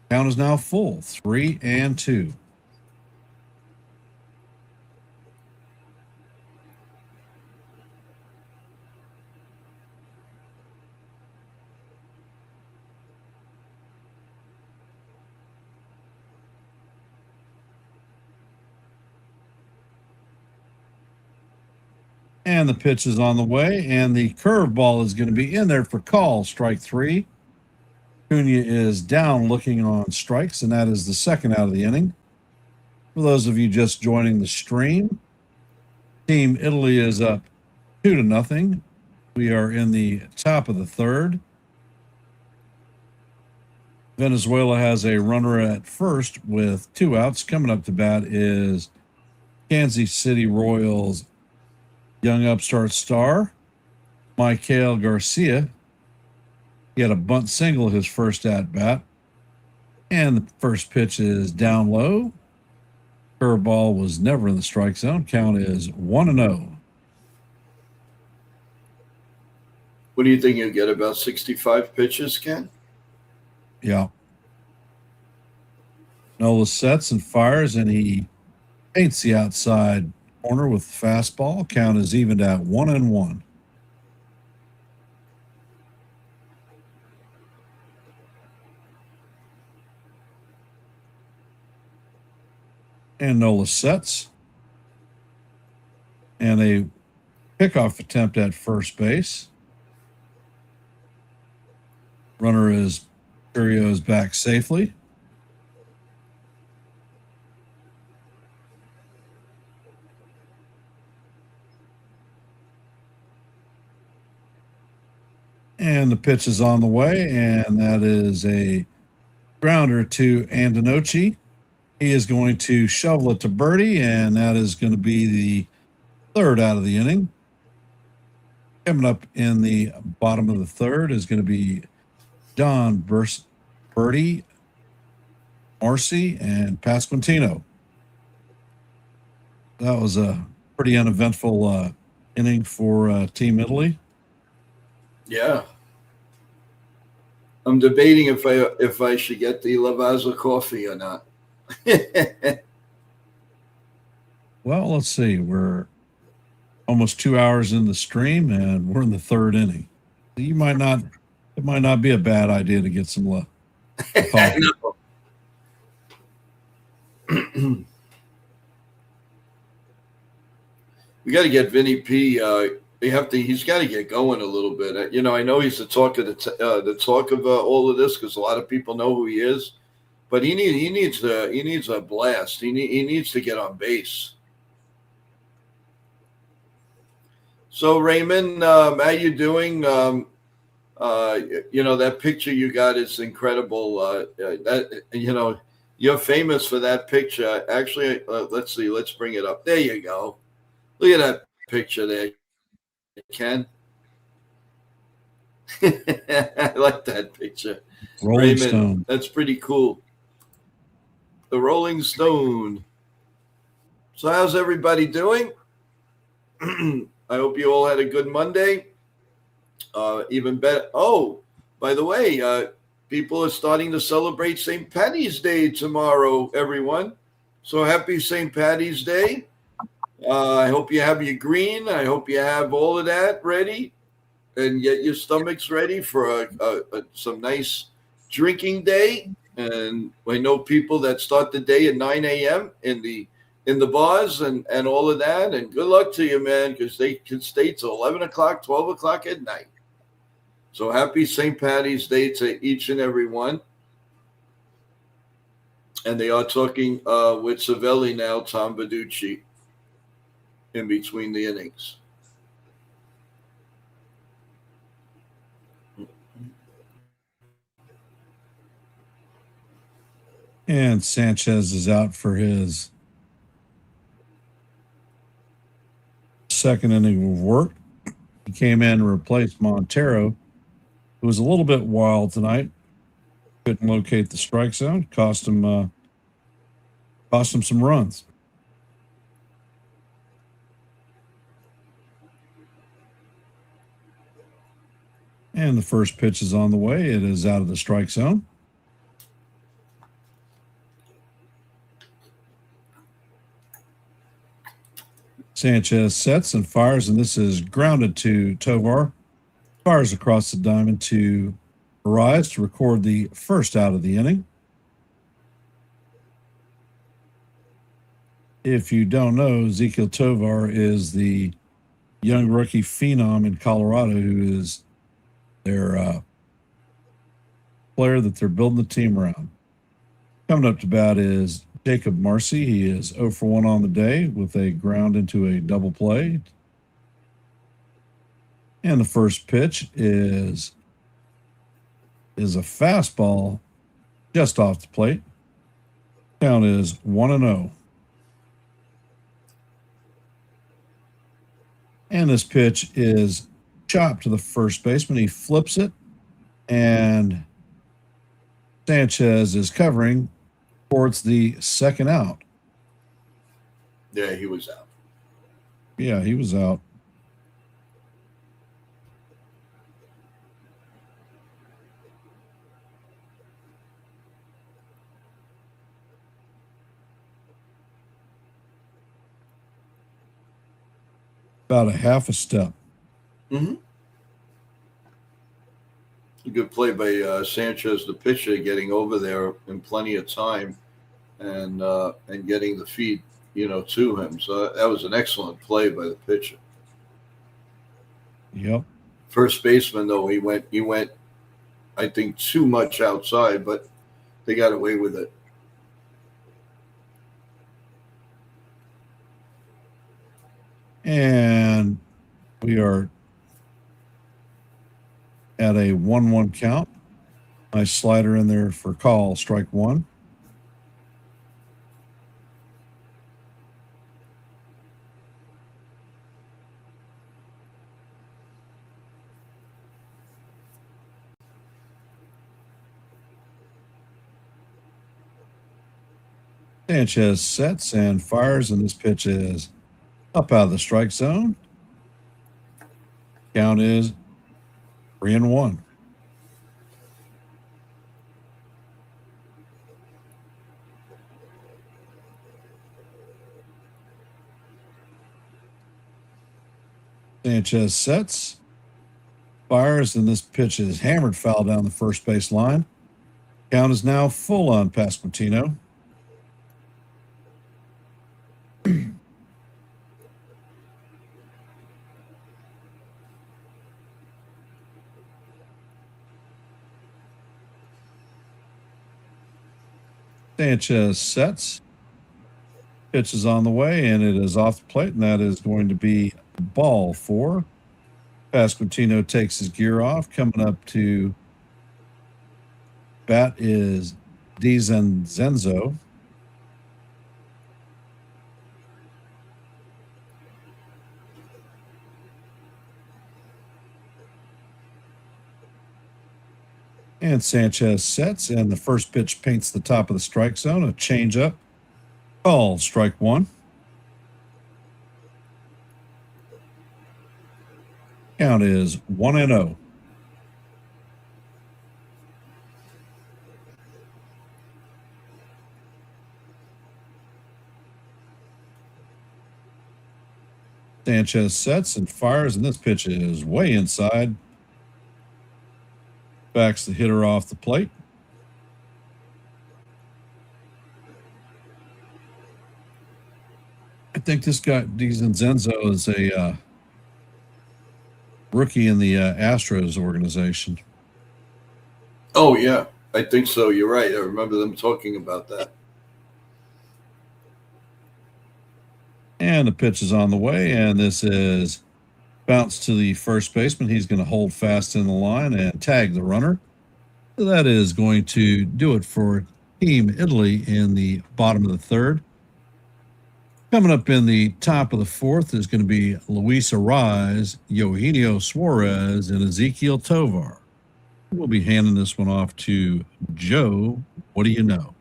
Count is now full, 3-2. And the pitch is on the way, and the curveball is going to be in there for call, strike 3. Acuna is down looking on strikes, and that is the second out of the inning. For those of you just joining the stream, Team Italy is up 2-0. We are in the top of the third. Venezuela has a runner at first with 2 outs. Coming up to bat is Kansas City Royals young upstart star, Michael Garcia. He had a bunt single his first at-bat. And the first pitch is down low. Curveball was never in the strike zone. Count is 1-0. What do you think you'll get, about 65 pitches, Ken? Yeah. Nola sets and fires, and he paints the outside corner with the fastball. Count is evened at 1-1. And Nola sets. And a pickoff attempt at first base. Runner is Curio's back safely. And the pitch is on the way, and that is a grounder to Andonucci. He is going to shovel it to Birdie, and that is going to be the third out of the inning. Coming up in the bottom of the third is going to be Don Birdie, Marcy, and Pasquantino. That was a pretty uneventful inning for Team Italy. Yeah. I'm debating if I should get the Lavazza coffee or not. Well, let's see. We're almost 2 hours in the stream, and we're in the third inning. It might not be a bad idea to get some coffee. got to get Vinny P. He's got to get going a little bit. You know, I know he's the talk of all of this because a lot of people know who he is, but he needs a blast. He needs to get on base. So Raymond, how you doing? You know, that picture you got is incredible. You're famous for that picture. Actually, let's see. Let's bring it up. There you go. Look at that picture there, Ken. I like that picture. Rolling Raymond, Stone. that's pretty cool. The Rolling Stone. So how's everybody doing? I hope you all had a good Monday. Even better. Oh, by the way, people are starting to celebrate St. Patty's Day tomorrow, everyone. So happy St. Patty's Day. I hope you have your green. I hope you have all of that ready and get your stomachs ready for some nice drinking day. And I know people that start the day at 9 a.m. in the bars and all of that. And good luck to you, man, because they can stay till 11 o'clock, 12 o'clock at night. So happy St. Patty's Day to each and every one. And they are talking with Savelli now, Tom Verducci, in between the innings. And Sanchez is out for his second inning of work. He came in to replace Montero, who was a little bit wild tonight. Couldn't locate the strike zone. Cost him some runs. And the first pitch is on the way. It is out of the strike zone. Sanchez sets and fires, and this is grounded to Tovar. Fires across the diamond to Arise to record the first out of the inning. If you don't know, Ezequiel Tovar is the young rookie phenom in Colorado who is their player that they're building the team around. Coming up to bat is Jacob Marcy. He is 0 for 1 on the day with a ground into a double play. And the first pitch is a fastball just off the plate. Count is 1-0. And this pitch is chopped to the first baseman. He flips it, and Sanchez is covering towards the second out. Yeah, he was out. Yeah, he was out. About a half a step. Mm-hmm. A good play by Sanchez, the pitcher, getting over there in plenty of time and getting the feed, to him. So that was an excellent play by the pitcher. Yep. First baseman, though, he went, I think, too much outside, but they got away with it. And we are at a 1-1 count. Nice slider in there for call, strike one. Sanchez sets and fires, and this pitch is up out of the strike zone. Count is 3-1. Sanchez sets, fires, and this pitch is hammered foul down the first base line. Count is now full on Pasquantino. Sanchez sets. Pitch is on the way, and it is off the plate, and that is going to be ball 4. Pasquantino takes his gear off. Coming up to bat is DiZenzo. And Sanchez sets, and the first pitch paints the top of the strike zone. A changeup. Called strike 1. Count is 1-0. Sanchez sets and fires, and this pitch is way inside. Backs the hitter off the plate. I think this guy, DiZenzo, is a rookie in the Astros organization. Oh, yeah. I think so. You're right. I remember them talking about that. And the pitch is on the way, and this is bounce to the first baseman. He's going to hold fast in the line and tag the runner. So that is going to do it for Team Italy in the bottom of the 3rd. Coming up in the top of the 4th is going to be Luis Arraez, Eugenio Suarez, and Ezequiel Tovar. We'll be handing this one off to Joe. What do you know?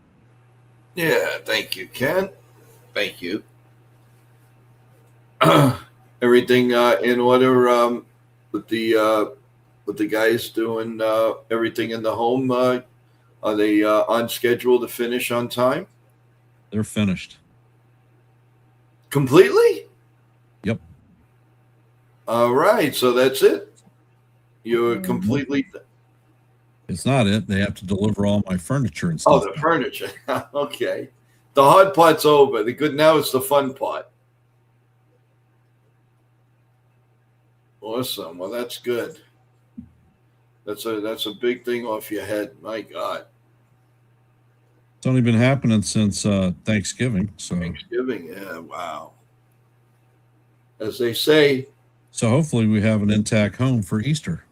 Yeah, thank you, Ken. Thank you. Everything in order with the guys doing everything in the home. Are they on schedule to finish on time? They're finished. Completely? Yep. All right, so that's it. You're completely. It's not it. They have to deliver all my furniture and stuff. Oh, the furniture. Okay. The hard part's over. The good now it's the fun part. Awesome. Well, that's good. That's a big thing off your head. My God. It's only been happening since Thanksgiving. So Thanksgiving, yeah, wow. As they say. So hopefully we have an intact home for Easter.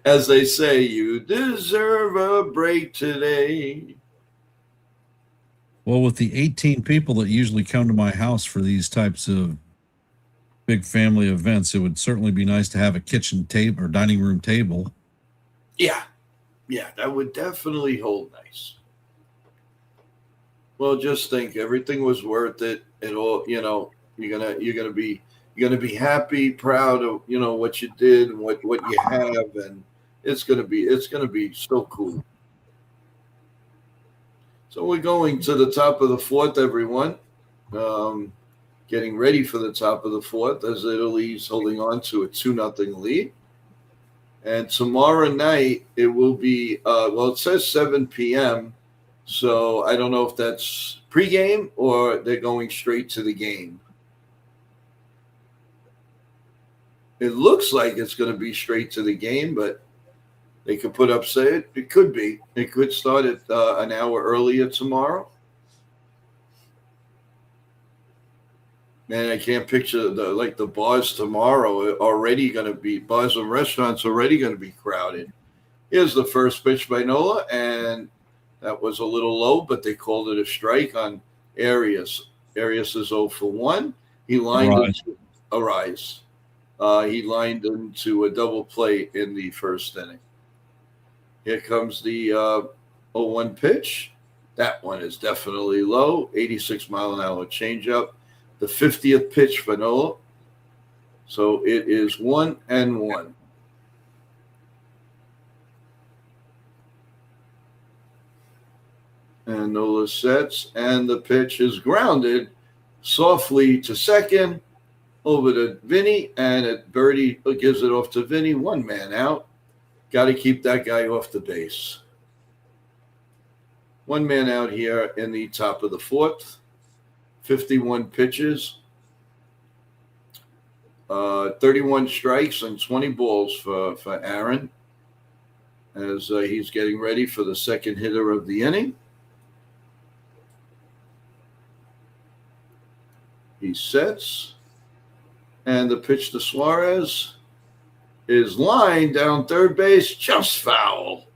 As they say, you deserve a break today. Well, with the 18 people that usually come to my house for these types of big family events, it would certainly be nice to have a kitchen table or dining room table. Yeah. Yeah, that would definitely hold nice. Well, just think everything was worth it. It all, you're gonna be happy, proud of what you did and what you have, and it's gonna be so cool. So we're going to the top of the 4th, everyone. Getting ready for the top of the 4th as Italy's holding on to a 2-0 lead. And tomorrow night it will be, it says 7 p.m. So I don't know if that's pregame or they're going straight to the game. It looks like it's going to be straight to the game, but they could put up, it could be. It could start at an hour earlier tomorrow. Man, I can't picture the bars tomorrow already going to be, bars and restaurants already going to be crowded. Here's the first pitch by Nola, and that was a little low, but they called it a strike on Arias. Arias is 0 for 1. He lined into Arraez. He lined into a double play in the first inning. Here comes the 0-1 pitch. That one is definitely low. 86-mile-an-hour changeup. The 50th pitch for Nola. So it is 1-1. And Nola sets, and the pitch is grounded softly to second, over to Vinny, and Birdie gives it off to Vinny. 1 man out. Got to keep that guy off the base. 1 man out here in the top of the 4th. 51 pitches, 31 strikes, and 20 balls for Aaron. as he's getting ready for the second hitter of the inning. He sets, and the pitch to Suarez is lined down third base, just foul.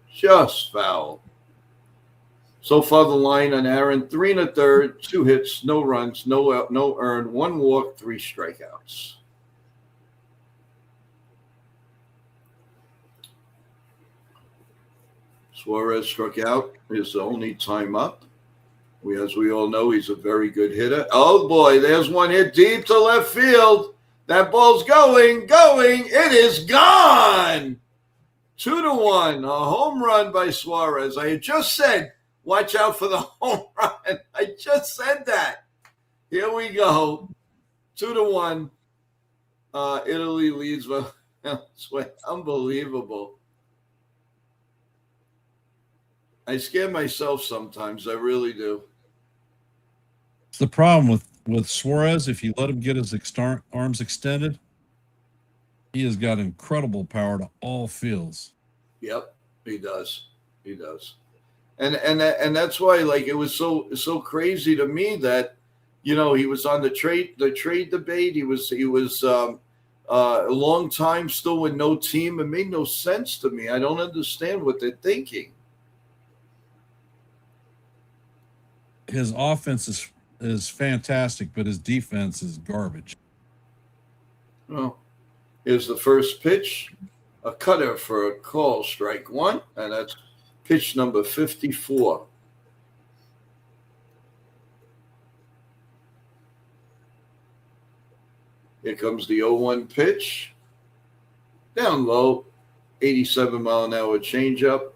So far, the line on Aaron, 3 1/3, 2 hits, no runs, no earned, 1 walk, 3 strikeouts. Suarez struck out his only time up. As we all know, he's a very good hitter. Oh, boy, there's one hit deep to left field. That ball's going. It is gone. 2-1, a home run by Suarez. I had just said, watch out for the home run. I just said that. Here we go. 2-1. Italy leads. Unbelievable. I scare myself sometimes. I really do. It's the problem with Suarez. If you let him get his arms extended, he has got incredible power to all fields. Yep, he does. And that's why, like, it was so crazy to me that, he was on the trade debate. He was a long time still with no team. It made no sense to me. I don't understand what they're thinking. His offense is fantastic, but his defense is garbage. Well, here's the first pitch, a cutter for a call, strike 1, and that's pitch number 54. Here comes the 0-1 pitch. Down low, 87-mile-an-hour changeup,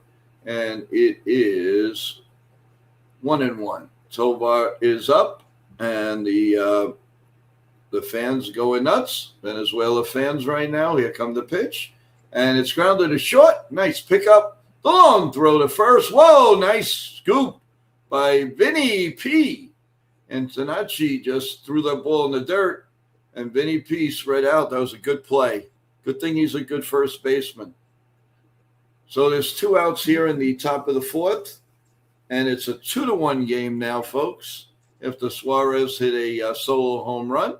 and it is 1-1. Tovar is up, and the fans going nuts. Venezuela fans right now. Here come the pitch, and it's grounded to short. Nice pickup. The long throw to first. Whoa, nice scoop by Vinny P. And Tanachi just threw that ball in the dirt, and Vinny P spread out. That was a good play. Good thing he's a good first baseman. So there's 2 outs here in the top of the 4th. And it's a 2-1 game now, folks, after Suarez hit a solo home run.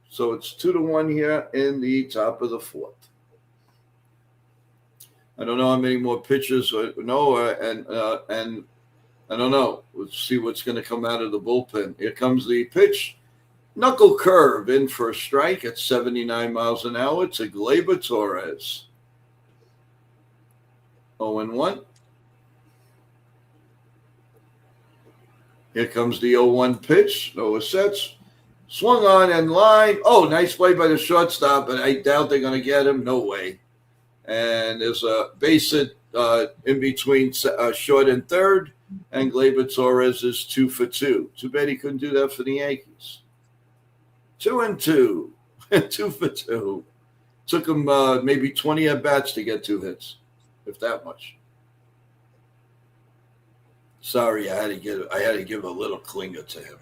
So it's 2-1 here in the top of the 4th. I don't know how many more pitches. And I don't know. Let's see what's going to come out of the bullpen. Here comes the pitch. Knuckle curve in for a strike at 79 miles an hour to Gleyber Torres. 0-1. Here comes the 0-1 pitch. Noah sets. Swung on and line. Oh, nice play by the shortstop, but I doubt they're going to get him. No way. And there's a base hit in between short and third, and Gleyber Torres is 2 for 2. Too bad he couldn't do that for the Yankees. 2-2. 2 for 2. Took him maybe 20 at-bats to get 2 hits, if that much. Sorry, I had to give a little clinger to him.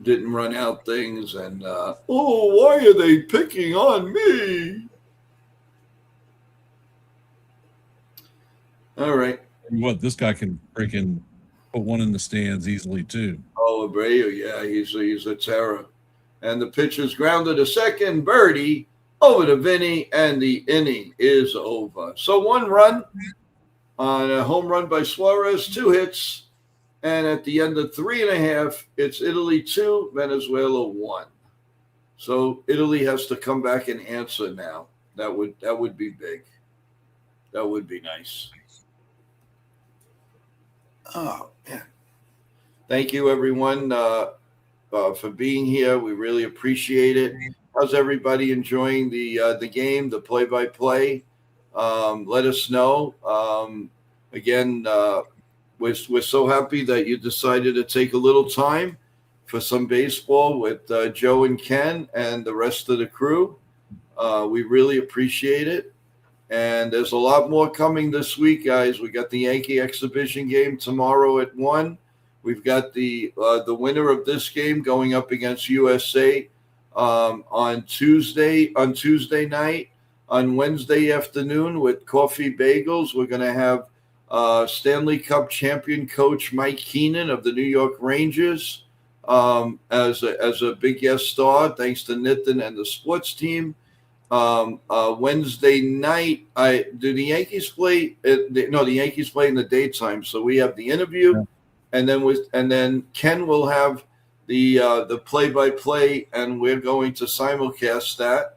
Didn't run out things, and why are they picking on me? All right. What, this guy can freaking put one in the stands easily too. Oh, Abreu, yeah, he's a terror. And the pitch is grounded to second, birdie over to Vinny, and the inning is over. So 1 run on a home run by Suarez, 2 hits, and at the end of 3.5, it's Italy 2, Venezuela 1. So Italy has to come back and answer now. That would be big. That would be nice. Oh, man. Thank you, everyone, for being here. We really appreciate it. How's everybody enjoying the game, the play-by-play? Let us know. Again, we're so happy that you decided to take a little time for some baseball with Joe and Ken and the rest of the crew. We really appreciate it. And there's a lot more coming this week, guys. We got the Yankee exhibition game tomorrow at 1. We've got the winner of this game going up against USA on Tuesday night. On Wednesday afternoon with Coffee Bagels, we're going to have Stanley Cup champion coach Mike Keenan of the New York Rangers as a big guest star, thanks to Nitin and the sports team. Wednesday night, do the Yankees play? No, the Yankees play in the daytime, so we have the interview, and then Ken will have the play-by-play, and we're going to simulcast that.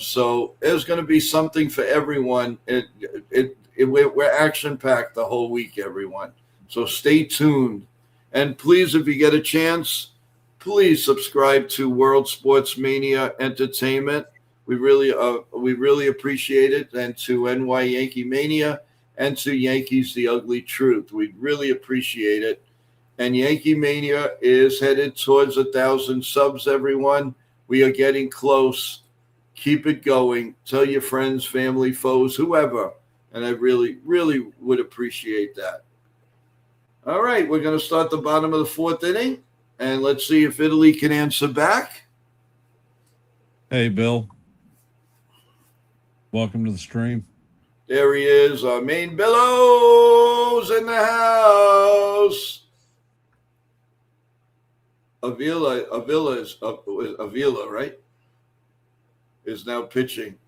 So there's going to be something for everyone. We're action-packed the whole week, everyone. So stay tuned. And please, if you get a chance, please subscribe to World Sports Mania Entertainment. We really appreciate it. And to NY Yankee Mania and to Yankees The Ugly Truth. We really appreciate it. And Yankee Mania is headed towards 1,000 subs, everyone. We are getting close. Keep it going. Tell your friends, family, foes, whoever. And I really, really would appreciate that. All right, we're going to start the bottom of the fourth inning. And let's see if Italy can answer back. Hey, Bill. Welcome to the stream. There he is, our main Billows in the house. Avila, right? Is now pitching.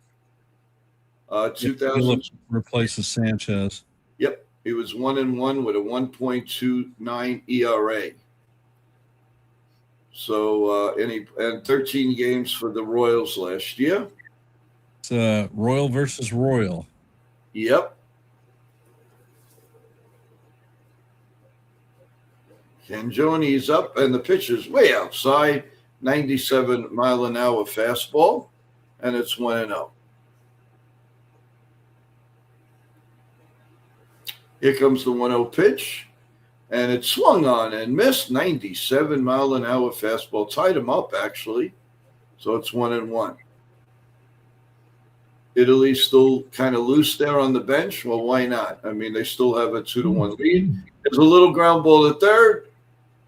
2000 replaces Sanchez. Yep, he was 1-1 with a 1.29 ERA. So and 13 games for the Royals last year. It's Royal versus Royal. Yep. Cangioni's up, and the pitch is way outside. 97-mile-an-hour fastball, and it's 1-0. Here comes the 1-0 pitch, and it swung on and missed. 97-mile-an-hour fastball. Tied him up, actually. So it's 1-1. Italy's still kind of loose there on the bench. Well, why not? I mean, they still have a 2-1 lead. There's a little ground ball to third,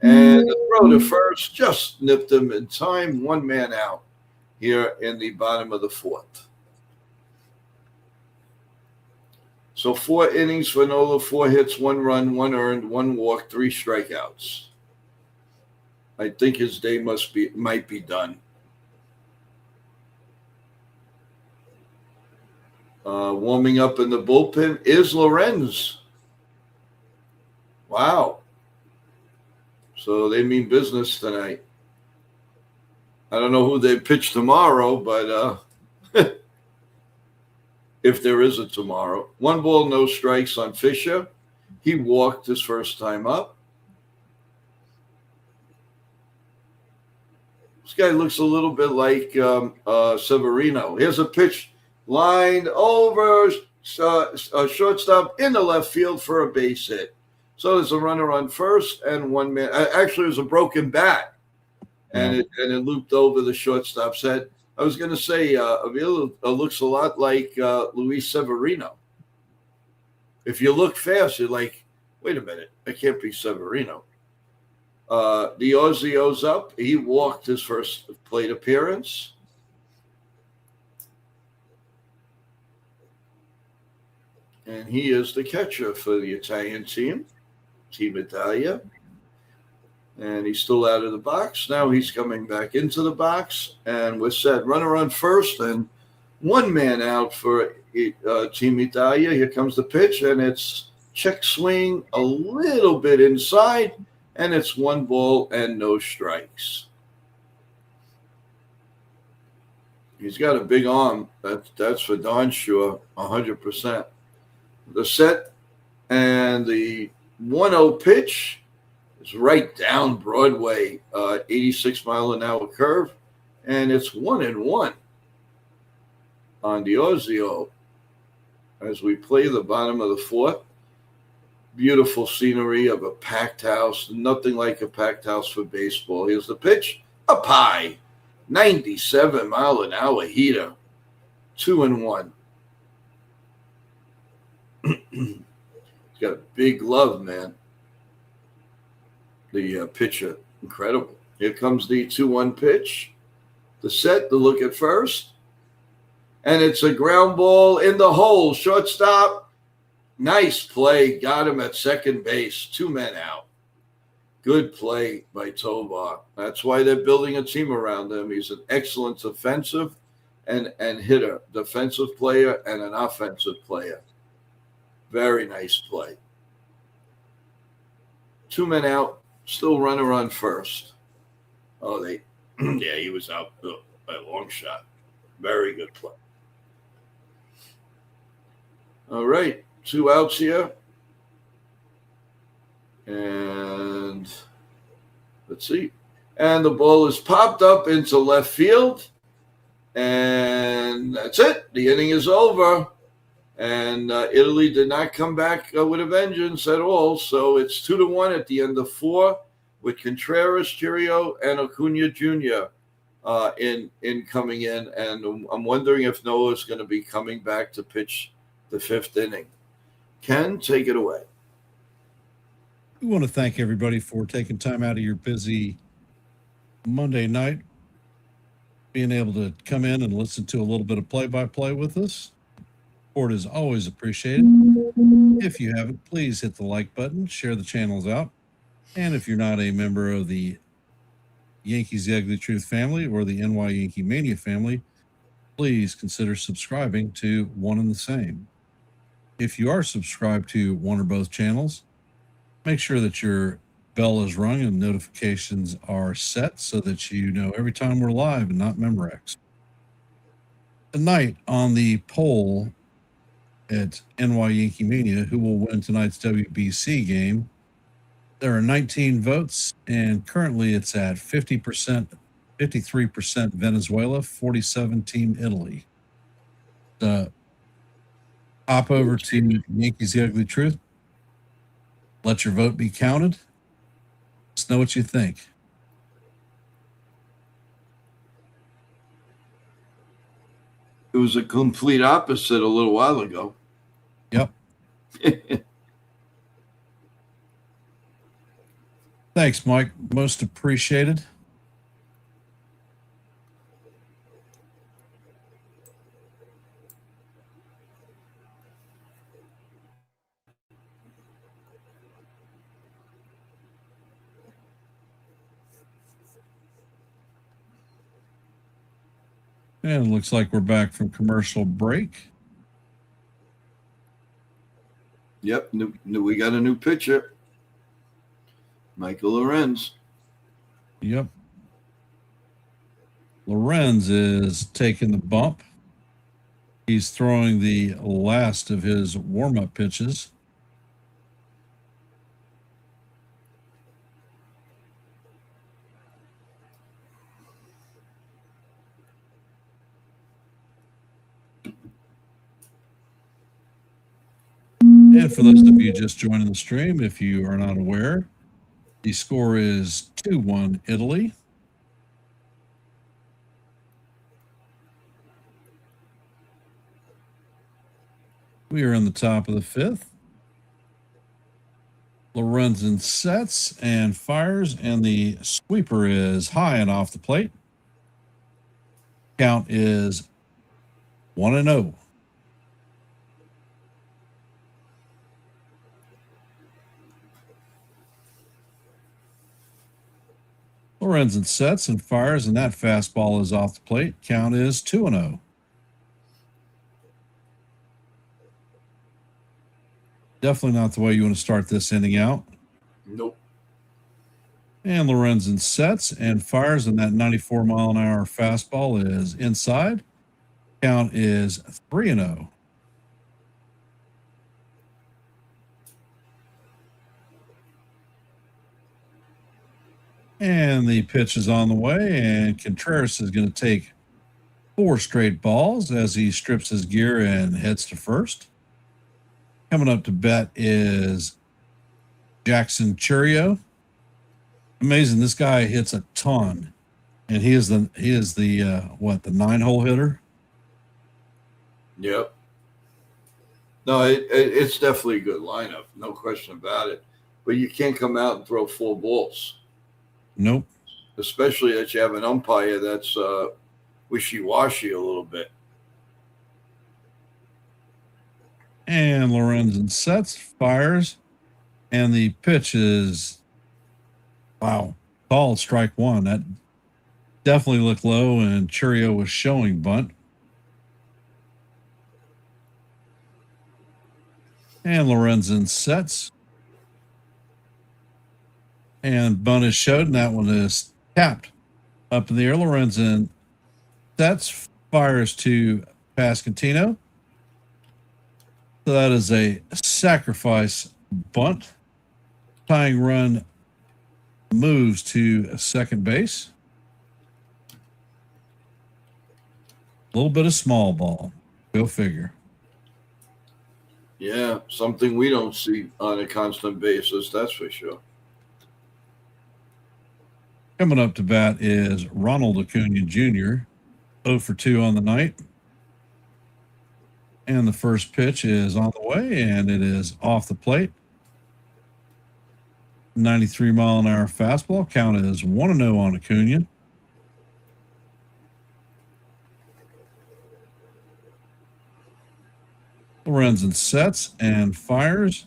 and the throw to first just nipped him in time. One man out here in the bottom of the fourth. So 4 innings for Nola, 4 hits, 1 run, 1 earned, 1 walk, 3 strikeouts. I think his day might be done. Warming up in the bullpen is Lorenz. Wow. So they mean business tonight. I don't know who they pitch tomorrow, but if there is a tomorrow. 1 ball, no strikes on Fisher. He walked his first time up. This guy looks a little bit like Severino. Here's a pitch lined over shortstop in the left field for a base hit. So there's a runner on first and 1 man. Actually, it was a broken bat, and it looped over the shortstop's head. I was going to say Avila looks a lot like Luis Severino. If you look fast, you're like, wait a minute, that can't be Severino. The Ozzio's up. He walked his first plate appearance. And he is the catcher for the Italian team, Team Italia. And he's still out of the box. Now he's coming back into the box. And we're set. Runner on first and 1 man out for Team Italia. Here comes the pitch, and it's check swing a little bit inside. And it's 1 ball and no strikes. He's got a big arm. That's for darn sure, 100%. The set and the 1-0 pitch is right down Broadway, 86-mile-an-hour curve, and it's 1-1 on the Ozzio as we play the bottom of the fourth. Beautiful scenery of a packed house. Nothing like a packed house for baseball. Here's the pitch. Up high. 97-mile-an-hour heater. 2-1. He's got a big glove, man. The pitcher. Incredible. Here comes the 2-1 pitch. The set, the look at first. And it's a ground ball in the hole. Shortstop. Nice play. Got him at second base. 2 men out. Good play by Tovar. That's why they're building a team around him. He's an excellent defensive and hitter. Defensive player and an offensive player. Very nice play. 2 men out. Still runner on first. Oh, yeah, he was out by a long shot. Very good play. All right, 2 outs here. And let's see. And the ball is popped up into left field. And that's it. The inning is over. And Italy did not come back with a vengeance at all. So it's 2-1 at the end of 4 with Contreras, Chirio, and Acuna Jr. in coming in. And I'm wondering if Noah's going to be coming back to pitch the 5th inning. Ken, take it away. We want to thank everybody for taking time out of your busy Monday night, being able to come in and listen to a little bit of play-by-play with us. Support is always appreciated. If you haven't, please hit the like button, share the channels out. And if you're not a member of the Yankees The Ugly Truth family or the NY Yankee Mania family, please consider subscribing to one and the same. If you are subscribed to one or both channels, make sure that your bell is rung and notifications are set so that you know every time we're live and not Memorex. Tonight on the poll at NY Yankee Mania, who will win tonight's WBC game, there are 19 votes, and currently it's at 50%, 53% Venezuela, 47% Team Italy. Hop over to Yankees The Ugly Truth. Let your vote be counted. Let us know what you think. It was a complete opposite a little while ago. Yep. Thanks, Mike. Most appreciated. And it looks like we're back from commercial break. Yep, we got a new pitcher. Michael Lorenz. Yep. Lorenz is taking the bump. He's throwing the last of his warm-up pitches. And for those of you just joining the stream, if you are not aware, the score is 2-1 Italy. We are in the top of the 5th. Lorenzen sets and fires, and the sweeper is high and off the plate. Count is 1-0. Lorenzen sets and fires, and that fastball is off the plate. Count is 2-0. Definitely not the way you want to start this inning out. Nope. And Lorenzen sets and fires, and that 94-mile-an-hour fastball is inside. Count is 3-0. And the pitch is on the way, and Contreras is going to take 4 straight balls as he strips his gear and heads to first. Coming up to bat is Jackson Churio. Amazing, this guy hits a ton, and he is the 9-hole hitter. Yep. No, it's definitely a good lineup, no question about it. But you can't come out and throw 4 balls. Nope. Especially that you have an umpire that's wishy-washy a little bit. And Lorenzen sets, fires, and the pitch is, wow, called strike one. That definitely looked low, and Churio was showing bunt. And Lorenzen sets. And bunt is showed, and that one is tapped up in the air. Lorenzen sets, fires to Pascantino. So that is a sacrifice bunt. Tying run moves to second base. A little bit of small ball. Go figure. Yeah, something we don't see on a constant basis, that's for sure. Coming up to bat is Ronald Acuna Jr., 0 for 2 on the night. And the first pitch is on the way, and it is off the plate. 93-mile-an-hour fastball. Count is 1-0 on Acuna. Lorenzen sets and fires,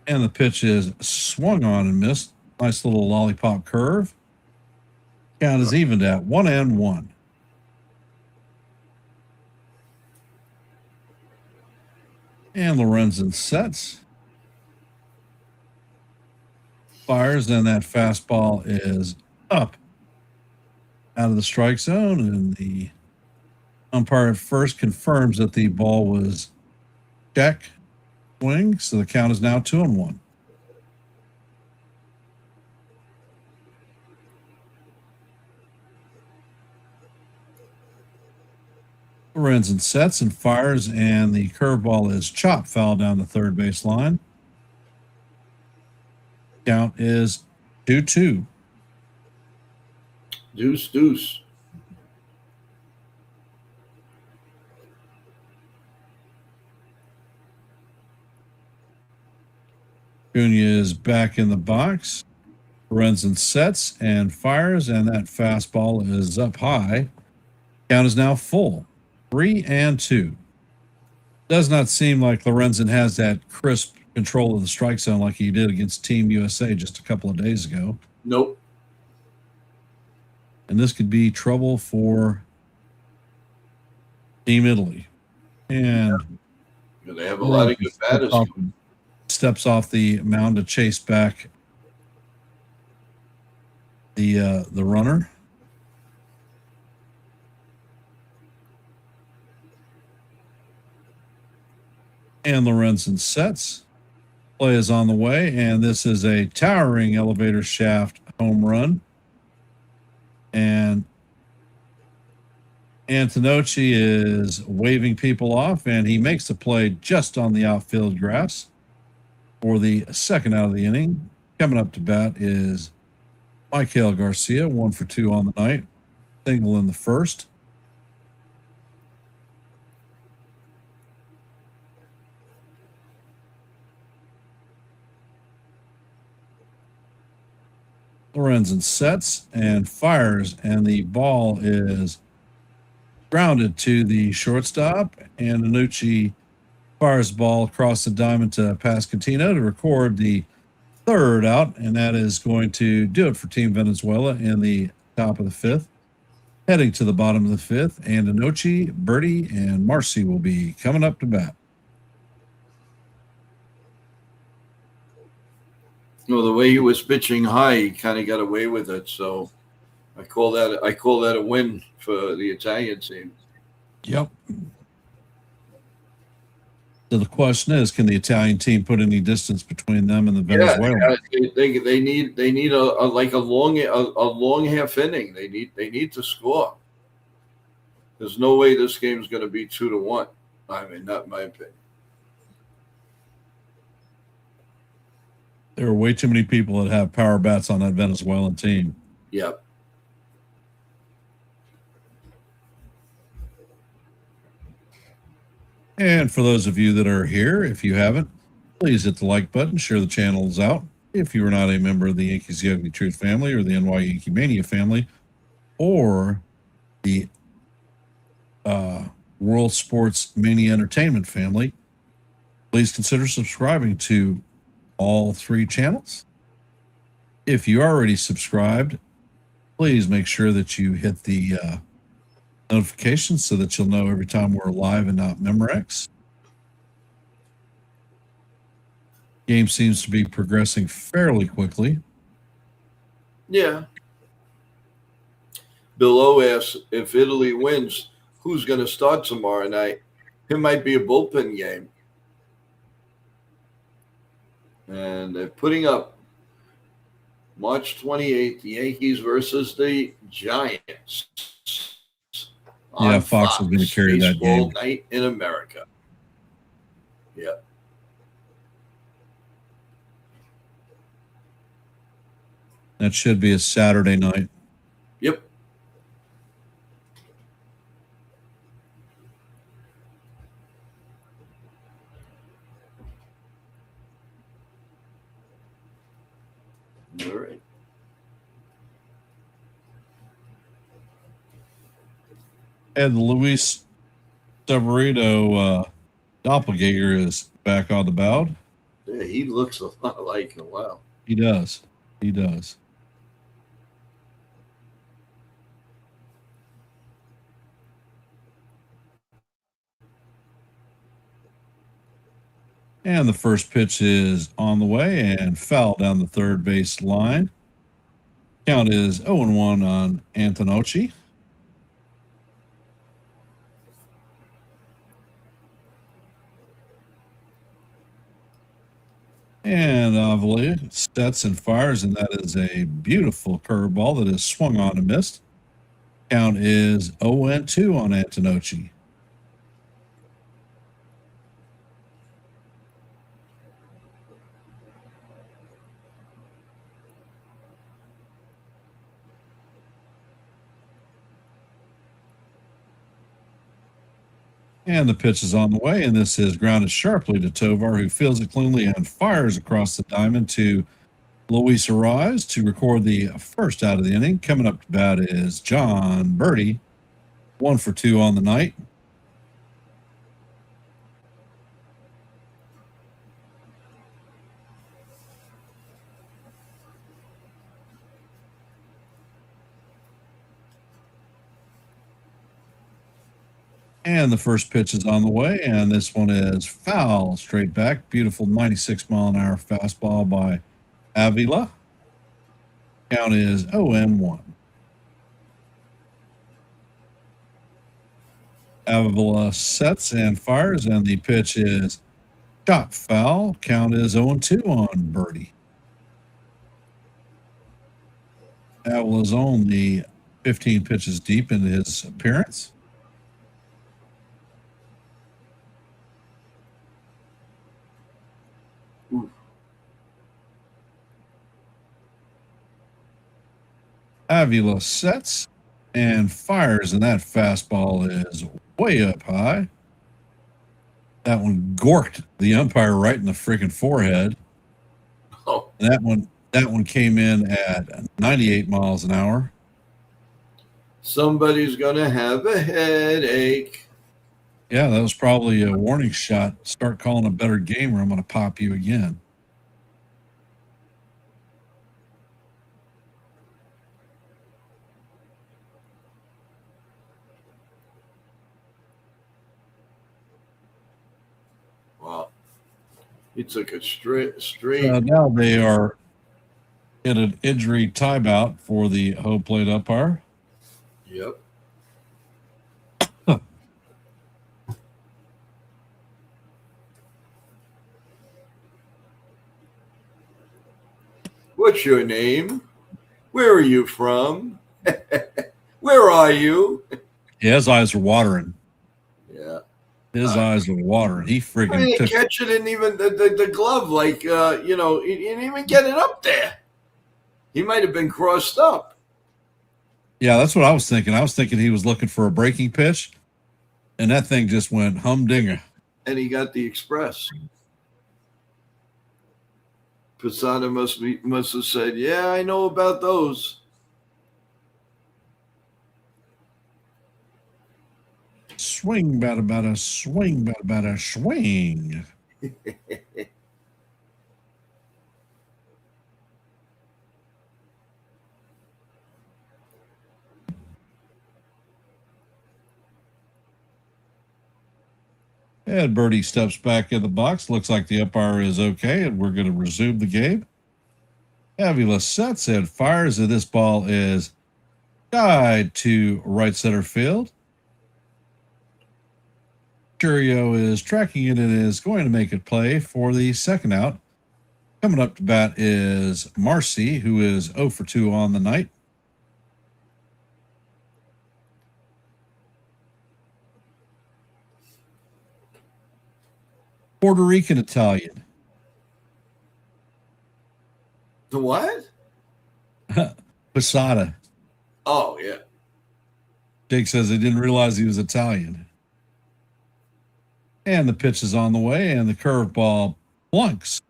and the pitch is swung on and missed. Nice little lollipop curve. Count is evened at 1-1. And Lorenzen sets, fires, and that fastball is up out of the strike zone, and the umpire at first confirms that the ball was check swing, so the count is now 2-1. Lorenzen sets and fires, and the curveball is chopped foul down the third base line. Count is 2-2. Deuce. Acuna is back in the box. Lorenzen sets and fires, and that fastball is up high. Count is now full. 3-2. Does not seem like Lorenzen has that crisp control of the strike zone like he did against Team USA just a couple of days ago. Nope. And this could be trouble for Team Italy. And they have a lot of good batters. Steps off the mound to chase back the runner. And Lorenzen sets. Play is on the way, and this is a towering elevator shaft home run. And Antonocci is waving people off, and he makes the play just on the outfield grass for the second out of the inning. Coming up to bat is Michael Garcia, 1 for 2 on the night. Single in the first. Lorenzen sets and fires, and the ball is grounded to the shortstop. And Antonocci fires the ball across the diamond to Pascantino to record the third out, and that is going to do it for Team Venezuela in the top of the fifth. Heading to the bottom of the fifth, and Antonocci, Birdie, and Marcy will be coming up to bat. No, the way he was pitching high, he kind of got away with it. So I call that a win for the Italian team. Yep. So the question is, can the Italian team put any distance between them and the Venezuelan? Yeah, they need a long half inning. They need to score. There's no way this game is going to be 2-1. I mean, not in my opinion. There are way too many people that have power bats on that Venezuelan team. Yep. And for those of you that are here, if you haven't, please hit the like button, share the channels out. If you are not a member of the Yankees The Ugly Truth family or the NY Yankee Mania family or the World Sports Mania Entertainment family, please consider subscribing to all 3 channels. If you already subscribed, please make sure that you hit the notifications so that you'll know every time we're live and not Memorex. Game seems to be progressing fairly quickly. Yeah. Bill O asks, if Italy wins, who's going to start tomorrow night? It might be a bullpen game. And they're putting up March 28th, the Yankees versus the Giants. Yeah, Fox is going to carry that game. Night in America. Yeah. That should be a Saturday night. Yep. All right. And Luis Severino doppelganger is back on the mound. Yeah, he looks a lot like him. Wow. He does. He does. And the first pitch is on the way and foul down the third base line. Count is 0-1 on Antonocci. And Avila sets and fires, and that is a beautiful curveball that is swung on and missed. Count is 0-2 on Antonocci. And the pitch is on the way, and this is grounded sharply to Tovar, who fields it cleanly and fires across the diamond to Luis Ariz to record the first out of the inning. Coming up to bat is John Birdie, 1 for 2 on the night. And the first pitch is on the way, and this one is foul straight back. Beautiful 96-mile-an-hour fastball by Avila. Count is 0-1. Avila sets and fires, and the pitch is shot foul. Count is 0-2 on Birdie. Avila's only 15 pitches deep in his appearance. Avila sets and fires, and that fastball is way up high. That one gorked the umpire right in the freaking forehead. Oh. That one came in at 98 miles an hour. Somebody's going to have a headache. Yeah, that was probably a warning shot. Start calling a better game or I'm going to pop you again. Wow. He took a straight. Now they are in an injury timeout for the home plate umpire. Yep. What's your name? Where are you from? Where are you? Yeah, his eyes are watering. Yeah. His eyes are watering. He freaking I didn't took catch it in even the glove, like, he didn't even get it up there. He might have been crossed up. Yeah, that's what I was thinking. I was thinking he was looking for a breaking pitch, and that thing just went humdinger. And he got the express. Posada must have said, yeah, I know about those. Swing, bada, swing, bada, swing. And Birdie steps back in the box. Looks like the umpire is okay, and we're going to resume the game. Avila sets and fires, and this ball is guide to right center field. Curio is tracking it and is going to make it play for the second out. Coming up to bat is Marcy, who is 0 for 2 on the night. Puerto Rican Italian. The what? Posada. Oh, yeah. Jake says he didn't realize he was Italian. And the pitch is on the way, and the curveball plunks.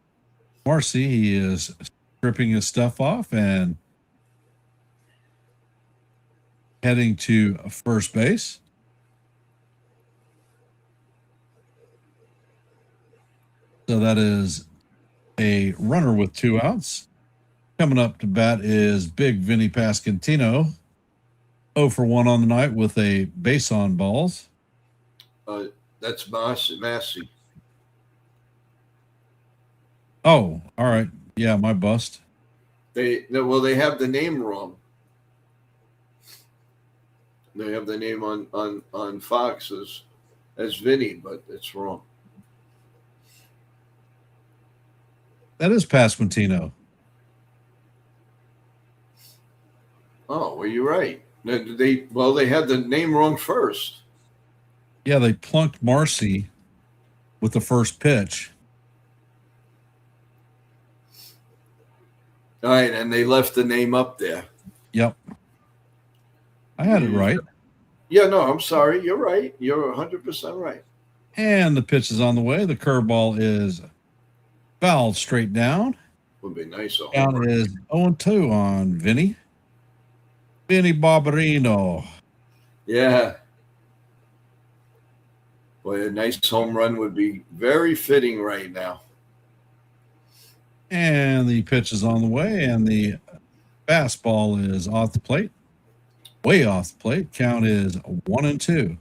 Marcy, he is stripping his stuff off and heading to first base. So that is a runner with 2 outs. Coming up to bat is Big Vinny Pasquantino. 0 for 1 on the night with a base on balls. That's Massey. Oh, all right. Yeah, my bust. They have the name wrong. They have the name on Fox as Vinny, but it's wrong. That is Pasquantino. Oh, well, you're right. They had the name wrong first. Yeah, they plunked Marcy with the first pitch. All right, and they left the name up there. Yep. I had it right. Yeah, no, I'm sorry. You're right. You're 100% right. And the pitch is on the way. The curveball is fouled straight down. Would be nice. Count is 0-2 on Vinny. Vinny Barbarino. Yeah. Boy, a nice home run would be very fitting right now. And the pitch is on the way, and the fastball is off the plate. Way off the plate. Count is 1-2.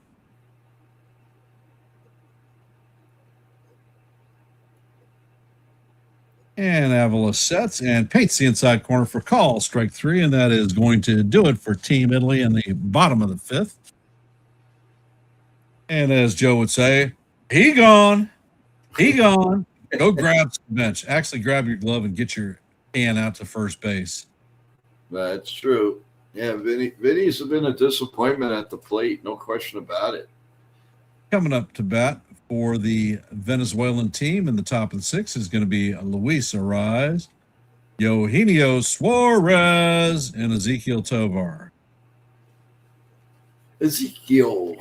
And Avila sets and paints the inside corner for call, strike 3, and that is going to do it for Team Italy in the bottom of the 5th. And as Joe would say, he gone. He gone. Go grab some bench. Actually, grab your glove and get your hand out to first base. That's true. Yeah, Vinny's been a disappointment at the plate, no question about it. Coming up to bat for the Venezuelan team in the top of the 6th is going to be Luis Ariz, Eugenio Suarez, and Ezequiel Tovar. Ezequiel.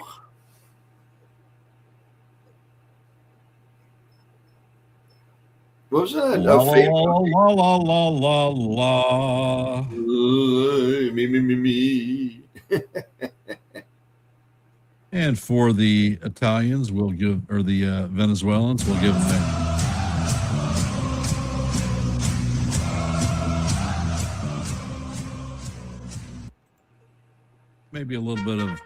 What was that? La, la, la, la, la. Me. And for the Italians, we'll give, or the Venezuelans, we'll give them that. Maybe a little bit of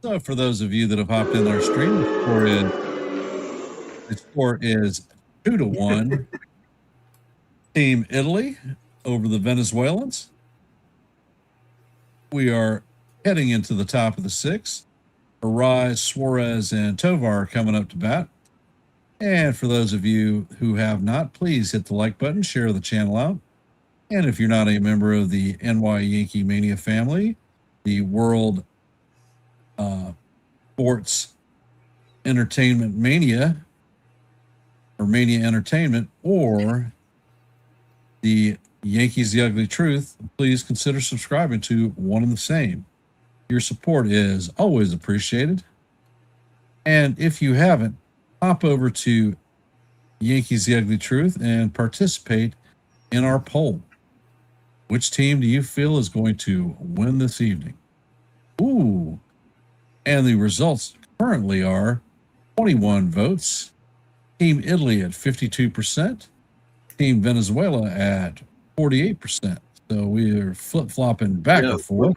So for those of you that have hopped in our stream, the score is 2-1. Team Italy over the Venezuelans. We are heading into the top of the 6th. Ariz, Suarez, and Tovar are coming up to bat. And for those of you who have not, please hit the like button, share the channel out. And if you're not a member of the NY YankeeMania family, the World Sports Entertainment Mania, or Mania Entertainment, or the Yankees The Ugly Truth, please consider subscribing to one and the same. Your support is always appreciated. And if you haven't, hop over to Yankees The Ugly Truth and participate in our poll. Which team do you feel is going to win this evening? Ooh. And the results currently are 21 votes. Team Italy at 52%. Team Venezuela at 48%. So we are flip-flopping back and forth.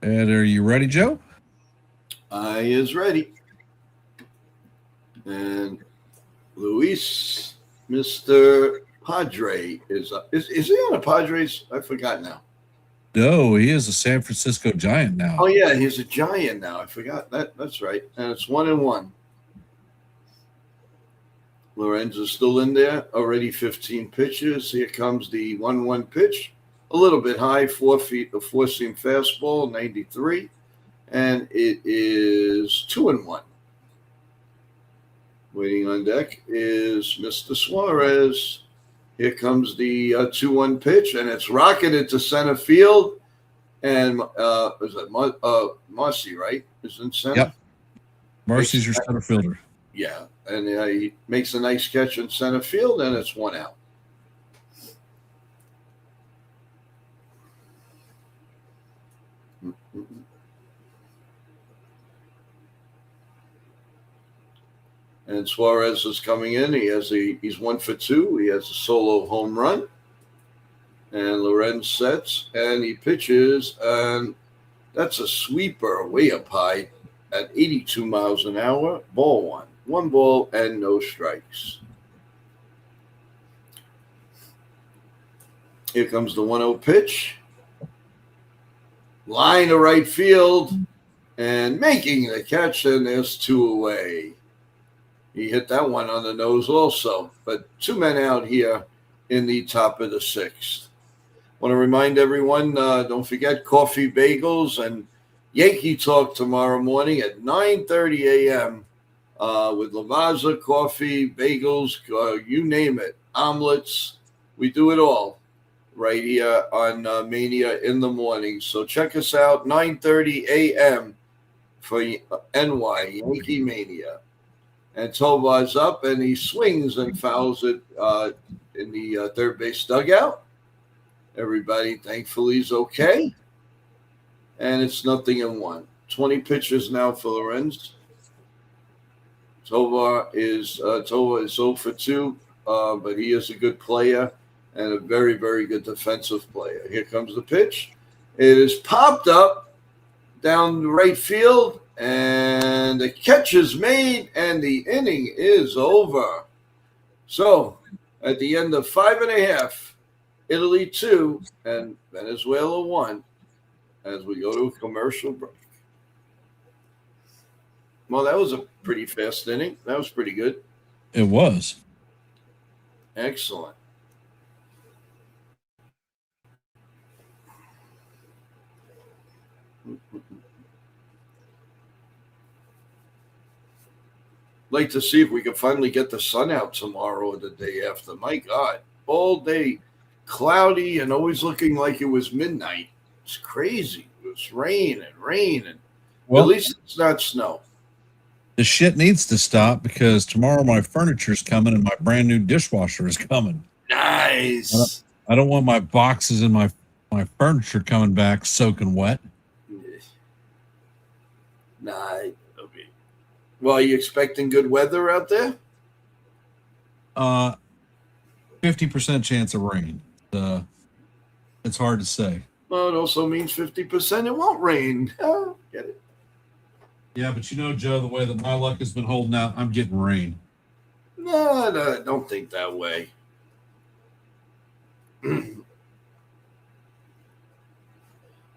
And are you ready, Joe? I is ready. And Luis, Mr. Padre, is up. Is he on the Padres? I forgot now. No, he is a San Francisco Giant now. Oh, yeah, he's a Giant now. I forgot that. That's right. And it's 1-1. Lorenzo's still in there. Already 15 pitches. Here comes the 1-1 pitch. A little bit high, 4 feet, a four-seam fastball, 93. And it is 2-1. Waiting on deck is Mr. Suarez. Here comes the 2-1 pitch, and it's rocketed to center field. And is that Marcy, right? Is in center? Yep. Marcy's your center fielder. Yeah, and he makes a nice catch in center field, and it's 1 out. And Suarez is coming in. He's 1 for 2. He has a solo home run. And Lorenz sets and he pitches, and that's a sweeper way up high at 82 miles an hour. Ball 1. 1 ball and no strikes. Here comes the 1-0 pitch. Line to right field and making the catch, and there's 2 away. He hit that one on the nose also, but 2 men out here in the top of the 6th. Want to remind everyone, don't forget coffee, bagels, and Yankee Talk tomorrow morning at 9:30 a.m. With Lavazza, coffee, bagels, you name it, omelets. We do it all right here on Mania in the morning. So check us out, 9:30 a.m. for NY YankeeMania. And Tovar's up, and he swings and fouls it in the third base dugout. Everybody, thankfully, is okay. And it's 0-1. 20 pitches now for Lorenz. Tovar is 0 for 2, but he is a good player and a very, very good defensive player. Here comes the pitch. It is popped up down the right field, and the catch is made, and the inning is over. So, at the end of 5.5, Italy 2 and Venezuela 1, as we go to a commercial break. Well, that was a pretty fast inning. That was pretty good. It was. Excellent. Like to see if we can finally get the sun out tomorrow or the day after. My God, all day cloudy and always looking like it was midnight. It's crazy. It was rain. Well, at least it's not snow. The shit needs to stop because tomorrow my furniture's coming and my brand new dishwasher is coming. Nice. I don't want my boxes and my furniture coming back soaking wet. Nah. Okay. Well, are you expecting good weather out there? 50% chance of rain. It's hard to say. Well, it also means 50% it won't rain. Oh, get it? Yeah, but you know, Joe, the way that my luck has been holding out, I'm getting rain. No, don't think that way.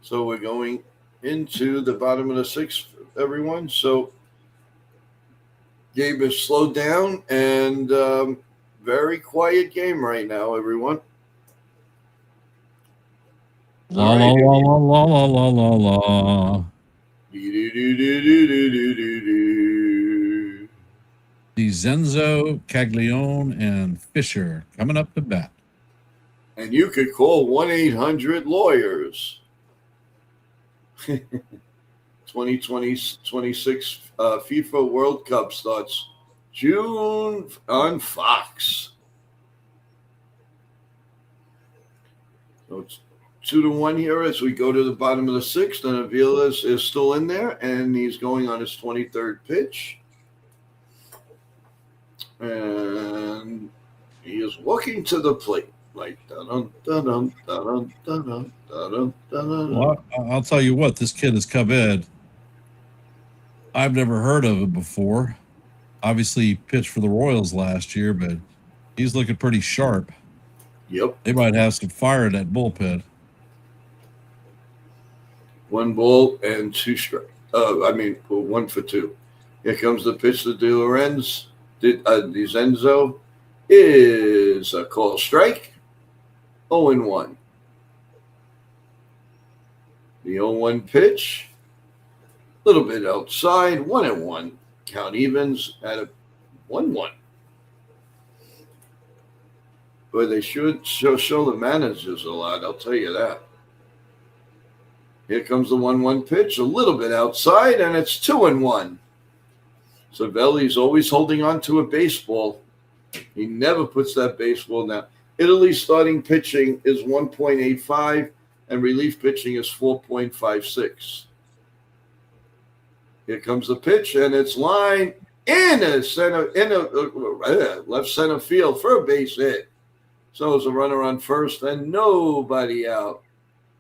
So we're going into the bottom of the 6th, everyone. So game is slowed down and very quiet game right now, everyone. La la la la la la la la. DiZenzo, Caglione, and Fisher coming up to bat. And you could call 1-800-LAWYERS. 2026 FIFA World Cup starts June on Fox. So it's 2-1 here as we go to the bottom of the sixth, and Avila is still in there, and he's going on his 23rd pitch. And he is walking to the plate like dun dun dun dun dun dun dun. Well, I'll tell you what, this kid is Cub-Ed. I've never heard of it before. Obviously, he pitched for the Royals last year, but he's looking pretty sharp. Yep. They might have some fire in that bullpen. 1 ball and 2 strike. 1 for 2. Here comes the pitch to De Lorenz. DiZenzo is a call strike. 0-1. The 0-1 pitch. A little bit outside. 1-1. Count evens at a 1-1. But they should show the managers a lot, I'll tell you that. Here comes the 1-1 pitch, a little bit outside, and it's 2-1. Savelli's always holding on to a baseball. He never puts that baseball down. Italy's starting pitching is 1.85, and relief pitching is 4.56. Here comes the pitch, and it's lined in a left center field for a base hit. So it's a runner on first and nobody out.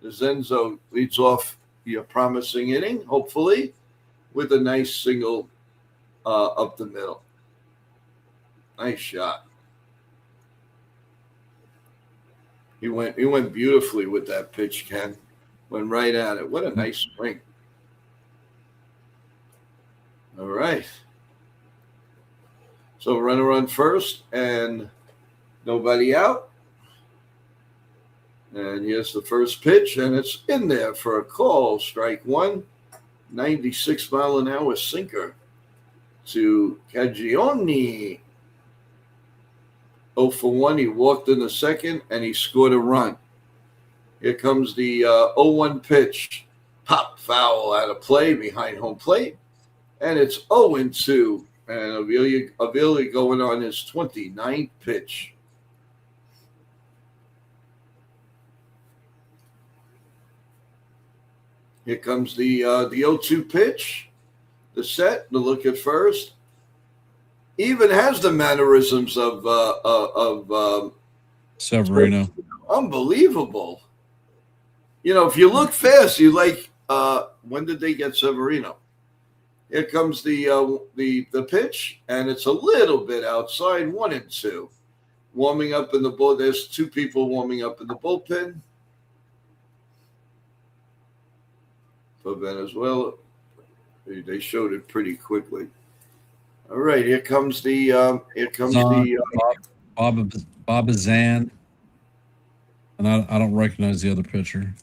Zenzo leads off your promising inning, hopefully, with a nice single up the middle. Nice shot. He went beautifully with that pitch, Ken. Went right at it. What a nice swing. All right. So runner on first and nobody out. And here's the first pitch, and it's in there for a call. Strike 1, 96-mile-an-hour sinker to Caggione. 0 for 1. He walked in the second, and he scored a run. Here comes the 0-1 pitch. Pop foul out of play behind home plate. And it's 0-2. And Avila going on his 29th pitch. Here comes the 0-2 pitch. The set, the look at first. Even has the mannerisms of Severino. Unbelievable. You know, if you look fast, you like, when did they get Severino? Here comes the pitch, and it's a little bit outside, 1-2. Warming up in the bull. There's 2 people warming up in the bullpen for Venezuela. They showed it pretty quickly. All right, here comes Babazan, and I don't recognize the other pitcher.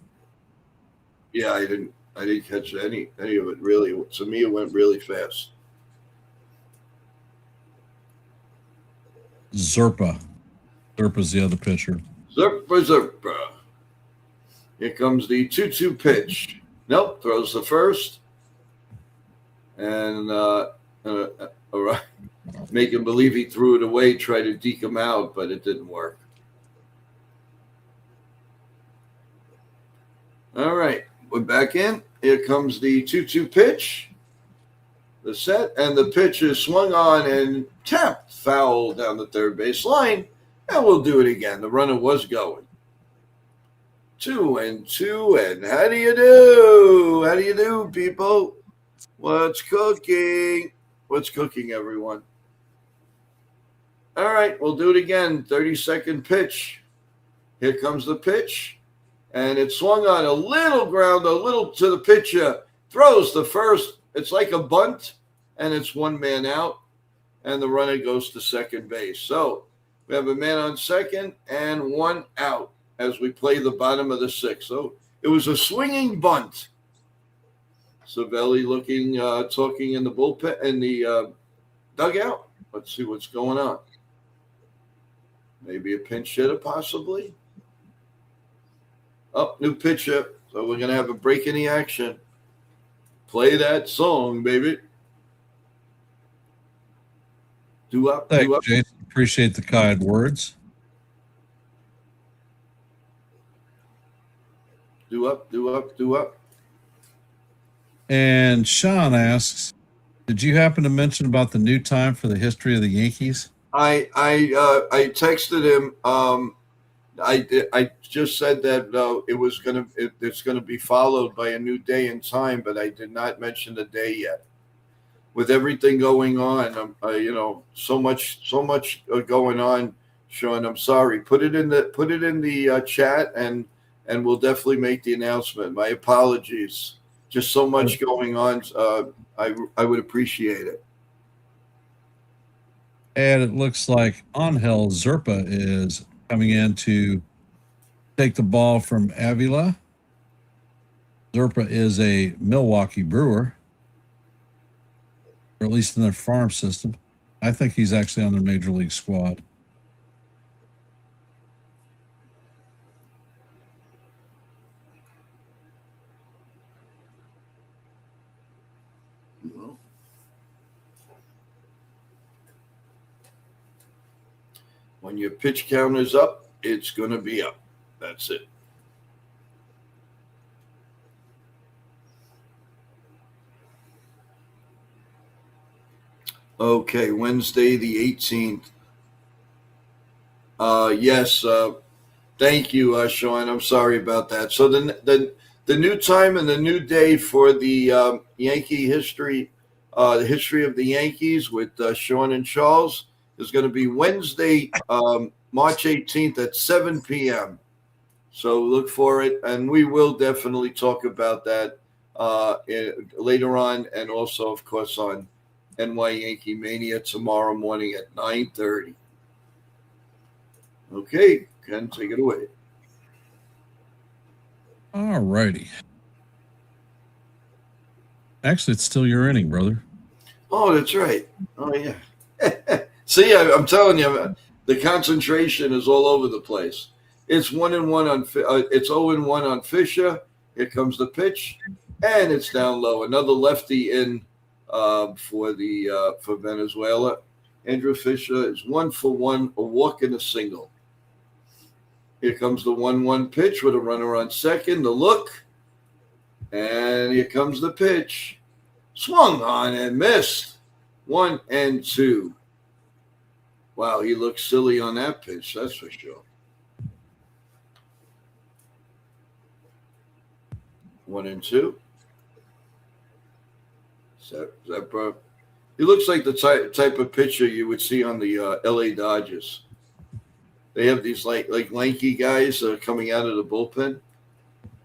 Yeah, I didn't catch any of it really. To me, it went really fast. Zerpa's the other pitcher. Zerpa. Here comes the 2-2 pitch. Nope, throws the first. And making believe he threw it away, tried to deke him out, but it didn't work. All right, we're back in. Here comes the 2-2 pitch. The set, and the pitch is swung on and tapped foul down the third base line. And we'll do it again. The runner was going. 2-2, and how do you do? How do you do, people? What's cooking? What's cooking, everyone? All right, we'll do it again. 30-second pitch. Here comes the pitch. And it swung on a little ground, a little to the pitcher. Throws the first. It's like a bunt, and it's 1 man out. And the runner goes to second base. So we have a man on second and 1 out as we play the bottom of the 6th. So it was a swinging bunt. Savelli looking, talking in the bullpen, in the dugout. Let's see what's going on. Maybe a pinch hitter, possibly. Oh, new pitcher. So we're going to have a break in the action. Play that song, baby. Do up, Thanks, do up. Jason. Appreciate the kind words. Do up, do up, do up. And Sean asks, did you happen to mention about the new time for the history of the Yankees? I texted him. I just said that it's going to be followed by a new day and time, but I did not mention the day yet. With everything going on, so much going on, Sean. I'm sorry. Put it in the chat, and we'll definitely make the announcement. My apologies. Just so much going on. I would appreciate it. And it looks like Angel Zerpa is coming in to take the ball from Avila. Zerpa is a Milwaukee Brewer, or at least in their farm system. I think he's actually on their major league squad. When your pitch count is up, it's going to be up. That's it. Okay, Wednesday the 18th. Yes, thank you, Sean. I'm sorry about that. So the new time and the new day for the Yankee history, the history of the Yankees with Sean and Charles is going to be Wednesday, March 18th at 7 p.m. So look for it, and we will definitely talk about that later on, and also, of course, on NYYankeeMania tomorrow morning at 9:30. Okay, Ken, take it away. All righty. Actually, it's still your inning, brother. Oh, that's right. Oh, yeah. See, I'm telling you, the concentration is all over the place. It's 1-1 on it's 0-1 on Fisher. Here comes the pitch, and it's down low. Another lefty in for Venezuela. Andrew Fisher is 1 for 1, a walk and a single. Here comes the 1-1 pitch with a runner on second. The look, and here comes the pitch. Swung on and missed. 1-2. Wow, he looks silly on that pitch, that's for sure. 1-2. Zepper. He looks like the type of pitcher you would see on the LA Dodgers. They have these like lanky guys coming out of the bullpen.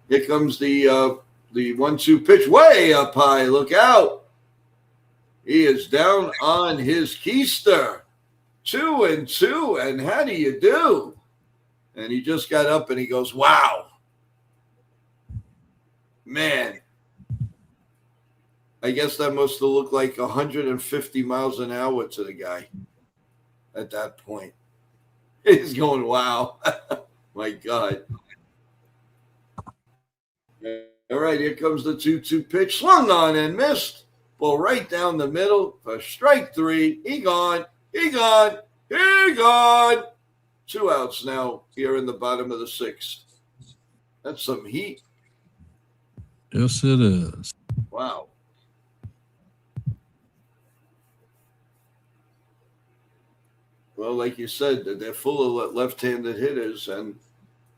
Here comes the 1-2 pitch, way up high. Look out! He is down on his keister. 2-2, and how do you do? And he just got up and he goes, wow. Man. I guess that must have looked like 150 miles an hour to the guy at that point. He's going, wow. My God. All right, here comes the 2-2 pitch. Swung on and missed. Ball right down the middle for strike 3. He gone. He gone. He gone. 2 outs now here in the bottom of the 6th. That's some heat. Yes, it is. Wow. Well, like you said, they're full of left-handed hitters, and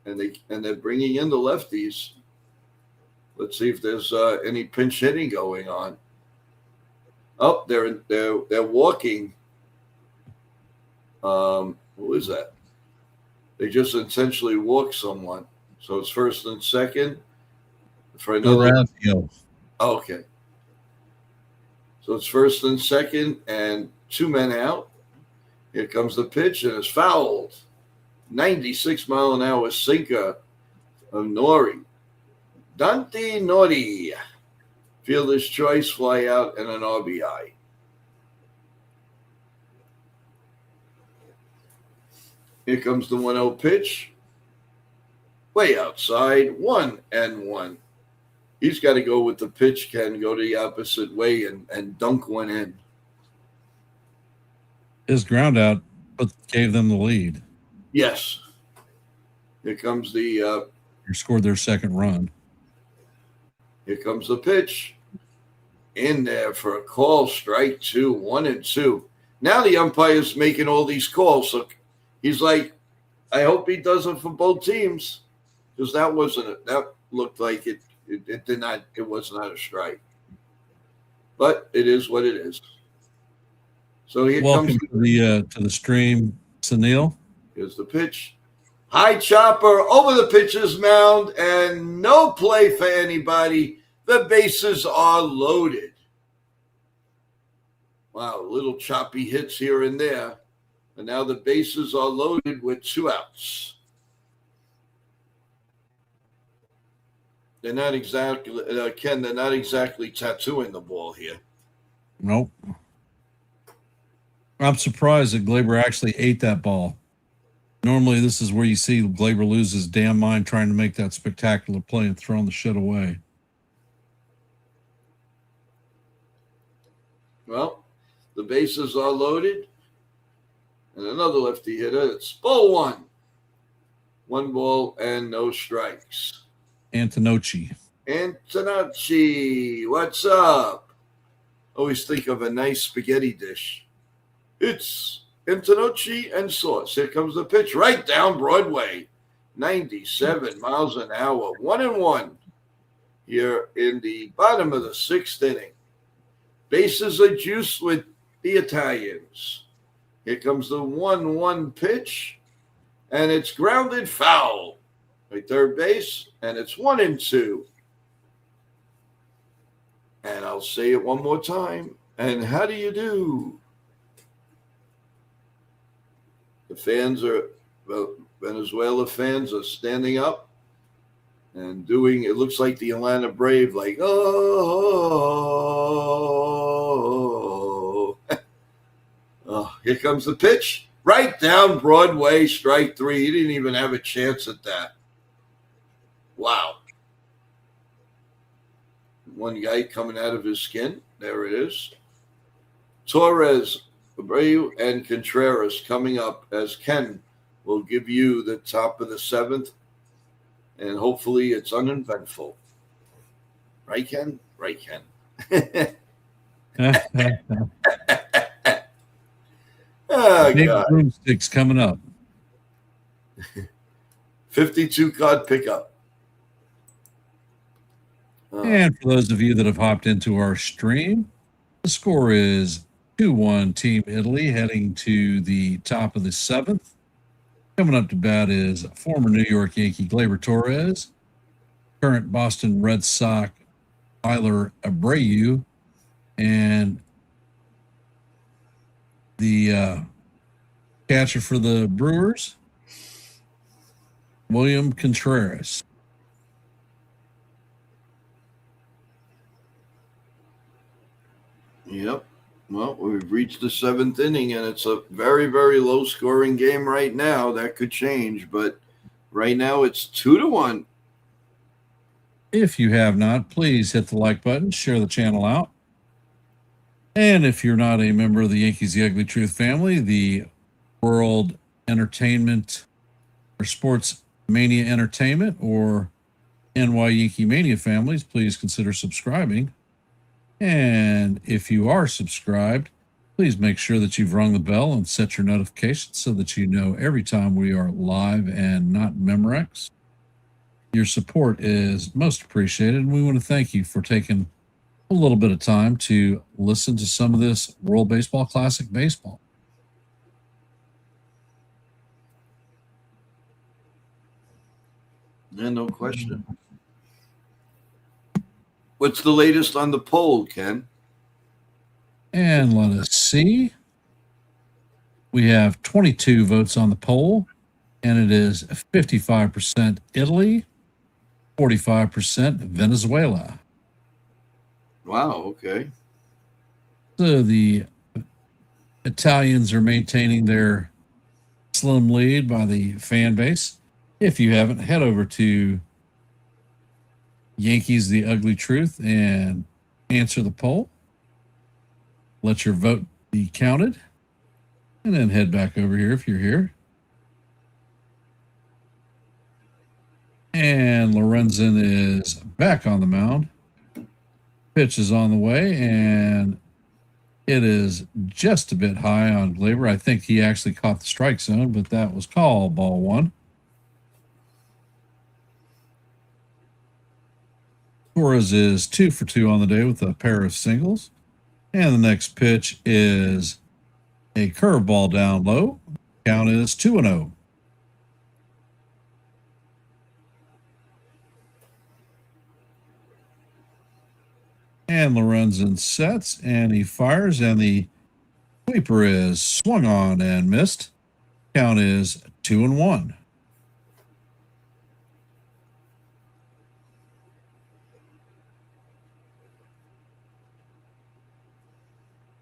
they're bringing in the lefties. Let's see if there's any pinch hitting going on. Oh, they're walking. Who is that? They just intentionally walk someone. So it's first and second for another. Oh, okay. So it's first and second and 2 men out. Here comes the pitch, and it's fouled. 96-mile-an-hour sinker of Nori. Dante Nori. Fielder's choice, fly out, and an RBI. Here comes the 1-0 pitch. way outside, 1-1. He's got to go with the pitch, Ken, go the opposite way and dunk one in. His ground out gave them the lead. Yes. Here comes the scored their second run. Here comes the pitch. In there for a call, strike 2, 1-2. Now the umpire's making all these calls. So he's like, I hope he does it for both teams. Because that looked like it was not a strike. But it is what it is. So here Welcome comes to the stream, Sunil. Here's the pitch. High chopper over the pitcher's mound, and no play for anybody. The bases are loaded. Wow, little choppy hits here and there. And now the bases are loaded with 2 outs. They're not exactly, Ken, they're not exactly tattooing the ball here. Nope. I'm surprised that Glaber actually ate that ball. Normally, this is where you see Glaber lose his damn mind trying to make that spectacular play and throwing the shit away. Well, the bases are loaded. And another lefty hitter. It's ball 1. 1 ball and no strikes. Antonocci, what's up? Always think of a nice spaghetti dish. It's Antonocci and sauce. Here comes the pitch right down Broadway. 97 miles an hour. 1-1 here in the bottom of the 6th inning. Bases are juiced with the Italians. Here comes the 1-1 pitch, and it's grounded foul by third base, and it's 1-2. And I'll say it one more time. And how do you do? The fans Venezuela fans are standing up and doing, it looks like the Atlanta Brave, like, oh. Oh, here comes the pitch. Right down Broadway, strike 3. He didn't even have a chance at that. Wow. One guy coming out of his skin. There it is. Torres, Abreu, and Contreras coming up as Ken will give you the top of the 7th. And hopefully it's uneventful. Right, Ken? Right, Ken. Oh, Big God. broomsticks coming up. 52 card pickup. And for those of you that have hopped into our stream, the score is 2-1 Team Italy heading to the top of the 7th. Coming up to bat is former New York Yankee Gleyber Torres, current Boston Red Sox Tyler Abreu, and the catcher for the Brewers, William Contreras. Yep. Well, we've reached the 7th inning, and it's a very, very low-scoring game right now. That could change, but right now it's 2-1. If you have not, please hit the like button, share the channel out. And if you're not a member of the Yankees The Ugly Truth family, the World Entertainment or Sports Mania Entertainment or NYYankeeMania families, please consider subscribing. And if you are subscribed, please make sure that you've rung the bell and set your notifications so that you know every time we are live and not Memorex. Your support is most appreciated, and we want to thank you for taking a little bit of time to listen to some of this World Baseball Classic baseball. Yeah, no question. What's the latest on the poll, Ken? And let us see. We have 22 votes on the poll, and it is 55% Italy, 45% Venezuela. Wow, okay. So the Italians are maintaining their slim lead by the fan base. If you haven't, head over to Yankees The Ugly Truth and answer the poll. Let your vote be counted. And then head back over here if you're here. And Lorenzen is back on the mound. Pitch is on the way, and it is just a bit high on Glaber. I think he actually caught the strike zone, but that was called ball one. Torres is 2 for 2 on the day with a pair of singles. And the next pitch is a curveball down low. Count is 2-0. And Lorenzen sets, and he fires, and the sweeper is swung on and missed. Count is 2-1.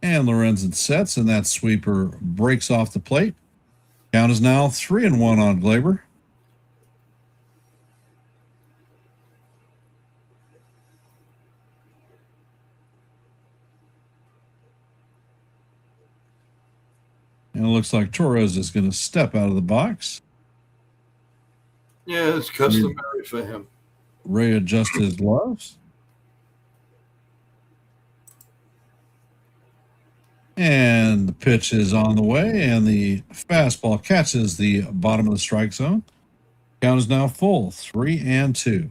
And Lorenzen sets, and that sweeper breaks off the plate. Count is now 3-1 on Glaber. And it looks like Torres is going to step out of the box. Yeah, it's customary for him. Ray adjusts his gloves. And the pitch is on the way, and the fastball catches the bottom of the strike zone. Count is now full, 3-2.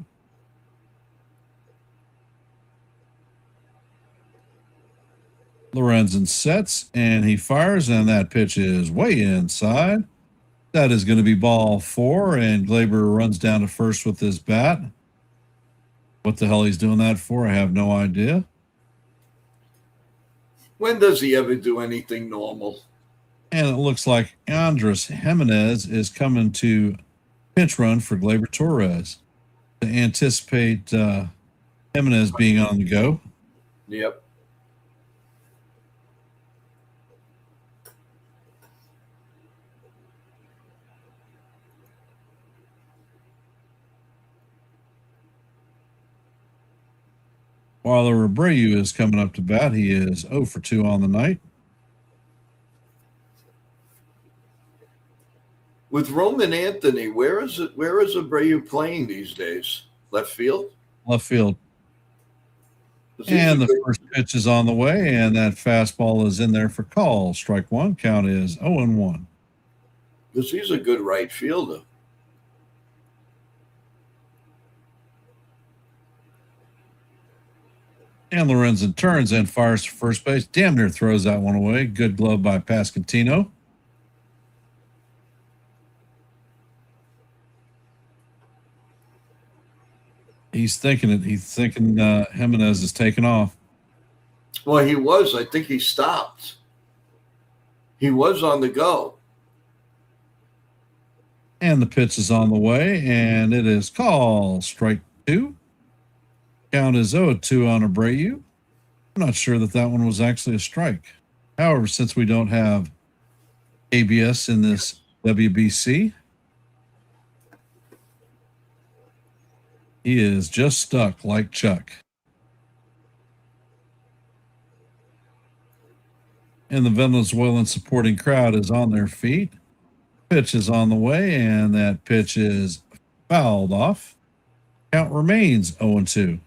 Lorenzen sets, and he fires, and that pitch is way inside. That is going to be ball 4, and Glaber runs down to first with his bat. What the hell he's doing that for, I have no idea. When does he ever do anything normal? And it looks like Andres Jimenez is coming to pinch run for Glaber Torres to anticipate Jimenez being on the go. Yep. While Abreu is coming up to bat, he is 0 for 2 on the night. With Roman Anthony, where is Abreu playing these days? Left field? Left field. And the first pitch is on the way, and that fastball is in there for call. Strike one. Count is 0-1. Because he's a good right fielder. And Lorenzen turns and fires to first base. Damn near throws that one away. Good glove by Pasquantino. He's thinking it. He's thinking Jimenez is taking off. Well, he was. I think he stopped. He was on the go. And the pitch is on the way, and it is called strike 2. Count is 0-2 on Abreu. I'm not sure that one was actually a strike. However, since we don't have ABS in this WBC, he is just stuck like Chuck. And the Venezuelan supporting crowd is on their feet. Pitch is on the way, and that pitch is fouled off. Count remains 0-2.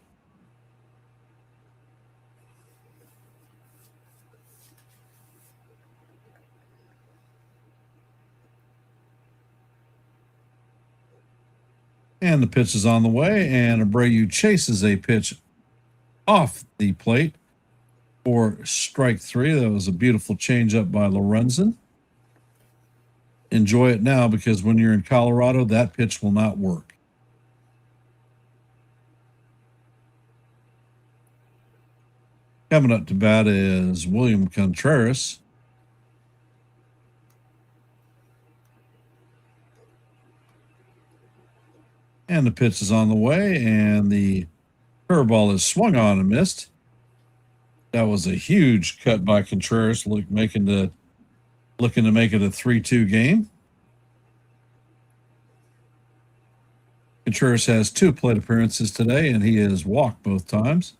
And the pitch is on the way, and Abreu chases a pitch off the plate for strike 3. That was a beautiful changeup by Lorenzen. Enjoy it now, because when you're in Colorado, that pitch will not work. Coming up to bat is William Contreras. And the pitch is on the way, and the curveball is swung on and missed. That was a huge cut by Contreras, looking to make it a 3-2 game. Contreras has 2 plate appearances today, and he has walked both times.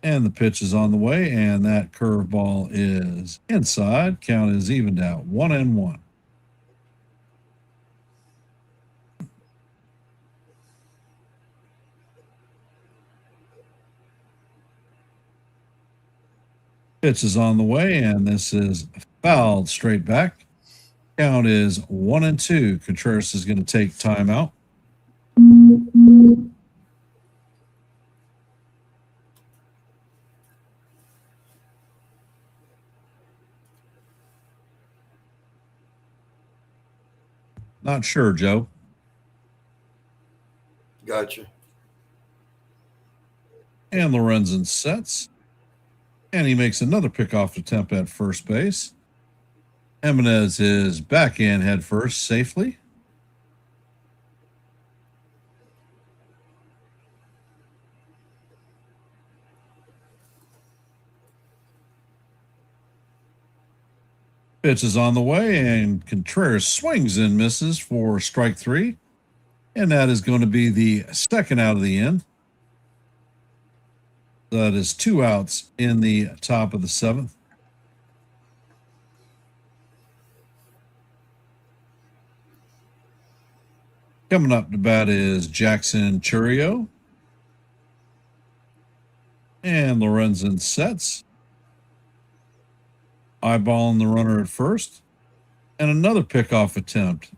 And the pitch is on the way, and that curveball is inside. Count is evened out, 1-1. Pitch is on the way, and this is fouled straight back. Count is 1-2. Contreras is going to take timeout. Not sure, Joe. Gotcha. And Lorenzen sets. And he makes another pickoff attempt at first base. Jimenez is back in head first safely. Pitch is on the way, and Contreras swings and misses for strike 3. And that is going to be the second out of the inning. That is 2 outs in the top of the 7th. Coming up to bat is Jackson Chourio. And Lorenzen sets. Eyeballing the runner at first. And another pickoff attempt.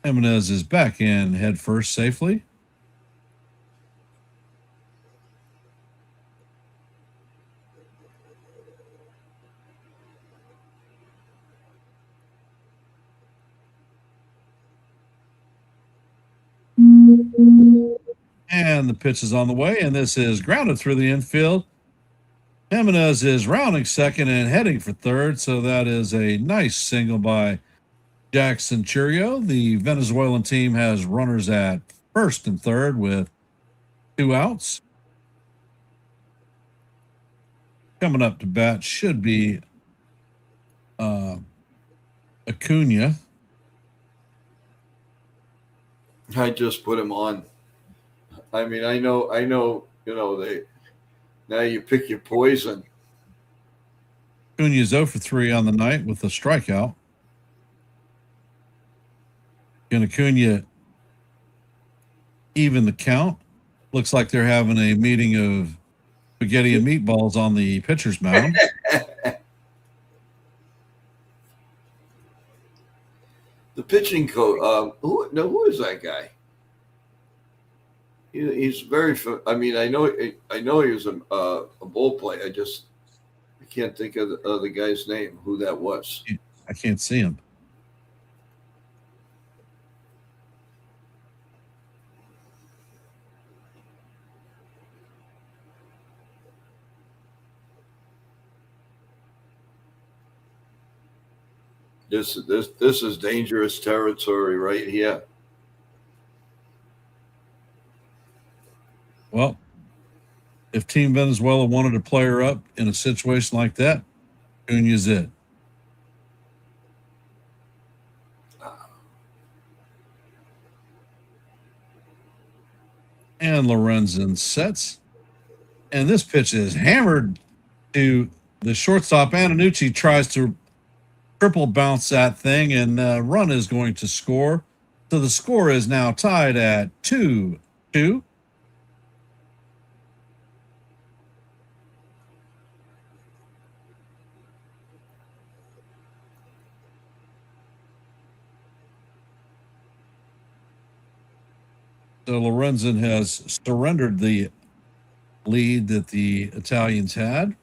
Jimenez is back in head first safely. And the pitch is on the way, and this is grounded through the infield. Jimenez is rounding second and heading for third, so that is a nice single by Jackson Chourio. The Venezuelan team has runners at first and third with 2 outs. Coming up to bat should be Acuna. I just put him on. I mean, I know, now you pick your poison. Acuna's 0 for 3 on the night with a strikeout. Can Acuna even the count? Looks like they're having a meeting of spaghetti and meatballs on the pitcher's mound. The pitching coach. Who is that guy? He's very. I mean, I know he was a ball player. I can't think of the guy's name. Who that was? I can't see him. This is dangerous territory right here. Well, if Team Venezuela wanted a player up in a situation like that, Acuna's it. And Lorenzen sets. And this pitch is hammered to the shortstop. Antonucci tries to triple bounce that thing, and run is going to score. So the score is now tied at 2-2. So Lorenzen has surrendered the lead that the Italians had.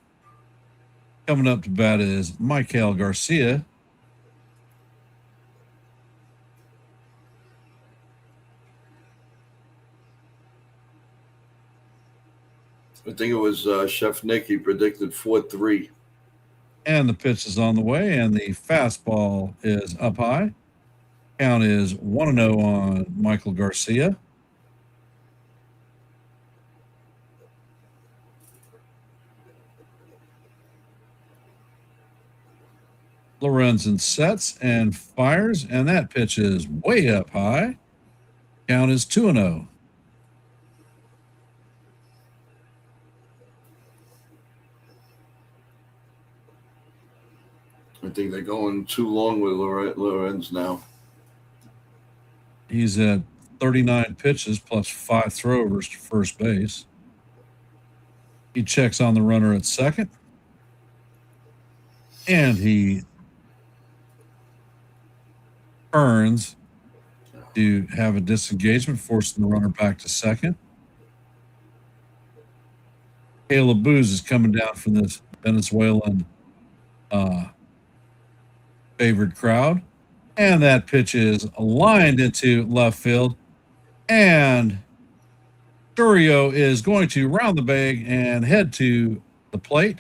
Coming up to bat is Michael Garcia. I think it was Chef Nick. He predicted 4-3. And the pitch is on the way, and the fastball is up high. Count is 1-0 on Michael Garcia. Lorenzen sets and fires, and that pitch is way up high. Count is 2-0. I think they're going too long with Lorenz now. He's at 39 pitches plus 5 throwovers to first base. He checks on the runner at second. And he turns to have a disengagement, forcing the runner back to second. Caleb Booz is coming down from this Venezuelan favored crowd. And that pitch is lined into left field. And Durio is going to round the bag and head to the plate.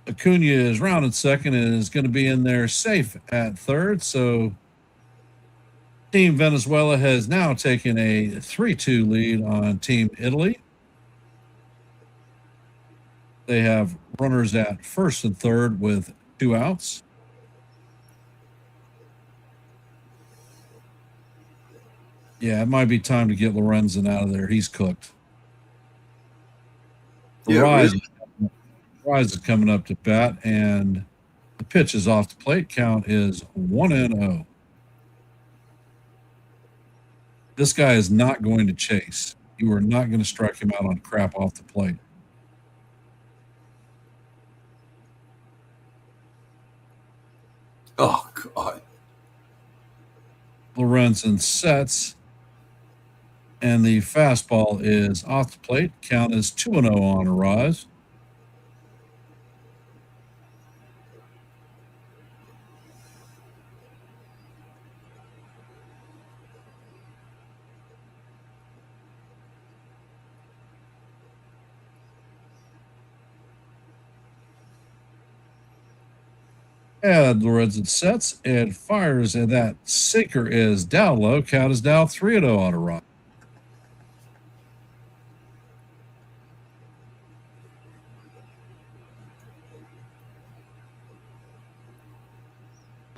Acuna is rounded second and is going to be in there safe at third. So Team Venezuela has now taken a 3-2 lead on Team Italy. They have runners at first and third with 2 outs. Yeah, it might be time to get Lorenzen out of there. He's cooked. Yeah, Rise is coming up to bat, and the pitch is off the plate. Count is 1-0. This guy is not going to chase. You are not going to strike him out on crap off the plate. Oh, God. Lorenzen sets, and the fastball is off the plate. Count is 2-0 on Arise. And Lorenzen sets and fires, and that sinker is down low. Count is now 3-0 on a run.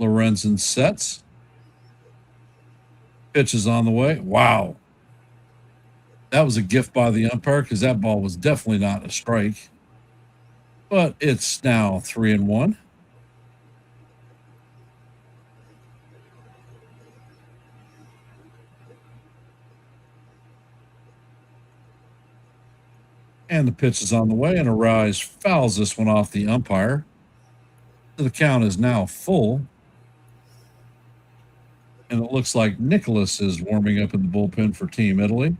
Lorenzen sets. Pitch is on the way. Wow. That was a gift by the umpire because that ball was definitely not a strike. But it's now 3-1. And the pitch is on the way, and Arise fouls this one off the umpire. The count is now full. And it looks like Nicholas is warming up in the bullpen for Team Italy.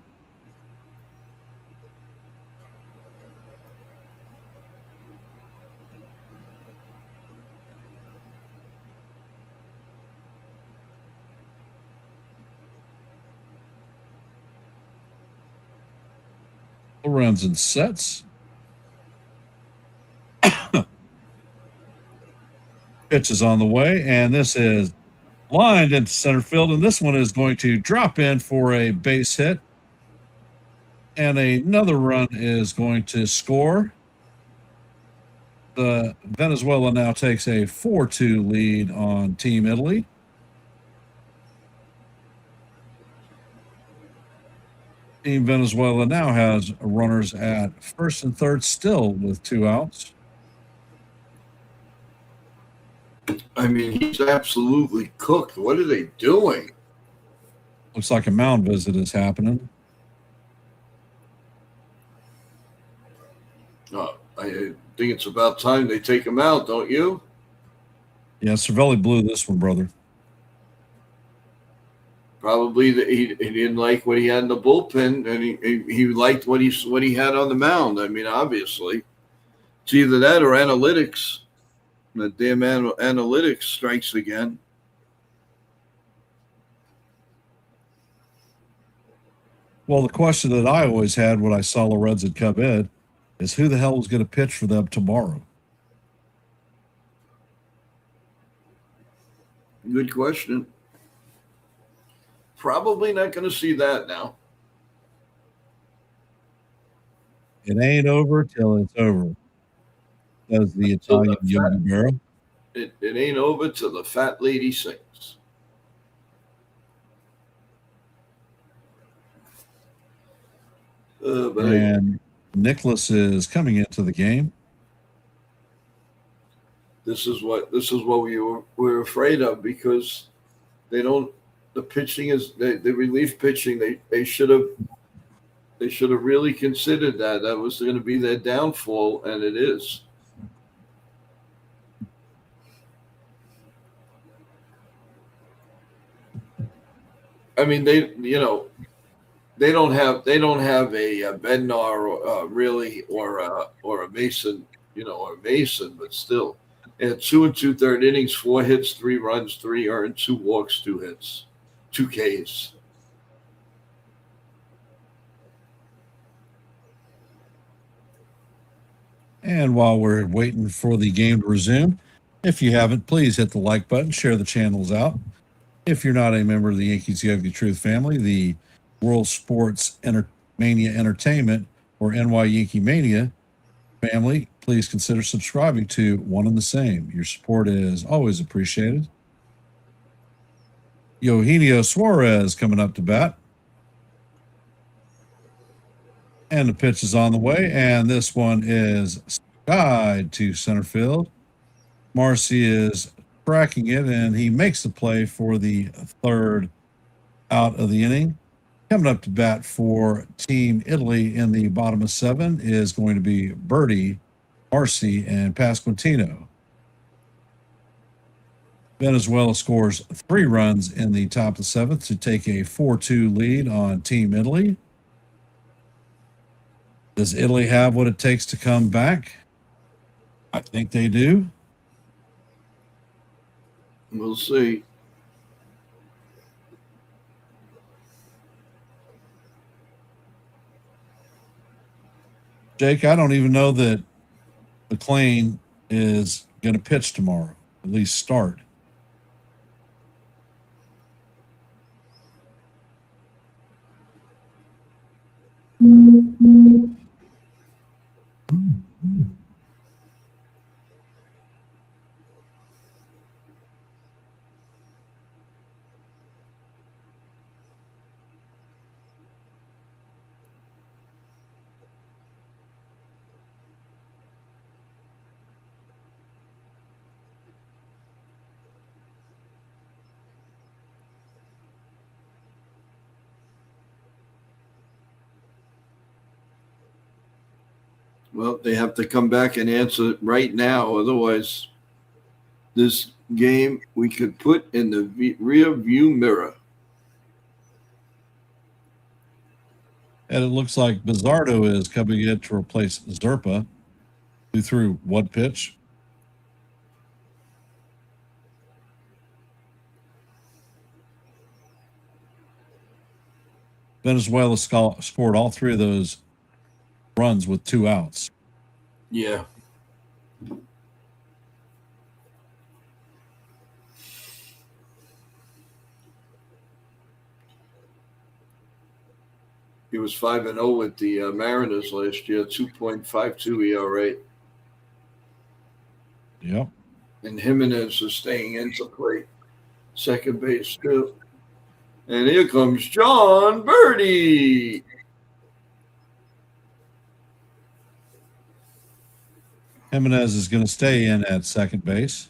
Lorenzen sets. Pitch is on the way, and this is lined into center field, and this one is going to drop in for a base hit. And another run is going to score. The Venezuela now takes a 4-2 lead on Team Italy. Team Venezuela now has runners at first and third still with 2 outs. I mean, he's absolutely cooked. What are they doing? Looks like a mound visit is happening. I think it's about time they take him out, don't you? Yeah, Cervelli blew this one, brother. Probably he didn't like what he had in the bullpen, and he liked what he had on the mound. I mean, obviously, it's either that or analytics. The damn analytics strikes again. Well, the question that I always had when I saw Lorenzen come in is who the hell was going to pitch for them tomorrow? Good question. Probably not going to see that now. It ain't over till it's over. Says the Italian Yogi Berra. It ain't over till the fat lady sings. And Nicholas is coming into the game. This is what we were afraid of, because the pitching is the relief pitching. They should have really considered that. That was going to be their downfall, and it is. I mean, they don't have a Bednar really or a Mason, but still. And 2 2/3 innings, 4 hits, 3 runs, 3 earned, 2 walks, 2 hits, 2 Ks. And while we're waiting for the game to resume, if you haven't, please hit the like button, share the channels out. If you're not a member of the Yankees The Ugly Truth family, the World Sports Mania Entertainment, or NYYankeeMania family, please consider subscribing to one and the same. Your support is always appreciated. Eugenio Suarez coming up to bat. And the pitch is on the way, and this one is skied to center field. Marcy is tracking it, and he makes the play for the 3rd out of the inning. Coming up to bat for Team Italy in the bottom of 7 is going to be Birdie, Marcy, and Pasquantino. Venezuela scores 3 runs in the top of the 7th to take a 4-2 lead on Team Italy. Does Italy have what it takes to come back? I think they do. We'll see. Jake, I don't even know that McLean is going to pitch tomorrow, at least start. Well, they have to come back and answer it right now. Otherwise, this game we could put in the rear view mirror. And it looks like Bizzardo is coming in to replace Zerpa, who threw one pitch. Venezuela scored all 3 of those runs with 2 outs. Yeah. He was 5-0 with the Mariners last year, 2.52 ERA. Yep. And Jimenez is staying into play, second base too. And here comes John Birdie. Jimenez is going to stay in at second base.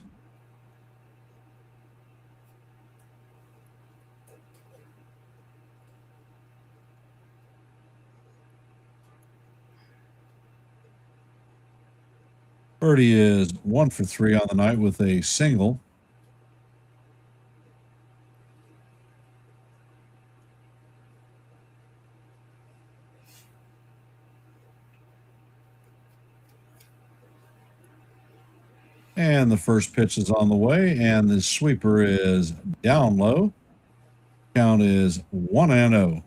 Birdie is 1 for 3 on the night with a single. And the first pitch is on the way, and the sweeper is down low. Count is 1-0.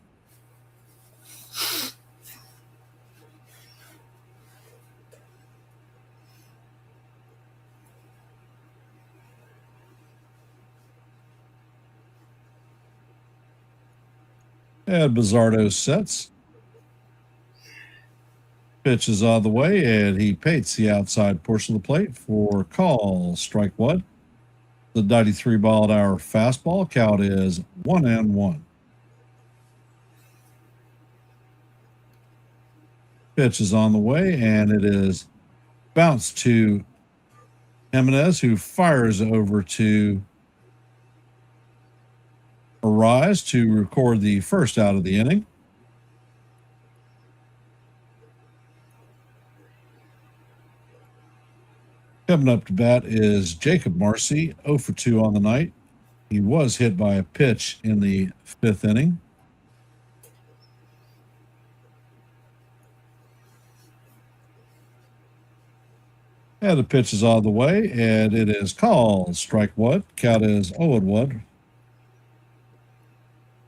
And Bizzardo sets. Pitch is on the way, and he paints the outside portion of the plate for call. Strike 1. The 93 mile an hour fastball. Count is 1-1. Pitch is on the way, and it is bounced to Jimenez, who fires over to Arise to record the first out of the inning. Coming up to bat is Jacob Marcy, 0 for 2 on the night. He was hit by a pitch in the 5th inning. And the pitch is on the way, and it is called strike one. Count is 0-1.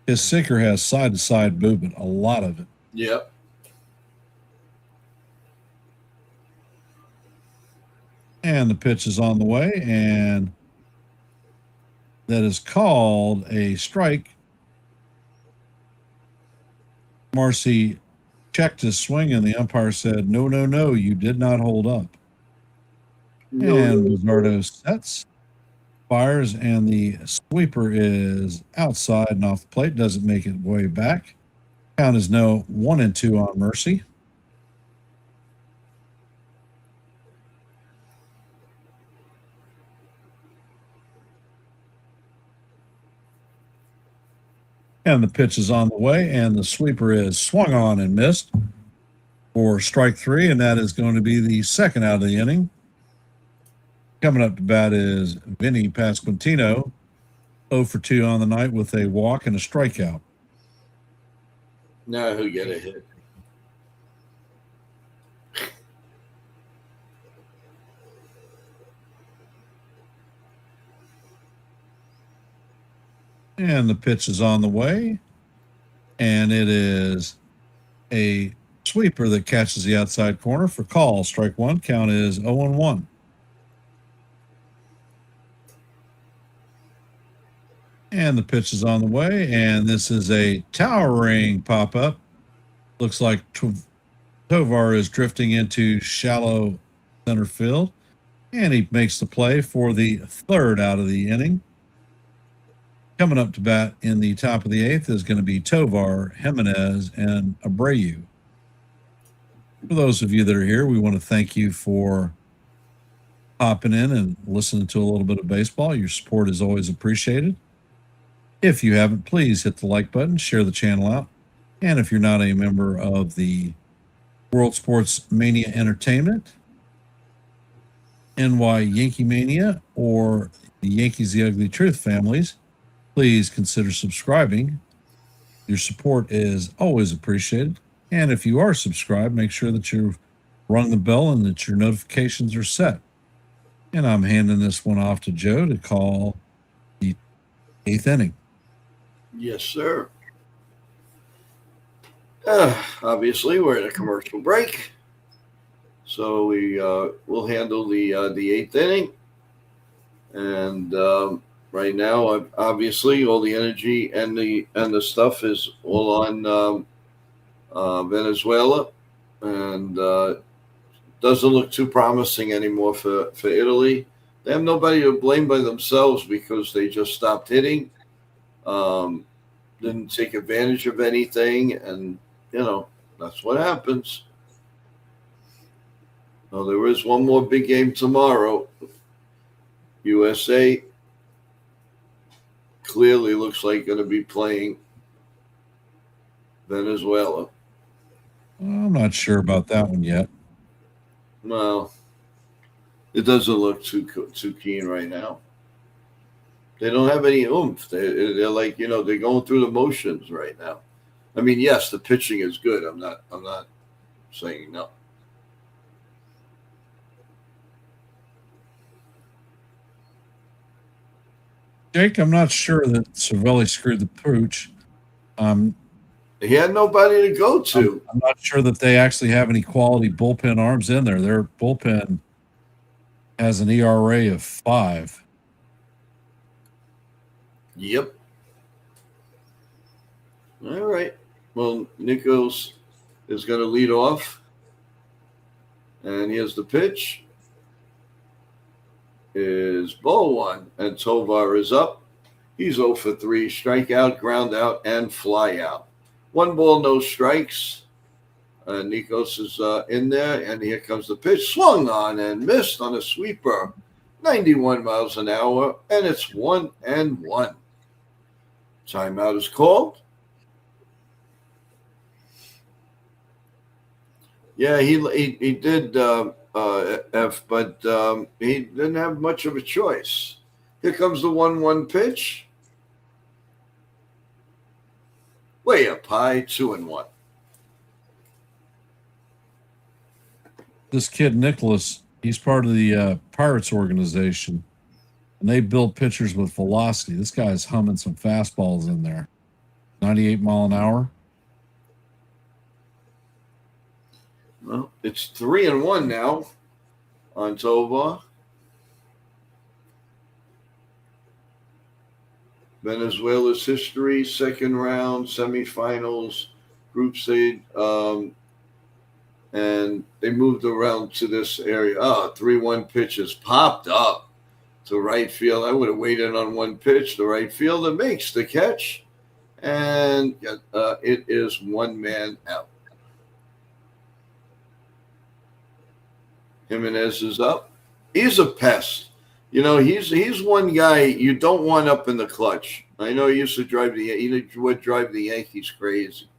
His sinker has side-to-side movement, a lot of it. Yep. And the pitch is on the way, and that is called a strike. Marcy checked his swing, and the umpire said, no, no, no, you did not hold up. No. And Luzardo sets, fires, and the sweeper is outside and off the plate. Doesn't make it way back. Count is no 1-2 on Mercy. And the pitch is on the way, and the sweeper is swung on and missed for strike 3, and that is going to be the second out of the inning. Coming up to bat is Vinny Pasquantino, 0 for 2 on the night with a walk and a strikeout. Now he'll get a hit. And the pitch is on the way, and it is a sweeper that catches the outside corner for call. Strike one. Count is 0-1. And the pitch is on the way, and this is a towering pop-up. Looks like Tovar is drifting into shallow center field, and he makes the play for the third out of the inning. Coming up to bat in the top of the 8th is going to be Tovar, Jimenez, and Abreu. For those of you that are here, we want to thank you for hopping in and listening to a little bit of baseball. Your support is always appreciated. If you haven't, please hit the like button, share the channel out. And if you're not a member of the World Sports Mania Entertainment, YankeeMania, or the Yankees The Ugly Truth families, please consider subscribing. Your support is always appreciated. And if you are subscribed, make sure that you've rung the bell and that your notifications are set. And I'm handing this one off to Joe to call the 8th inning. Yes, sir. Obviously, we're in a commercial break, so we'll handle the 8th inning. And right now, obviously, all the energy and the stuff is all on Venezuela, and doesn't look too promising anymore for Italy. They have nobody to blame by themselves because they just stopped hitting. Didn't take advantage of anything, and that's what happens. Well, there is one more big game tomorrow. USA clearly looks like going to be playing Venezuela. I'm not sure about that one yet. Well, it doesn't look too keen right now. They don't have any oomph. They're like, they're going through the motions right now. I mean, yes, the pitching is good. I'm not saying no. Jake, I'm not sure that Cervelli screwed the pooch. He had nobody to go to. I'm not sure that they actually have any quality bullpen arms in there. Their bullpen has an ERA of 5. Yep. All right. Well, Nikos is going to lead off. And here's the pitch. Is ball one. And Tovar is up. He's 0 for 3. Strikeout, ground out, and fly out. 1 ball, no strikes. Nikos is in there, and here comes the pitch. Swung on and missed on a sweeper. 91 miles an hour, and it's 1-1. Timeout is called. Yeah, he did F, but he didn't have much of a choice. Here comes the 1-1 pitch. Way up high, 2-1. This kid Nicholas, he's part of the Pirates organization, and they build pitchers with velocity. This guy's humming some fastballs in there, 98 mile an hour. Well, it's 3-1 now on Tovar. Venezuela's history, second round, semifinals, group stage, and they moved around to this area. 3-1 pitches popped up to right field. I would have waited on one pitch. The right fielder makes the catch, and it is one man out. Jimenez is up. He's a pest. You know, he's one guy you don't want up in the clutch. I know he used to drive the Yankees crazy.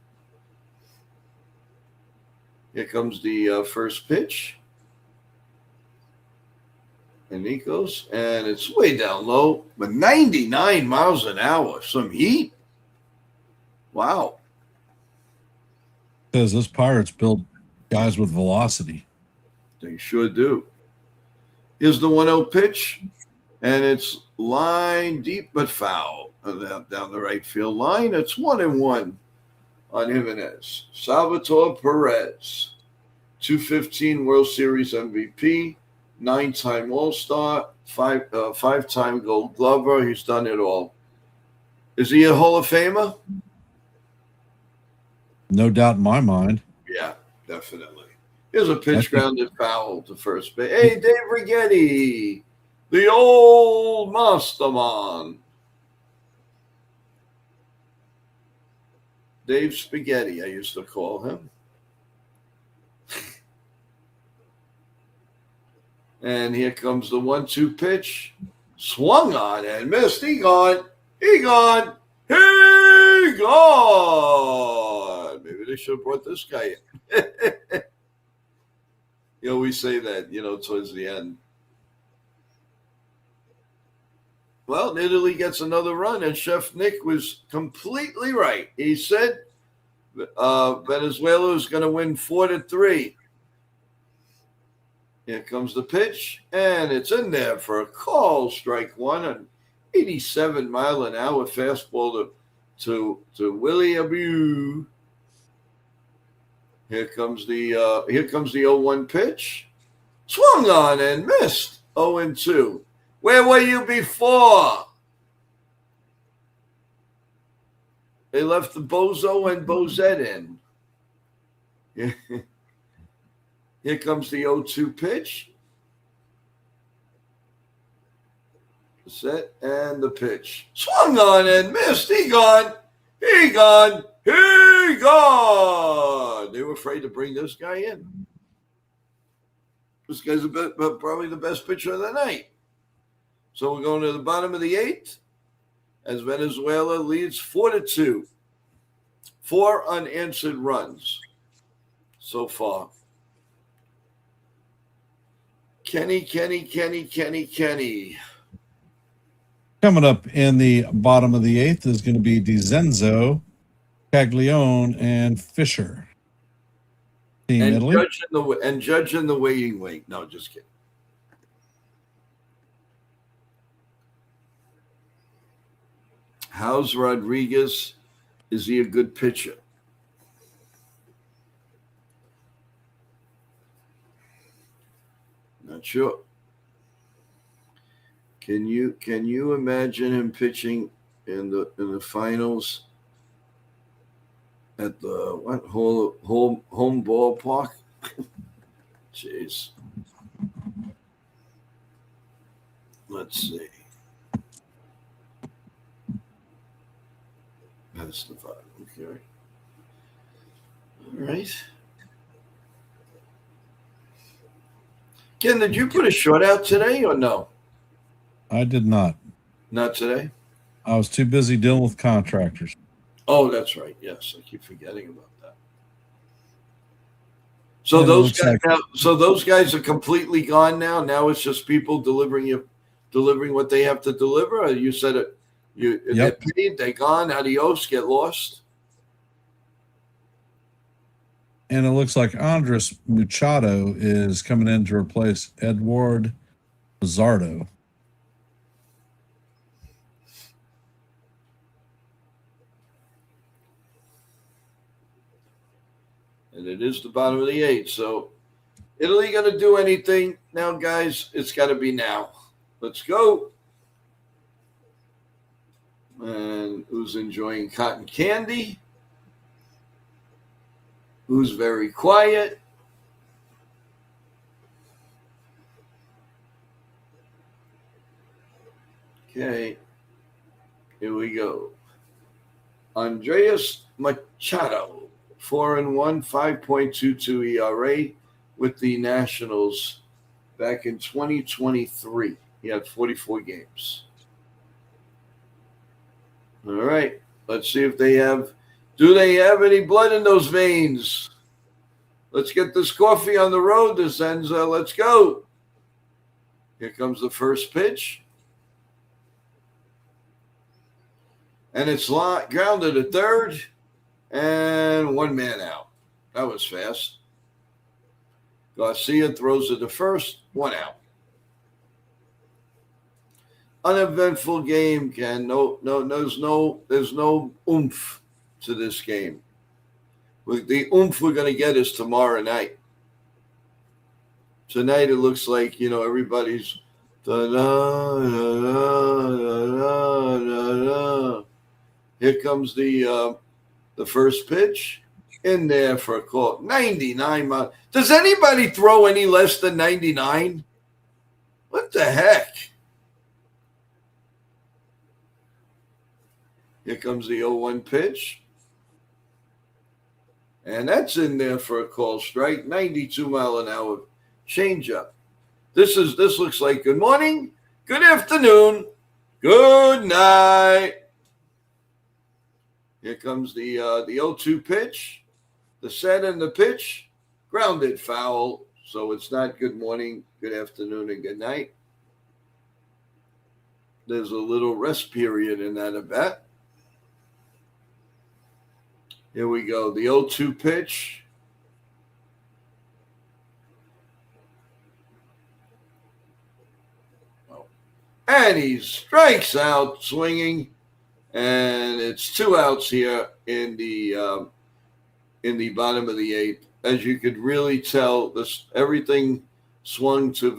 Here comes the first pitch. And Nikos, and it's way down low, but 99 miles an hour. Some heat. Wow. Says this Pirates build guys with velocity. They sure do. Here's the 1-0 pitch, and it's line deep but foul down the right field line. It's 1-1 on Jimenez. Salvatore Perez, 215 World Series MVP, 9-time All-Star, five-time Gold Glover. He's done it all. Is he a Hall of Famer? No doubt in my mind. Yeah, definitely. Here's a pitch grounded foul to first base. Hey, Dave Righetti, the old masterman. Dave Spaghetti, I used to call him. And here comes the 1-2 pitch. Swung on and missed. He gone. Maybe they should have brought this guy in. You know, we say that, towards the end. Well, Italy gets another run, and Chef Nick was completely right. He said Venezuela is going to win 4-3. Here comes the pitch, and it's in there for a call. Strike one, an 87 mile an hour fastball to Willie Abu. Here comes the 0-1 pitch. Swung on and missed. 0-2. Where were you before? They left the Bozo and Bozette in. Here comes the 0-2 pitch. Set and the pitch. Swung on and missed. He gone. He gone. They were afraid to bring this guy in. This guy's probably the best pitcher of the night. So we're going to the bottom of the 8th as Venezuela leads 4-2. 4 unanswered runs so far. Kenny. Coming up in the bottom of the 8th is going to be DiZenzo, Caglione, and Fisher. Team Italy. Judging the waiting weight. No, just kidding. How's Rodriguez? Is he a good pitcher? Not sure. Can you imagine him pitching in the finals at the home ballpark? Jeez. Let's see. That's the vibe. Okay. All right. Ken, did you put a short out today or no? I did not. Not today? I was too busy dealing with contractors. Oh, that's right. Yes, I keep forgetting about that. So those guys those guys are completely gone now. Now it's just people delivering what they have to deliver. Or you said it. They're paid. They're gone. Adios. Get lost. And it looks like Andres Machado is coming in to replace Edward Pizzardo. And it is the bottom of the 8th. So Italy going to do anything now, guys? It's got to be now. Let's go. And who's enjoying cotton candy? Who's very quiet? Okay. Here we go. Andres Machado. 4-1, 5.22 ERA with the Nationals back in 2023. He had 44 games. All right. Let's see if do they have any blood in those veins? Let's get this coffee on the road, Zenza. Let's go. Here comes the first pitch. And it's grounded at third. And one man out. That was fast. Garcia throws it to first. One out. Uneventful game, Ken. There's no oomph to this game. The oomph we're going to get is tomorrow night. Tonight it looks like, everybody's da-da-da-da-da-da-da. Here comes the first pitch in there for a call. 99 miles. Does anybody throw any less than 99? What the heck? Here comes the 0-1 pitch. And that's in there for a call strike. 92 mile an hour changeup. This looks like good morning, good afternoon, good night. Here comes the 0-2 pitch, the set and the pitch, grounded foul. So it's not good morning, good afternoon, and good night. There's a little rest period in that at bat. Here we go. The 0-2 pitch. And he strikes out swinging. And it's 2 outs here in the bottom of the 8th. As you could really tell, everything swung to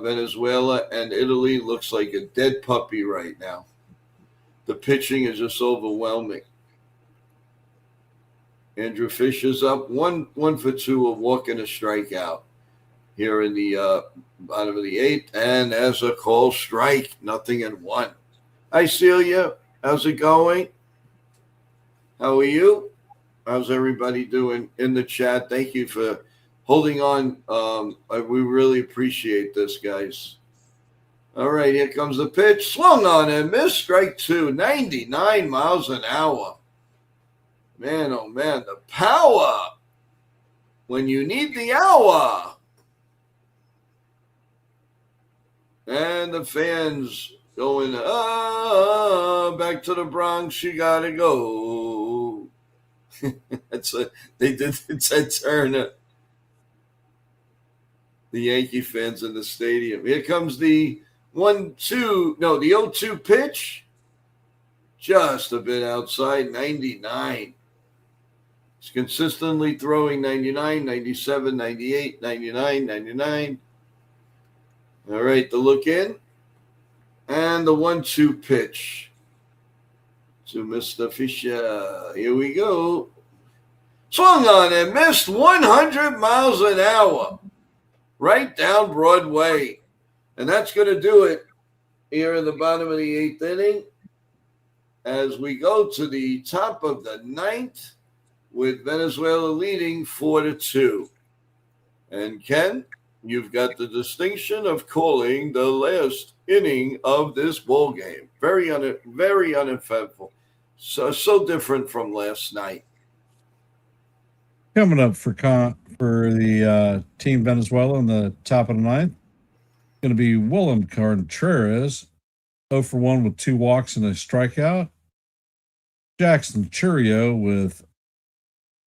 Venezuela, and Italy looks like a dead puppy right now. The pitching is just overwhelming. Andrew Fisher's up 1 for 2, a walk and a strikeout here in the bottom of the 8th. And as a call strike, 0-1. Hi, Celia. How's it going? How are you? How's everybody doing in the chat? Thank you for holding on. We really appreciate this, guys. All right, here comes the pitch. Swung on and missed. Strike 2, 99 miles an hour. Man, oh man, the power when you need the hour. And the fans going, back to the Bronx, you gotta go. It's a turn. The Yankee fans in the stadium. Here comes the 0-2 pitch. Just a bit outside, 99. He's consistently throwing 99, 97, 98, 99, 99. All right, the look in. And the 1-2 pitch to Mr. Fisher. Here we go. Swung on and missed 100 miles an hour. Right down Broadway. And that's going to do it here in the bottom of the 8th inning as we go to the top of the 9th with Venezuela leading 4-2. And Ken, you've got the distinction of calling the last inning of this ball game. Very uneventful. So different from last night. Coming up for the Team Venezuela in the top of the ninth, going to be Willem Contreras, 0 for 1 with 2 walks and a strikeout. Jackson Churio with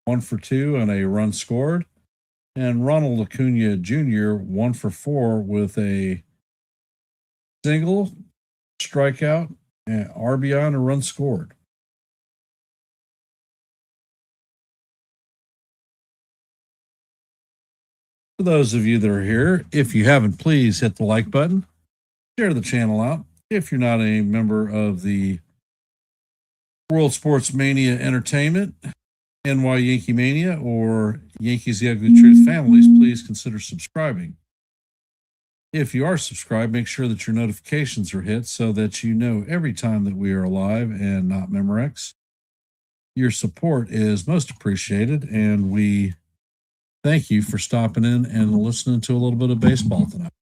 1 for 2 and a run scored. And Ronald Acuna Jr., 1 for 4 with a single, strikeout, and RBI and a run scored. For those of you that are here, if you haven't, please hit the like button, share the channel out. If you're not a member of the World Sports Mania Entertainment, NYYankeeMania, or Yankees The Ugly Truth families, please consider subscribing. If you are subscribed, make sure that your notifications are hit so that you know every time that we are live and not Memorex. Your support is most appreciated, and we thank you for stopping in and listening to a little bit of baseball tonight.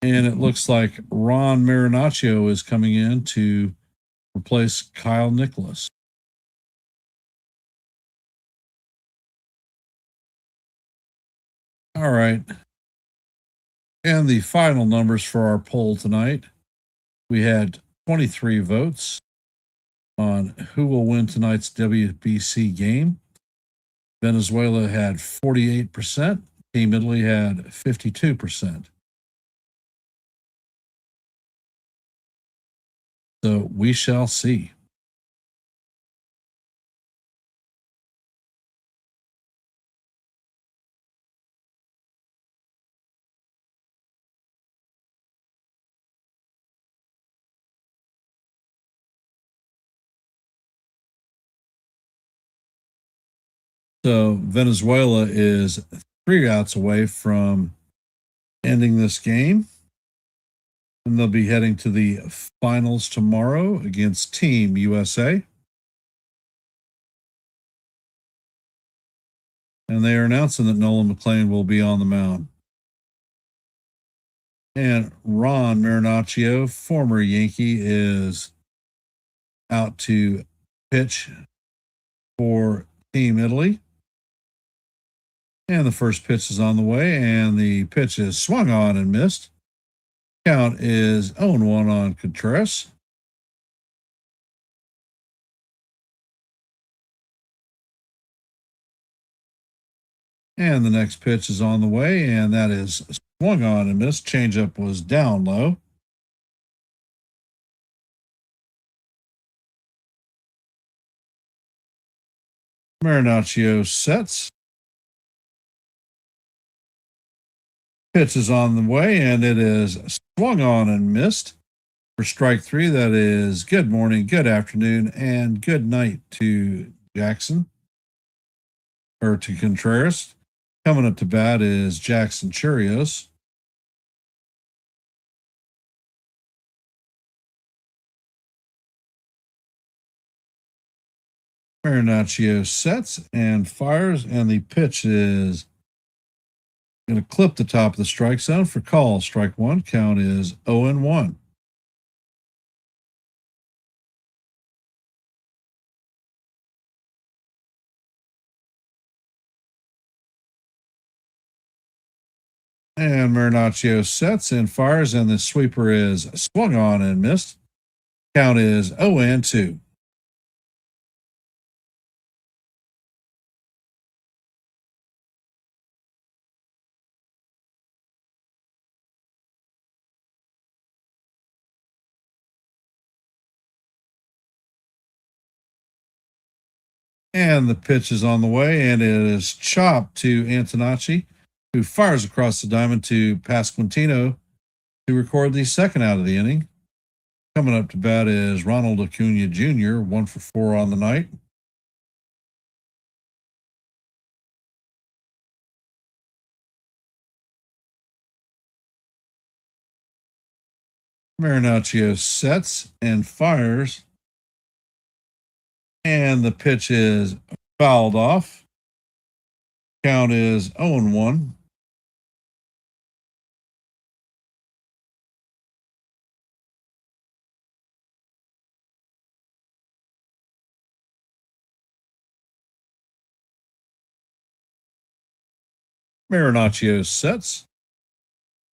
And it looks like Ron Marinaccio is coming in to replace Kyle Nicholas. All right. And the final numbers for our poll tonight. We had 23 votes on who will win tonight's WBC game. Venezuela had 48%. Team Italy had 52%. So we shall see. So Venezuela is 3 outs away from ending this game. And they'll be heading to the finals tomorrow against Team USA. And they are announcing that Nolan McLean will be on the mound. And Ron Marinaccio, former Yankee, is out to pitch for Team Italy. And the first pitch is on the way, and the pitch is swung on and missed. Count is 0-1 on Contreras. And the next pitch is on the way, and that is swung on and missed. Changeup was down low. Marinaccio sets. Pitch is on the way, and it is swung on and missed. For strike 3, that is good morning, good afternoon, and good night to Jackson, or to Contreras. Coming up to bat is Jackson Churios. Marinaccio sets and fires, and the pitch is going to clip the top of the strike zone for call. Strike 1. Count is 0-1. And Marinaccio sets and fires, and the sweeper is swung on and missed. Count is 0-2. And the pitch is on the way, and it is chopped to Antonacci, who fires across the diamond to Pasquantino to record the second out of the inning. Coming up to bat is Ronald Acuna Jr., 1 for 4 on the night. Marinaccio sets and fires, and the pitch is fouled off. Count is 0-1. Marinaccio sets.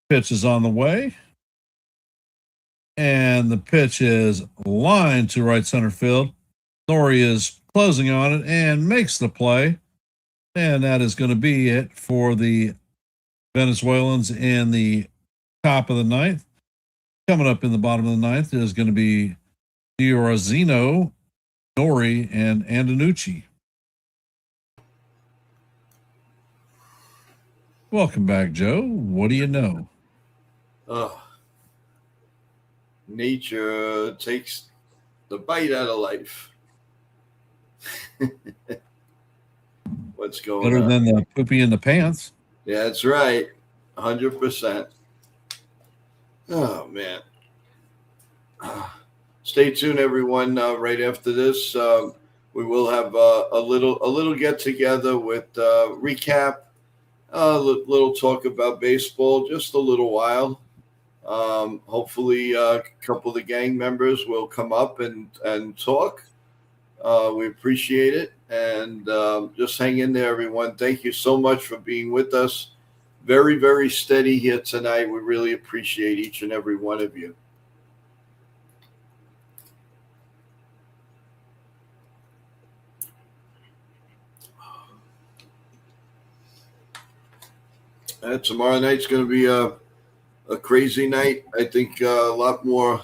Pitch is on the way. And the pitch is lined to right center field. Nori is closing on it and makes the play. And that is going to be it for the Venezuelans in the top of the ninth. Coming up in the bottom of the ninth is going to be Diorazino, Nori, and Andanucci. Welcome back, Joe. What do you know? Nature takes the bite out of life. What's going Better on? than the poopy in the pants. Yeah, that's right. 100%. Oh, man. Stay tuned, everyone. Right after this, we will have a little get together with recap, a little talk about baseball, just a little while. Hopefully, a couple of the gang members will come up and talk. We appreciate it, and just hang in there, everyone. Thank you so much for being with us. Very, very steady here tonight. We really appreciate each and every one of you. Tomorrow night's going to be a crazy night. I think a lot more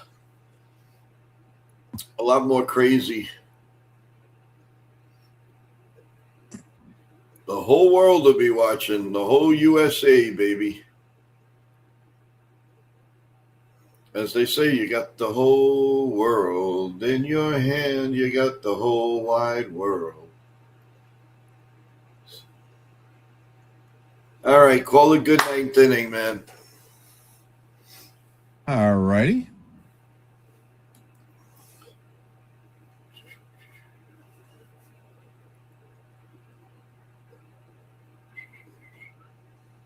crazy. The whole world will be watching. The whole USA, baby. As they say, you got the whole world in your hand. You got the whole wide world. All right, call it good ninth inning, man. All righty.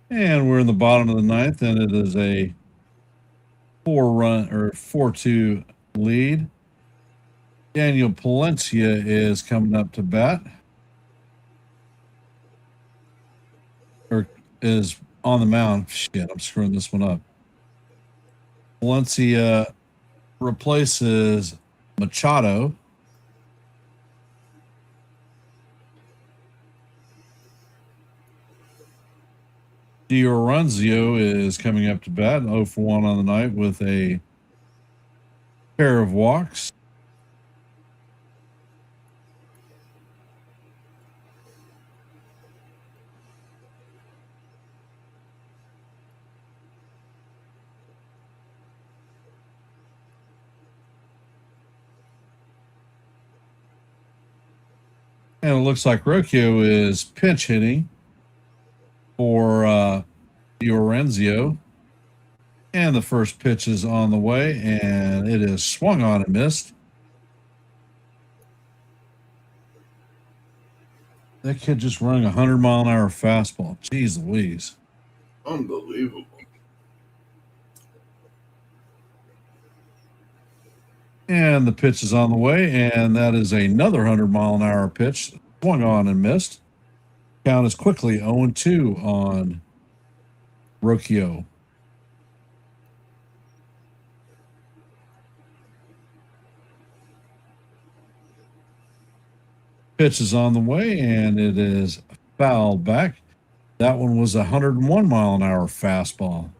And we're in the bottom of the ninth, and it is a 4-2 lead. Daniel Palencia is coming up to bat. Or is on the mound. Shit, I'm screwing this one up. Palencia replaces Machado. Dioranzio is coming up to bat, 0-for-1 on the night with a pair of walks. And it looks like Rocchio is pinch hitting for Dioranzio. And the first pitch is on the way, and it is swung on and missed. That kid just running 100-mile-an-hour fastball. Jeez Louise. Unbelievable. And the pitch is on the way, and that is another 100-mile-an-hour pitch. Swung on and missed. Count is quickly 0-2 on Rocchio. Pitch is on the way, and it is fouled back. That one was a 101-mile-an-hour fastball.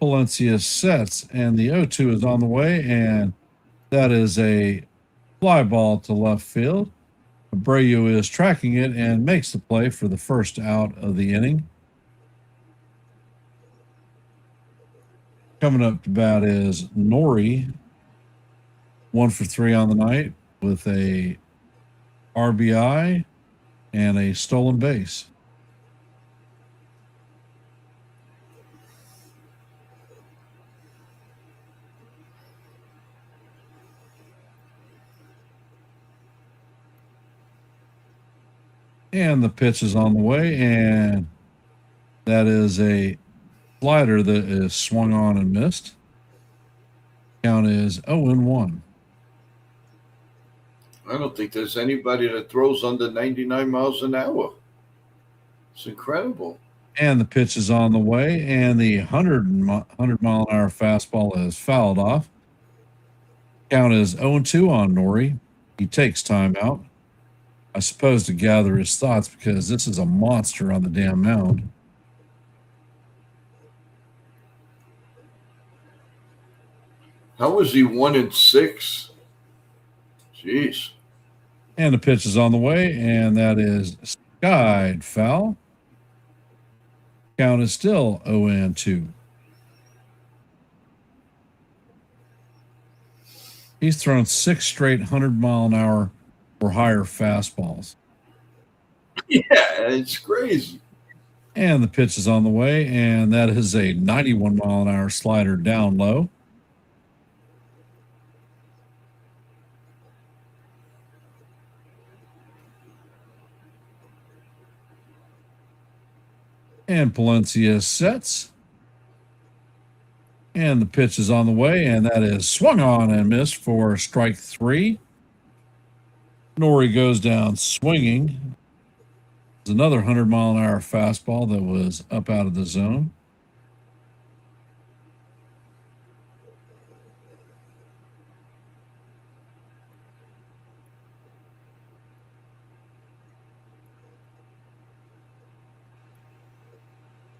Palencia sets, and the 0-2 is on the way, and that is a fly ball to left field. Abreu is tracking it and makes the play for the first out of the inning. Coming up to bat is Nori, 1-for-3 on the night with a RBI and a stolen base. And the pitch is on the way, and that is a slider that is swung on and missed. Count is 0-1. I don't think there's anybody that throws under 99 miles an hour. It's incredible. And the pitch is on the way, and the 100 mile an hour fastball is fouled off. Count is 0-2 on Nori. He takes time out, I suppose, to gather his thoughts, because this is a monster on the damn mound. How was he 1-6? Jeez. And the pitch is on the way, and that is skied foul. Count is still 0-2. He's thrown 6 straight 100 mile an hour or higher fastballs. Yeah, it's crazy. And the pitch is on the way, and that is a 91 mile an hour slider down low. And Palencia sets. And the pitch is on the way, and that is swung on and missed for strike 3. Nori goes down swinging. There's another 100 mile an hour fastball that was up out of the zone.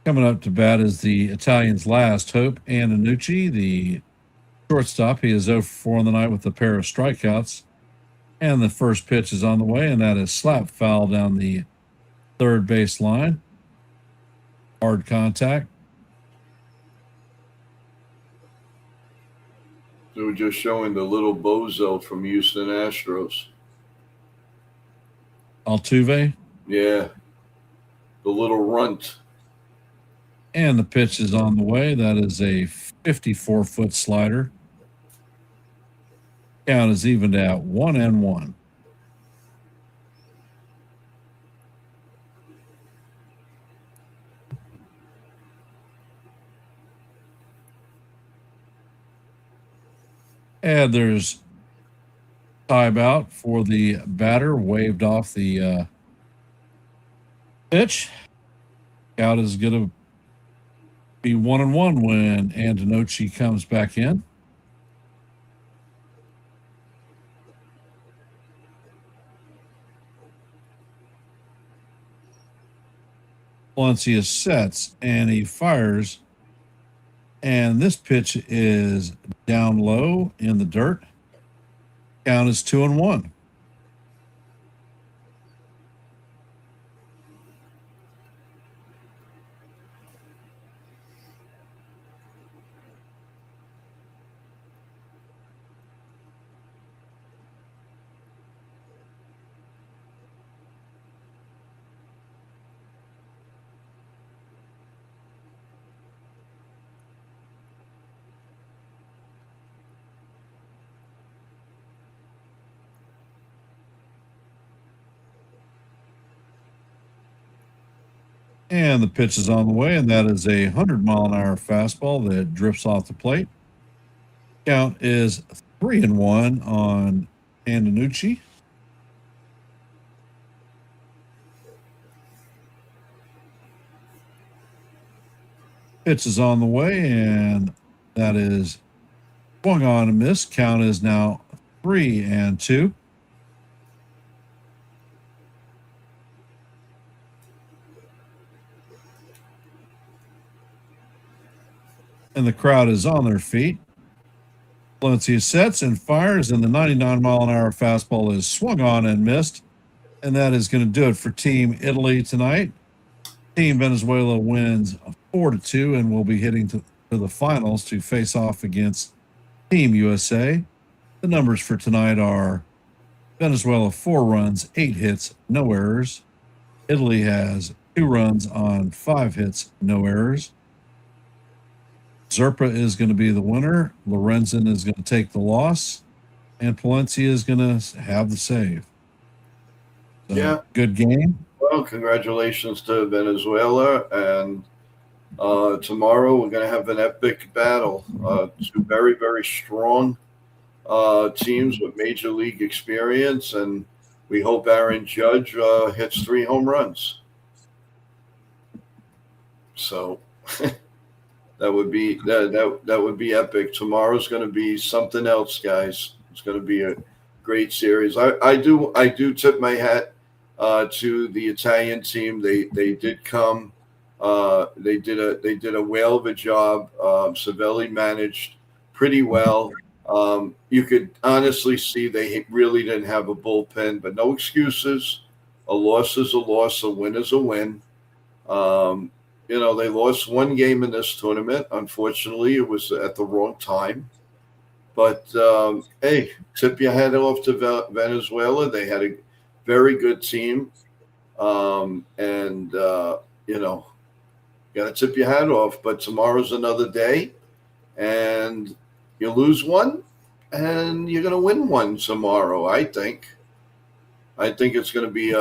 Coming up to bat is the Italians' last hope, Antonucci, the shortstop. He is 0-4 on the night with a pair of strikeouts. And the first pitch is on the way, and that is slap foul down the third base line. Hard contact. They were just showing the little bozo from Houston Astros. Altuve. Yeah. The little runt. And the pitch is on the way. That is a 54-foot slider. Count is evened out 1-1. And there's timeout for the batter, waved off the pitch. Count is going to be 1-1 when Antonucci comes back in. Palencia sets and he fires, and this pitch is down low in the dirt. Count is 2-1. And the pitch is on the way, and that is a 100 mile an hour fastball that drifts off the plate. Count is 3-1 on Antonucci. Pitch is on the way, and that is swung on and missed. Count is now 3-2. And the crowd is on their feet. Palencia sets and fires, and the 99 mile an hour fastball is swung on and missed. And that is going to do it for Team Italy tonight. Team Venezuela wins 4-2 and will be hitting to the finals to face off against Team USA. The numbers for tonight are Venezuela 4 runs, 8 hits, no errors. Italy has 2 runs on 5 hits, no errors. Zerpa is going to be the winner. Lorenzen is going to take the loss. And Palencia is going to have the save. So, yeah. Good game. Well, congratulations to Venezuela, and tomorrow we're going to have an epic battle. Two very, very strong teams with major league experience, and we hope Aaron Judge hits 3 home runs. So that would be that would be epic. Tomorrow's going to be something else, guys. It's going to be a great series. I do tip my hat to the Italian team. They did come. They did a whale of a job. Savelli managed pretty well. You could honestly see they really didn't have a bullpen, but no excuses. A loss is a loss. A win is a win. They lost 1 game in this tournament. Unfortunately, it was at the wrong time. But hey, tip your hat off to Venezuela. They had a very good team, and got to tip your hat off. But tomorrow's another day, and you lose one, and you're going to win one tomorrow. I think it's going to be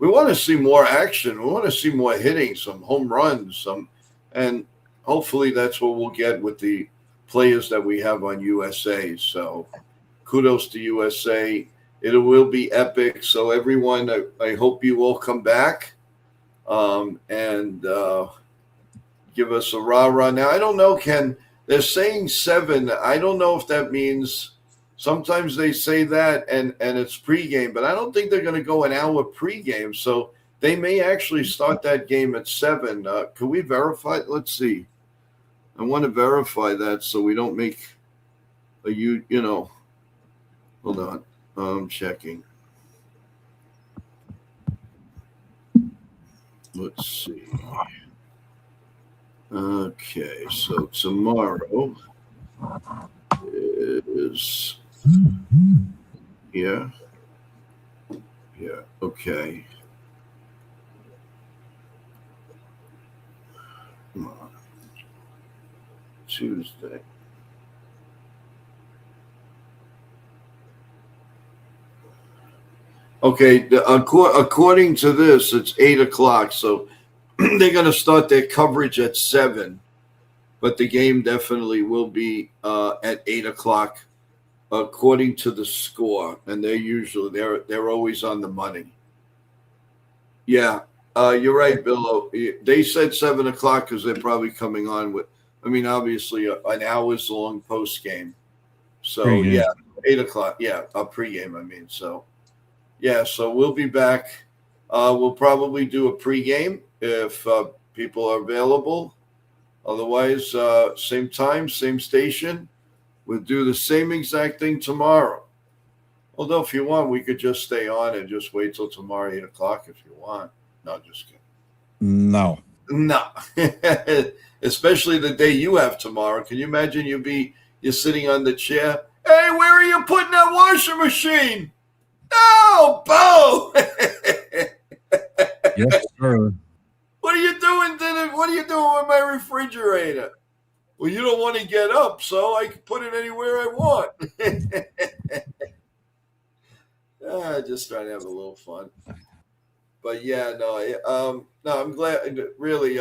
we want to see more action. We want to see more hitting, some home runs, and hopefully that's what we'll get with the players that we have on USA. So kudos to USA. It will be epic. So everyone, I hope you all come back and give us a rah-rah. Now, I don't know, Ken, they're saying 7. I don't know if that means sometimes they say that and it's pregame, but I don't think they're going to go an hour pregame. So they may actually start that game at 7. Can we verify? Let's see. I want to verify that so we don't make a hold on. I'm checking. Let's see. Okay, so tomorrow is yeah, okay. Come on. Tuesday. Okay, according to this, it's 8 o'clock, so they're going to start their coverage at 7, but the game definitely will be at 8 o'clock, according to the score. And they're always on the money. Yeah, you're right, Bill. They said 7 o'clock because they're probably coming on with, obviously an hours long post game. So Pre-game. Yeah, 8 o'clock. Yeah, a pregame. So. Yeah, so we'll be back. We'll probably do a pregame if people are available. Otherwise, same time, same station. We'll do the same exact thing tomorrow. Although, if you want, we could just stay on and just wait till tomorrow, 8 o'clock, if you want. No, just kidding. No. Especially the day you have tomorrow. Can you imagine you're sitting on the chair? Hey, where are you putting that washing machine? Oh, Bo! Yes, sir. What are you doing? What are you doing with my refrigerator? Well, you don't want to get up, so I can put it anywhere I want. Just trying to have a little fun. But yeah, no, I'm glad. Really,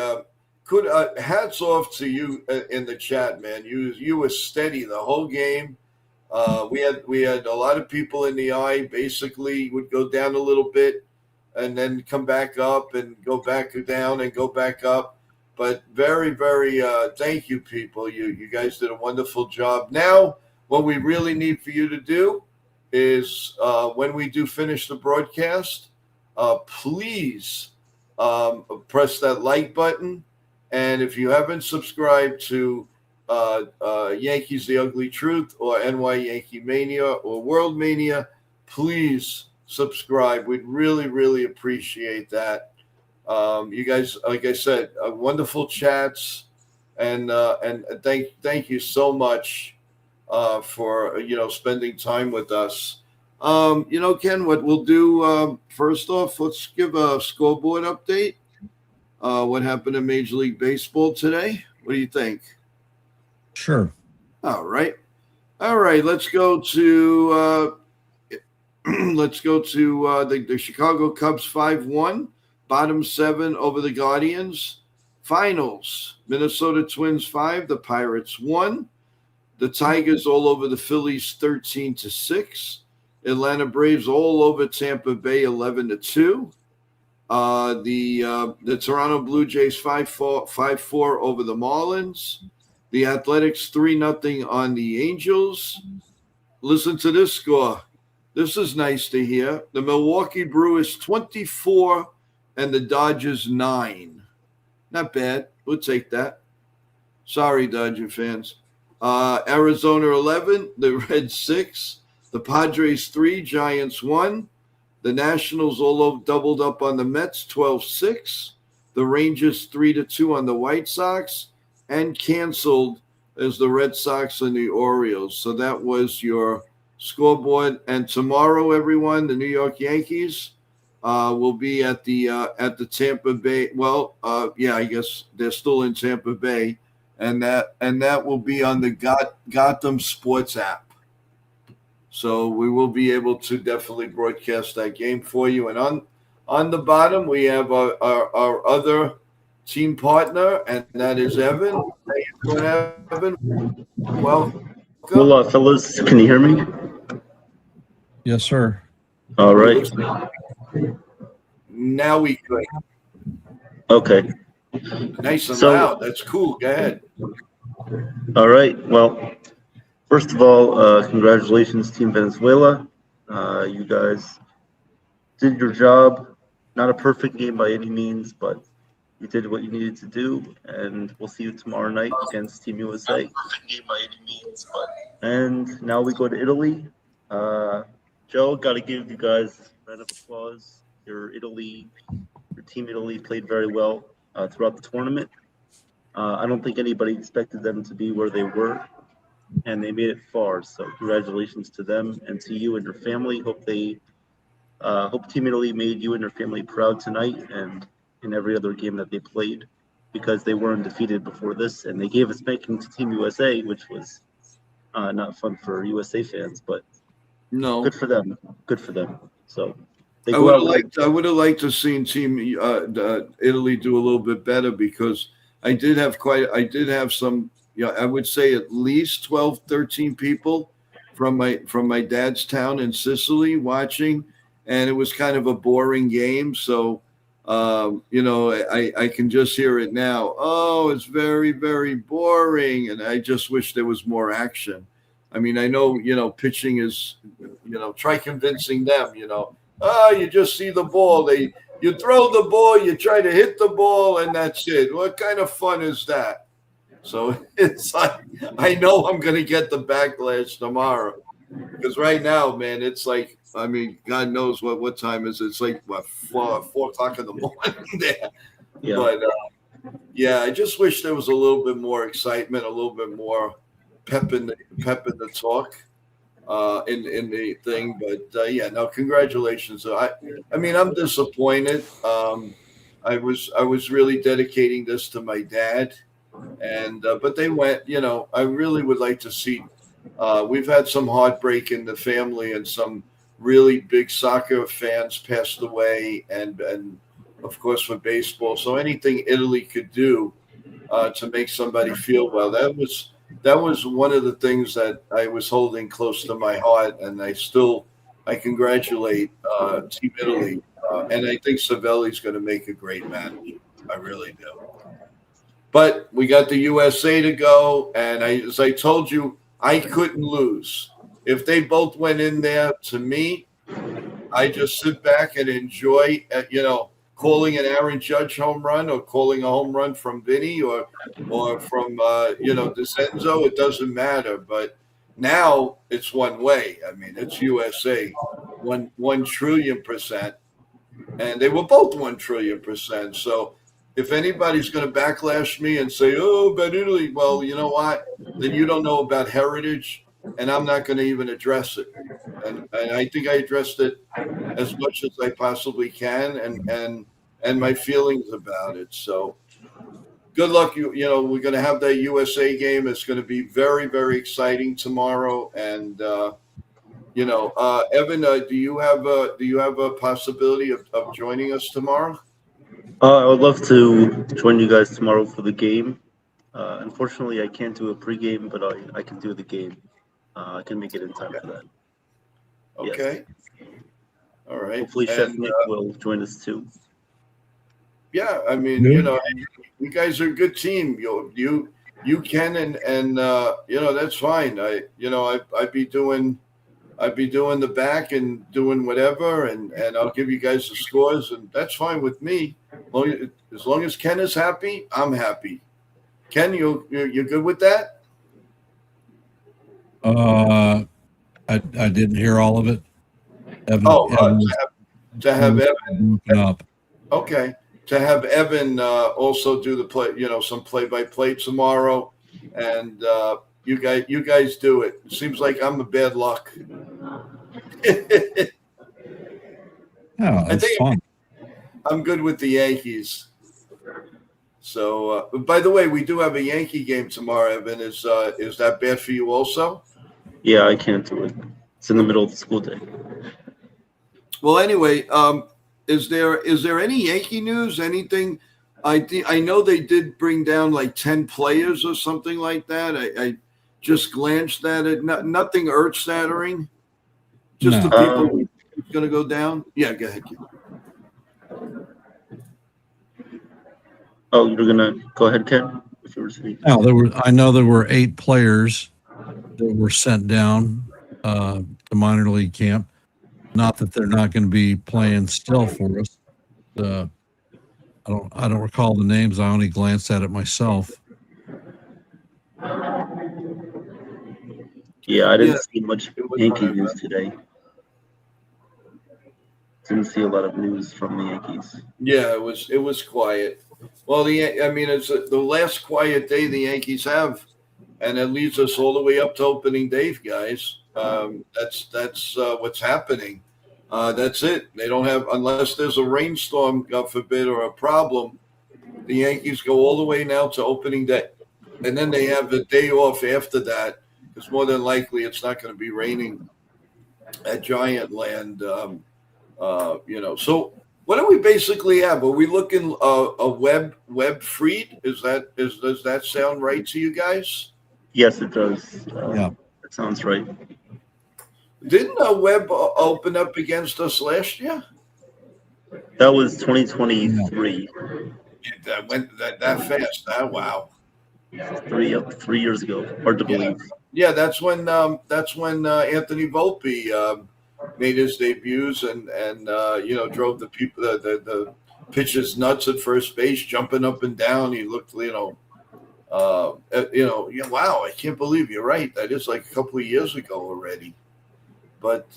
hats off to you in the chat, man. You were steady the whole game. We had a lot of people in the eye. Basically, would go down a little bit and then come back up and go back down and go back up. But very, very thank you, people. You guys did a wonderful job. Now, what we really need for you to do is when we do finish the broadcast, please press that like button. And if you haven't subscribed to Yankees The Ugly Truth or NY YankeeMania or World Mania, please subscribe. We'd really, really appreciate that. You guys, like I said, wonderful chats, and thank you so much for spending time with us. Ken, what we'll do first off, let's give a scoreboard update. What happened in Major League Baseball today? What do you think? Sure. All right. Let's go to let's go to the Chicago Cubs 5-1, bottom 7 over the Guardians. Finals, Minnesota Twins 5, the Pirates 1. The Tigers all over the Phillies 13-6. Atlanta Braves all over Tampa Bay 11-2. The Toronto Blue Jays 5-4 over the Marlins. The Athletics 3-0 on the Angels. Listen to this score. This is nice to hear. The Milwaukee Brewers 24 and the Dodgers 9. Not bad. We'll take that. Sorry, Dodger fans. Arizona 11, the Reds 6, the Padres 3, Giants 1. The Nationals all doubled up on the Mets 12-6. The Rangers 3-2 on the White Sox, and canceled as the Red Sox and the Orioles. So that was your scoreboard. And tomorrow, everyone, the New York Yankees will be at the Tampa Bay. Well, I guess they're still in Tampa Bay, and that will be on the Gotham Sports app. So we will be able to definitely broadcast that game for you. And on the bottom, we have our other team partner, and that is Evan. How you doing, Evan? Welcome. Well, fellas, can you hear me? Yes, sir. All right. Now we could. Okay. Nice and loud. That's cool. Go ahead. All right. Well, first of all, congratulations, Team Venezuela. You guys did your job. Not a perfect game by any means, but you did what you needed to do, and we'll see you tomorrow night against Team USA. Not a perfect game by any means, but. And now we go to Italy. Joe, got to give you guys a round of applause. Your Team Italy played very well throughout the tournament. I don't think anybody expected them to be where they were, and they made it far. So congratulations to them and to you and your family. Hope Team Italy made you and your family proud tonight and in every other game that they played, because they weren't defeated before this, and they gave a spanking to Team USA, which was not fun for USA fans, but no, good for them. Good for them. So they I would have liked to seen Team Italy do a little bit better, because I did have some. I would say at least 12, 13 people from my dad's town in Sicily watching, and it was kind of a boring game. So, I can just hear it now. Oh, it's very, very boring, and I just wish there was more action. I mean, I know, pitching is, try convincing them, you just see the ball. You throw the ball, you try to hit the ball, and that's it. What kind of fun is that? So it's like, I know I'm going to get the backlash tomorrow, because right now, man, it's like, I mean, God knows what time is it? It's like, what, 4 o'clock in the morning there. Yeah. But, I just wish there was a little bit more excitement, a little bit more pep in the talk in the thing. But, congratulations. I mean, I'm disappointed. I was really dedicating this to my dad, and but they went, I really would like to see. We've had some heartbreak in the family, and some really big soccer fans passed away, and of course for baseball. So anything Italy could do to make somebody feel well, that was one of the things that I was holding close to my heart, and I congratulate Team Italy, and I think Savelli's going to make a great manager. I really do. But we got the USA to go, and as I told you, I couldn't lose. If they both went in there, to me, I just sit back and enjoy, calling an Aaron Judge home run, or calling a home run from Vinny, or from DeCenzo. It doesn't matter. But now it's one way. I mean, it's USA, 1 trillion%, and they were both 1 trillion%. So if anybody's going to backlash me and say, "Oh, but Italy," well, you know what? Then you don't know about heritage, and I'm not going to even address it. And I think I addressed it as much as I possibly can, and my feelings about it. So good luck. We're going to have that USA game. It's going to be very, very exciting tomorrow, and Evan, do you have a possibility of joining us tomorrow? I would love to join you guys tomorrow for the game. Unfortunately, I can't do a pregame, but I can do the game. I can make it in time for that. Okay. Yes. All right. Hopefully, Chef Nick will join us too. Yeah, I mean, you guys are a good team. You can and that's fine. I'd be doing the back and doing whatever, and I'll give you guys the scores, and that's fine with me. As long as Ken is happy, I'm happy. Ken, you're good with that? I didn't hear all of it. Evan, to have Evan up. Okay, to have Evan also do the play, some play-by-play tomorrow, and you guys do it. It seems like I'm a bad luck. Yeah, that's fun. I'm good with the Yankees. So, by the way, we do have a Yankee game tomorrow. Evan, is that bad for you also? Yeah, I can't do it. It's in the middle of the school day. Well, anyway, is there any Yankee news? Anything? I know they did bring down like 10 players or something like that. I just glanced at it. Nothing earth-shattering. Just the people who's going to go down. Yeah, go ahead. Oh, you're gonna go ahead, Ken. If you were speaking. No, I know there were 8 players that were sent down to minor league camp. Not that they're not going to be playing still for us. I don't recall the names. I only glanced at it myself. Yeah, I didn't see much Yankee news today. Didn't see a lot of news from the Yankees. Yeah, it was quiet. Well, it's the last quiet day the Yankees have, and it leads us all the way up to opening day, guys. That's what's happening. That's it. They don't have, unless there's a rainstorm, God forbid, or a problem, the Yankees go all the way now to opening day. And then they have the day off after that, because more than likely it's not going to be raining at Giant Land. So what do we basically have? Are we looking a web freed? Does that sound right to you guys? Yes, it does. Yeah, it sounds right. Didn't Webb open up against us last year? That was 2023. That went that fast. Wow. 3 years ago. Hard to believe. Yeah, that's when Anthony Volpe made his debuts and drove the people the pitchers nuts at first base, jumping up and down. He looked wow, I can't believe you're right. That is like a couple of years ago already. But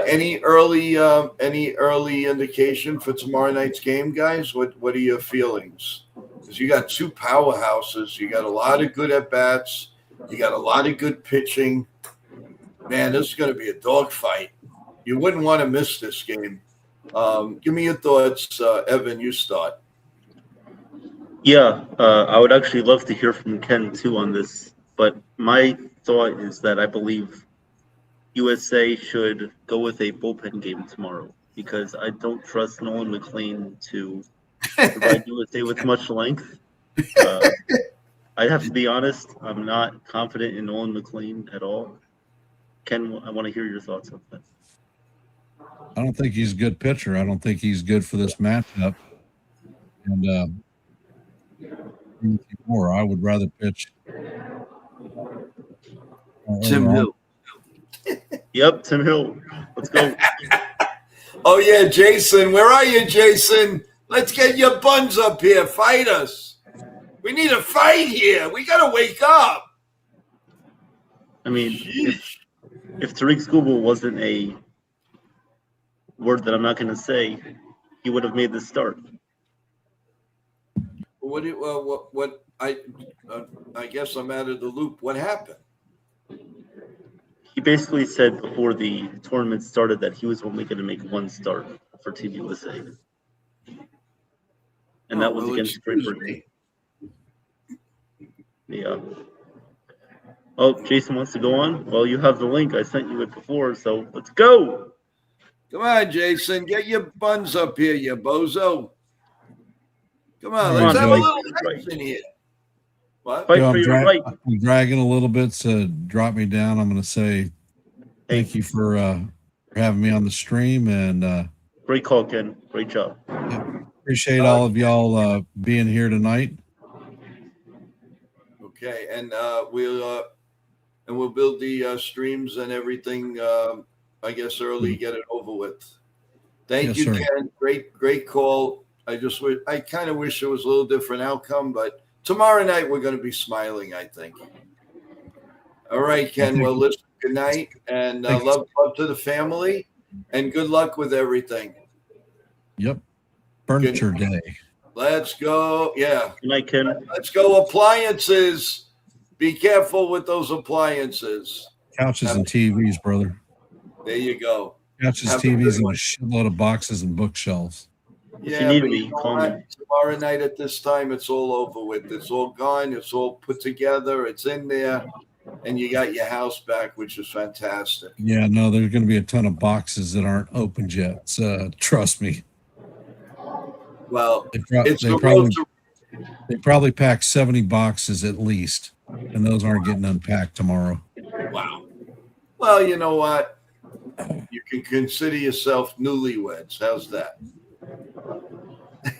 any early indication for tomorrow night's game, guys? What are your feelings? Because you got 2 powerhouses, you got a lot of good at bats, you got a lot of good pitching. Man, this is going to be a dogfight. You wouldn't want to miss this game. Give me your thoughts, Evan. You start. Yeah, I would actually love to hear from Ken too on this. But my thought is that I believe USA should go with a bullpen game tomorrow because I don't trust Nolan McLean to provide USA with much length. I'd have to be honest, I'm not confident in Nolan McLean at all. Ken, I want to hear your thoughts on that. I don't think he's a good pitcher. I don't think he's good for this matchup. And more, I would rather pitch Tim Hill. Yep, Tim Hill. Let's go. Oh, yeah, Jason. Where are you, Jason? Let's get your buns up here. Fight us. We need a fight here. We got to wake up. I mean, if Tariq Skubal wasn't a word that I'm not going to say, he would have made this start. I guess I'm out of the loop. What happened? He basically said before the tournament started that he was only going to make one start for Team USA. And that was against Great Britain. Yeah. Oh, Jason wants to go on. Well, you have the link. I sent you it before, so let's go. Come on, Jason. Get your buns up here, you bozo. Come on, let's have a little action here. What? Fight for your right. I'm dragging a little bit, so drop me down. I'm going to say thank you for having me on the stream. And great call, Ken. Great job. Yeah, appreciate all of y'all being here tonight. Okay, and we'll build the streams and everything. I guess early, get it over with. Thank you, sir. Ken. Great call. I kind of wish it was a little different outcome, but tomorrow night we're going to be smiling, I think. All right, Ken. Well, listen. Good night, and love to the family, and good luck with everything. Yep. Furniture day. Let's go. Yeah. Good night, Ken. Let's go. Appliances. Be careful with those appliances. Couches and TVs, brother. There you go. Couches, TVs, and a shitload of boxes and bookshelves. Yeah, but tomorrow night at this time, it's all over with. It's all gone. It's all put together. It's in there, and you got your house back, which is fantastic. Yeah, no, there's going to be a ton of boxes that aren't opened yet. So, trust me. Well, they probably packed 70 boxes at least, and those aren't getting unpacked tomorrow. Wow. Well, you know what? You can consider yourself newlyweds. How's that?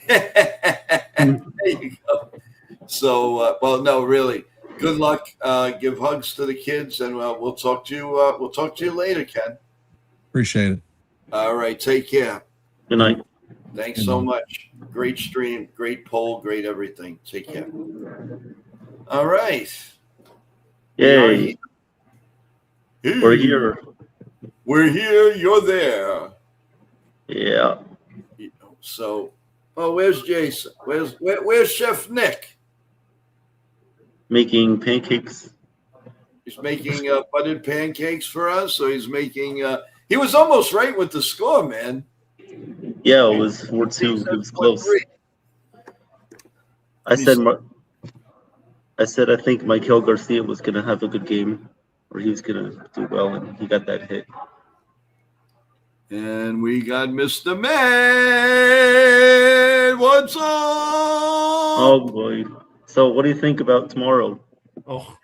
There you go. So, well, no, really. Good luck. Give hugs to the kids, and we'll talk to you. We'll talk to you later, Ken. Appreciate it. All right. Take care. Good night. Thanks so much. Great stream, great poll, great everything. Take care. All right. Yay. We're here. We're here. You're there. Yeah. So, where's Jason? Where's Chef Nick? Making pancakes. He's making buttered pancakes for us. So he's making. He was almost right with the score, man. Yeah, it was 4-2. It was close. I said I think Michael Garcia was going to have a good game, or he was going to do well, and he got that hit. And we got Mr. Man. What's up? Oh, boy. So what do you think about tomorrow? Oh,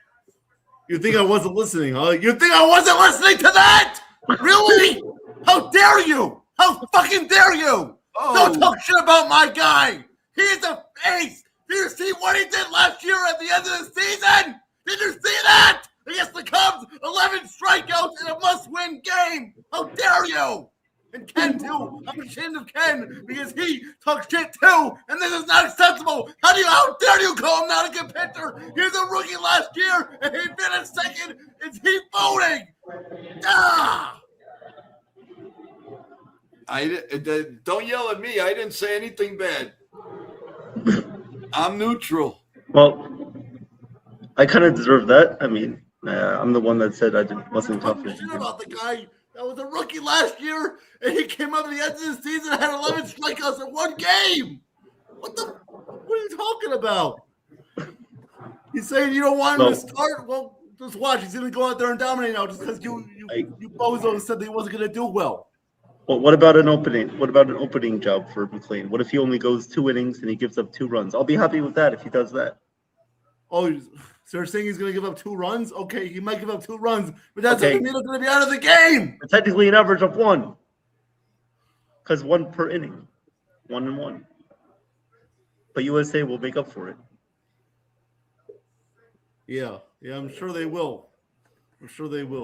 you think I wasn't listening, huh? You think I wasn't listening to that? Really? How dare you? How fucking dare you? Oh. Don't talk shit about my guy. He's an ace. Did you see what he did last year at the end of the season? Did you see that? Against the Cubs, 11 strikeouts in a must-win game. How dare you? And Ken, too. I'm ashamed of Ken because he talks shit, too. And this is not acceptable. How dare you call him not a good pitcher? He was a rookie last year, and he finished second. Is he voting? Ah! Don't yell at me. I didn't say anything bad. I'm neutral. Well, I kind of deserve that. I mean, I'm the one that said wasn't confident. Shit about the guy that was a rookie last year, and he came up at the end of the season and had 11 strikeouts in one game. What are you talking about? He's saying you don't want him to start? Well, just watch. He's going to go out there and dominate now just because you bozo said that he wasn't going to do well. Well, what about an opening? What about an opening job for McLean? What if he only goes 2 innings and he gives up 2 runs? I'll be happy with that if he does that. Oh, so you're saying he's going to give up 2 runs? Okay, he might give up 2 runs, but that doesn't mean he's going to be out of the game. Technically, an average of 1, because 1 per inning, 1 and 1. But USA will make up for it. Yeah, I'm sure they will.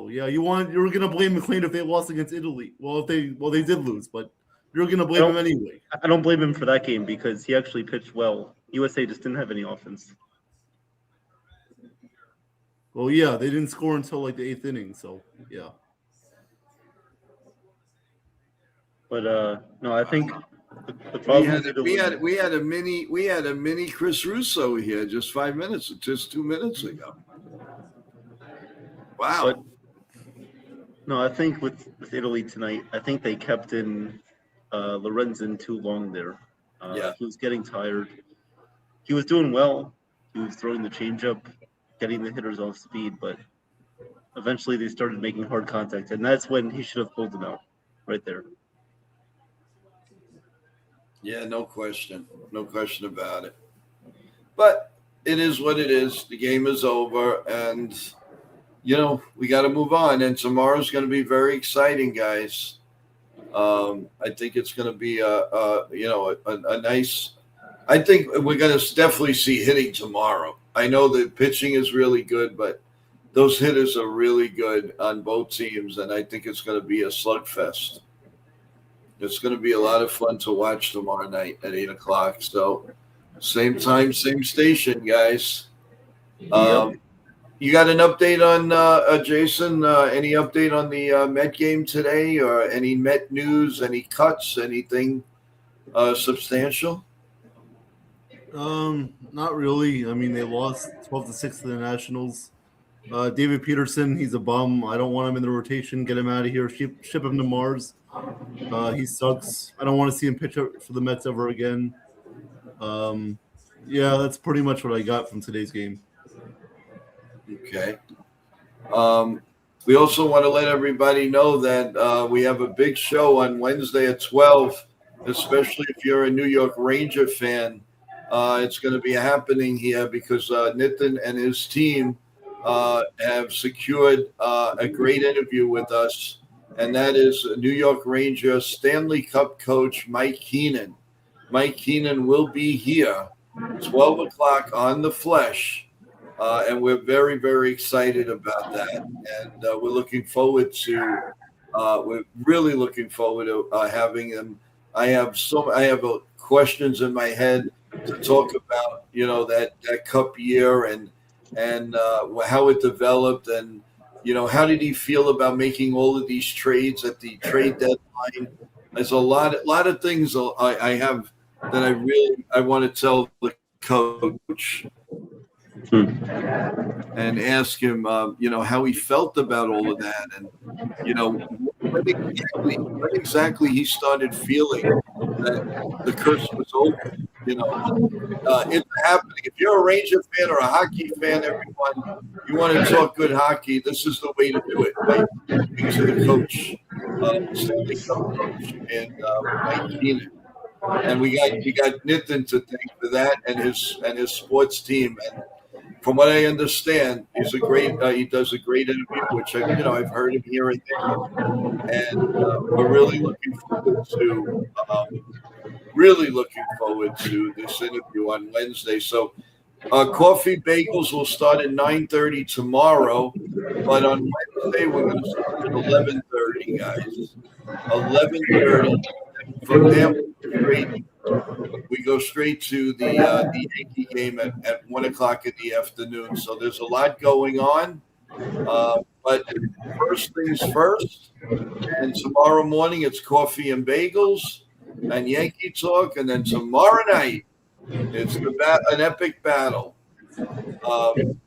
Yeah, you're gonna blame McLean if they lost against Italy. Well, they did lose, but you're gonna blame him anyway. I don't blame him for that game because he actually pitched well. USA just didn't have any offense. Well, yeah, they didn't score until like the 8th inning, so yeah. But no, I think the problem we had a mini Chris Russo here just 2 minutes ago. Wow. But, no, I think with Italy tonight, I think they kept in Lorenzen too long there. He was getting tired. He was doing well. He was throwing the changeup, getting the hitters off speed, but eventually they started making hard contact, and that's when he should have pulled him out, right there. Yeah, no question about it. But it is what it is. The game is over, and we got to move on. And tomorrow's going to be very exciting, guys. I think it's going to be a nice. I think we're going to definitely see hitting tomorrow. I know the pitching is really good, but those hitters are really good on both teams, and I think it's going to be a slugfest. It's going to be a lot of fun to watch tomorrow night at 8 o'clock. So, same time, same station, guys. You got an update on Jason? Any update on the Met game today, or any Met news? Any cuts? Anything substantial? Not really. I mean, they lost 12-6 to the Nationals. David Peterson, he's a bum. I don't want him in the rotation. Get him out of here. Ship him to Mars. He sucks. I don't want to see him pitch for the Mets ever again. Yeah, that's pretty much what I got from today's game. Okay. We also want to let everybody know that we have a big show on Wednesday at 12, especially if you're a New York Ranger fan. It's going to be happening here because Nitin and his team have secured a great interview with us, and that is New York Ranger Stanley Cup coach Mike Keenan. Mike Keenan will be here 12 o'clock on The Flesh, and we're very, very excited about that. And we're looking forward to having him. I have questions in my head to talk about, that Cup year and how it developed, and how did he feel about making all of these trades at the trade deadline. There's a lot of things I have that I want to tell the coach and ask him, how he felt about all of that, and when exactly he started feeling that the curse was over. It's happening. If you're a Ranger fan or a hockey fan, everyone, you want to talk good hockey, this is the way to do it. Right? Speak to the coach, Stanley Cup coach, and Mike Keenan. And we got Nitin to thank for that, and his sports team. And from what I understand, he does a great interview, which I've heard him here and there, and we're really looking forward to this interview on Wednesday. So coffee bagels will start at 9:30 tomorrow, but on Wednesday we're going to start at 11:30, guys. 11:30. From there we go straight to the Yankee game at 1 o'clock in the afternoon. So there's a lot going on. But first things first, and tomorrow morning it's coffee and bagels and Yankee talk, and then tomorrow night it's an epic battle.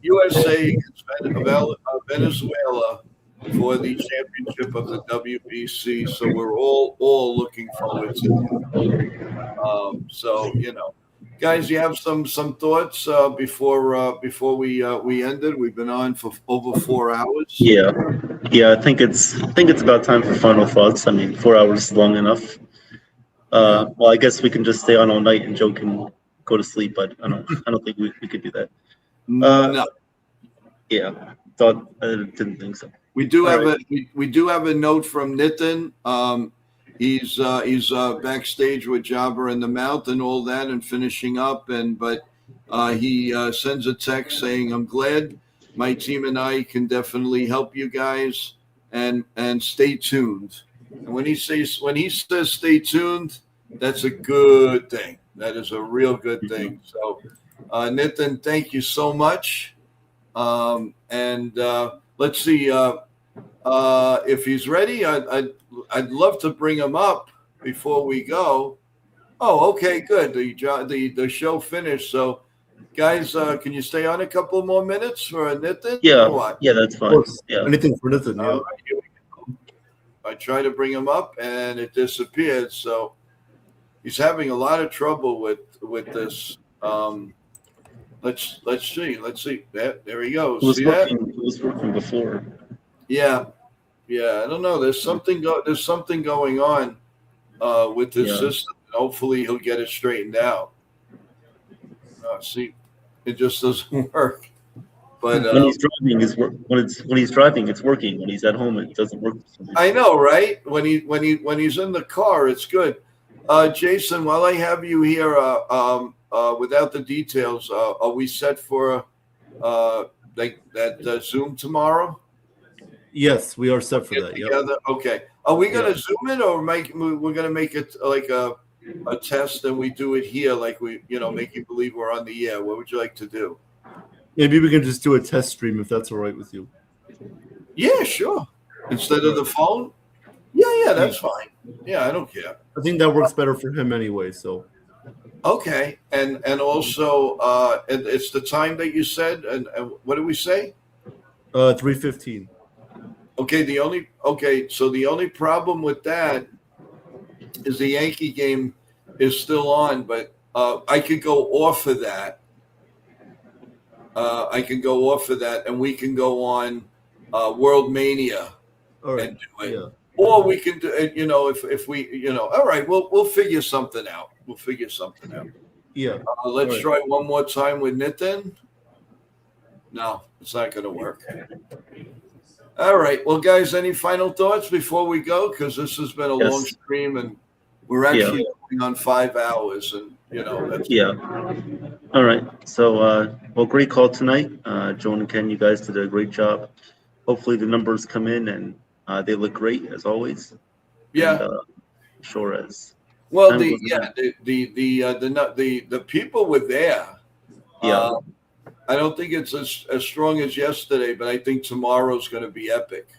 USA against Venezuela for the championship of the WBC. So we're all looking forward to it. So guys, you have some thoughts before we ended? We've been on for over 4 hours. Yeah. I think it's about time for final thoughts. I mean, 4 hours is long enough. Well, I guess we can just stay on all night and Joe can go to sleep, but I don't think we could do that. No. Yeah, I didn't think so. We do have a note from Nitin. He's backstage with Jabber in the Mouth and all that, and finishing up. But he sends a text saying, "I'm glad my team and I can definitely help you guys, and stay tuned." And when he says stay tuned, that's a good thing. That is a real good thing. So, Nitin, thank you so much. And let's see if he's ready. I'd love to bring him up before we go. Oh, okay, good. The show finished. So, guys, can you stay on a couple more minutes for Nitin? Yeah, that's fine. Yeah. Anything for Nitin? Yeah. Right, here we go. I tried to bring him up and it disappeared. So he's having a lot of trouble with this. Let's see. There he goes. It was working before. Yeah. I don't know. There's something going on with his system. Hopefully, he'll get it straightened out. See, it just doesn't work. But when he's driving, when he's driving, it's working. When he's at home, it doesn't work. I know, right? When he's in the car, it's good. Jason, while I have you here, without the details, are we set for that Zoom tomorrow? Yes, we are set for that. Together? Yep. Okay. Are we going to Zoom it, or we're going to make it like a test and we do it here, like we make you believe we're on the air? What would you like to do? Maybe we can just do a test stream if that's all right with you. Yeah, sure. Instead of the phone? Yeah, that's fine. Yeah, I don't care. I think that works better for him anyway, so. Okay. And also it's the time that you said, and what did we say? 3:15. Okay, so the only problem with that is the Yankee game is still on, but I could go off of that. And we can go on World Mania and do it. Yeah. Or we can do it, if we, all right, we'll figure something out. Yeah. Let's try one more time with Nitin. No, it's not going to work. All right. Well, guys, any final thoughts before we go? Because this has been a long stream, and we're actually going on 5 hours, and that's All right. So, great call tonight, Joan and Ken. You guys did a great job. Hopefully, the numbers come in and they look great as always. Yeah. And, sure as. Well, the people were there. Yeah. I don't think it's as strong as yesterday, but I think tomorrow's going to be epic.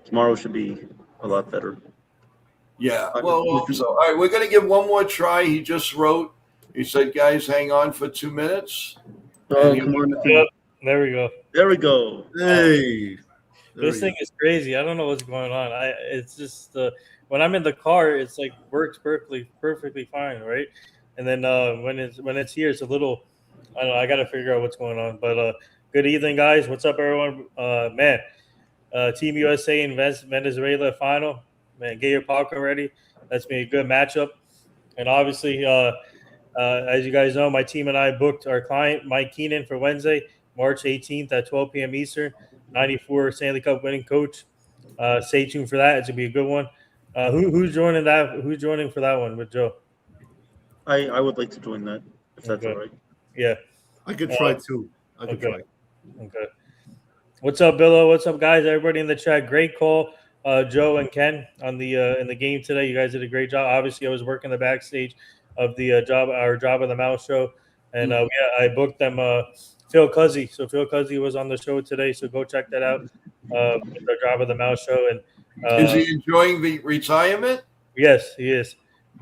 Tomorrow should be a lot better. Yeah. Well, also, all right, we're going to give one more try. He just wrote. He said, "Guys, hang on for 2 minutes." Oh, come on. Yep. There we go. There we go. Hey. This thing is crazy. I don't know what's going on. It's just when I'm in the car, it's like works perfectly fine, right? And then when it's here, it's a little. I don't know. I got to figure out what's going on. But good evening, guys. What's up, everyone? Team USA and Venezuela final. Man, get your popcorn ready. That's been a good matchup. And obviously, as you guys know, my team and I booked our client, Mike Keenan, for Wednesday, March 18th at 12 p.m. Eastern. 94 Stanley Cup winning coach. Stay tuned for that. It's gonna be a good one. Who's joining that? Who's joining for that one with Joe? I would like to join that if that's all right. Yeah, I could try too. Okay. What's up, Billo? What's up, guys? Everybody in the chat. Great call, Joe and Ken on the in the game today. You guys did a great job. Obviously, I was working the backstage of the our Job of the Mouse show, and I booked them. Phil Cuzzy. So Phil Cuzzy was on the show today. So go check that out. Our Job of the Mouse show. And is he enjoying the retirement? Yes, he is.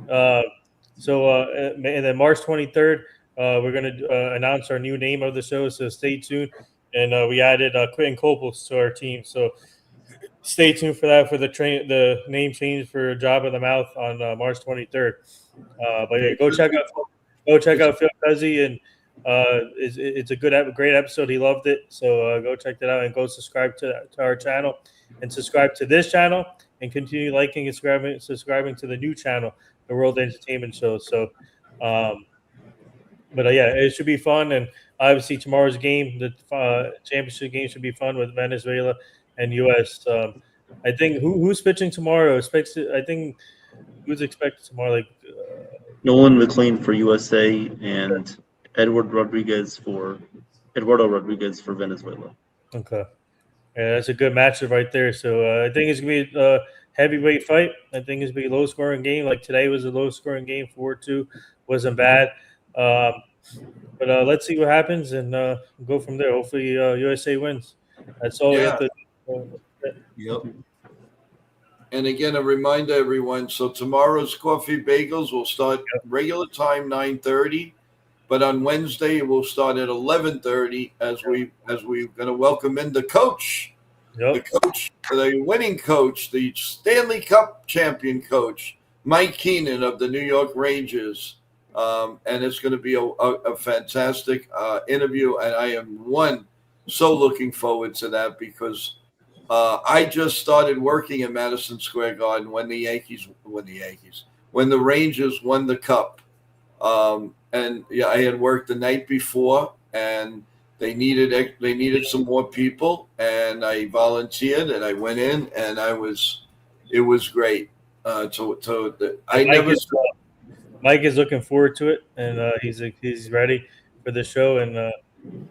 And then March 23rd, we're going to announce our new name of the show. So stay tuned. And we added Quentin Copels to our team. So stay tuned for that for the name change for Job of the Mouth on March 23rd. But yeah, go check out Phil Cuzzy and. It's a great episode. He loved it, so go check that out and go subscribe to our channel and subscribe to this channel and continue liking and subscribing to the new channel, the World Entertainment Show. So, it should be fun, and obviously tomorrow's game, the championship game, should be fun with Venezuela and U.S. I think who's pitching tomorrow? I think who's expected tomorrow? Nolan McLean for USA and Eduardo Rodriguez for Venezuela. Okay. Yeah, that's a good matchup right there. So I think it's going to be a heavyweight fight. I think it's going to be a low-scoring game. Like today was a low-scoring game, 4-2. Wasn't bad. But let's see what happens and go from there. Hopefully USA wins. That's all we have to do. Yep. And again, a reminder, everyone. So tomorrow's Coffee Bagels will start regular time, 9:30. But on Wednesday, it will start at 11:30 as we're going to welcome in the coach, the winning coach, the Stanley Cup champion coach, Mike Keenan of the New York Rangers. And it's going to be a fantastic interview. And I am so looking forward to that because I just started working at Madison Square Garden when the Rangers won the Cup. And yeah, I had worked the night before, and they needed some more people, and I volunteered, and I went in, and it was great. Mike is looking forward to it, and he's ready for the show. And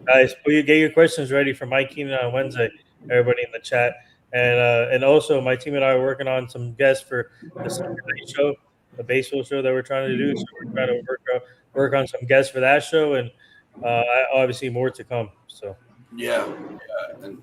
guys, please get your questions ready for Mike Keenan on Wednesday. Everybody in the chat, and also my team and I are working on some guests for the Sunday night show, the baseball show that we're trying to do. So we're trying to work on some guests for that show, and obviously more to come. So yeah, and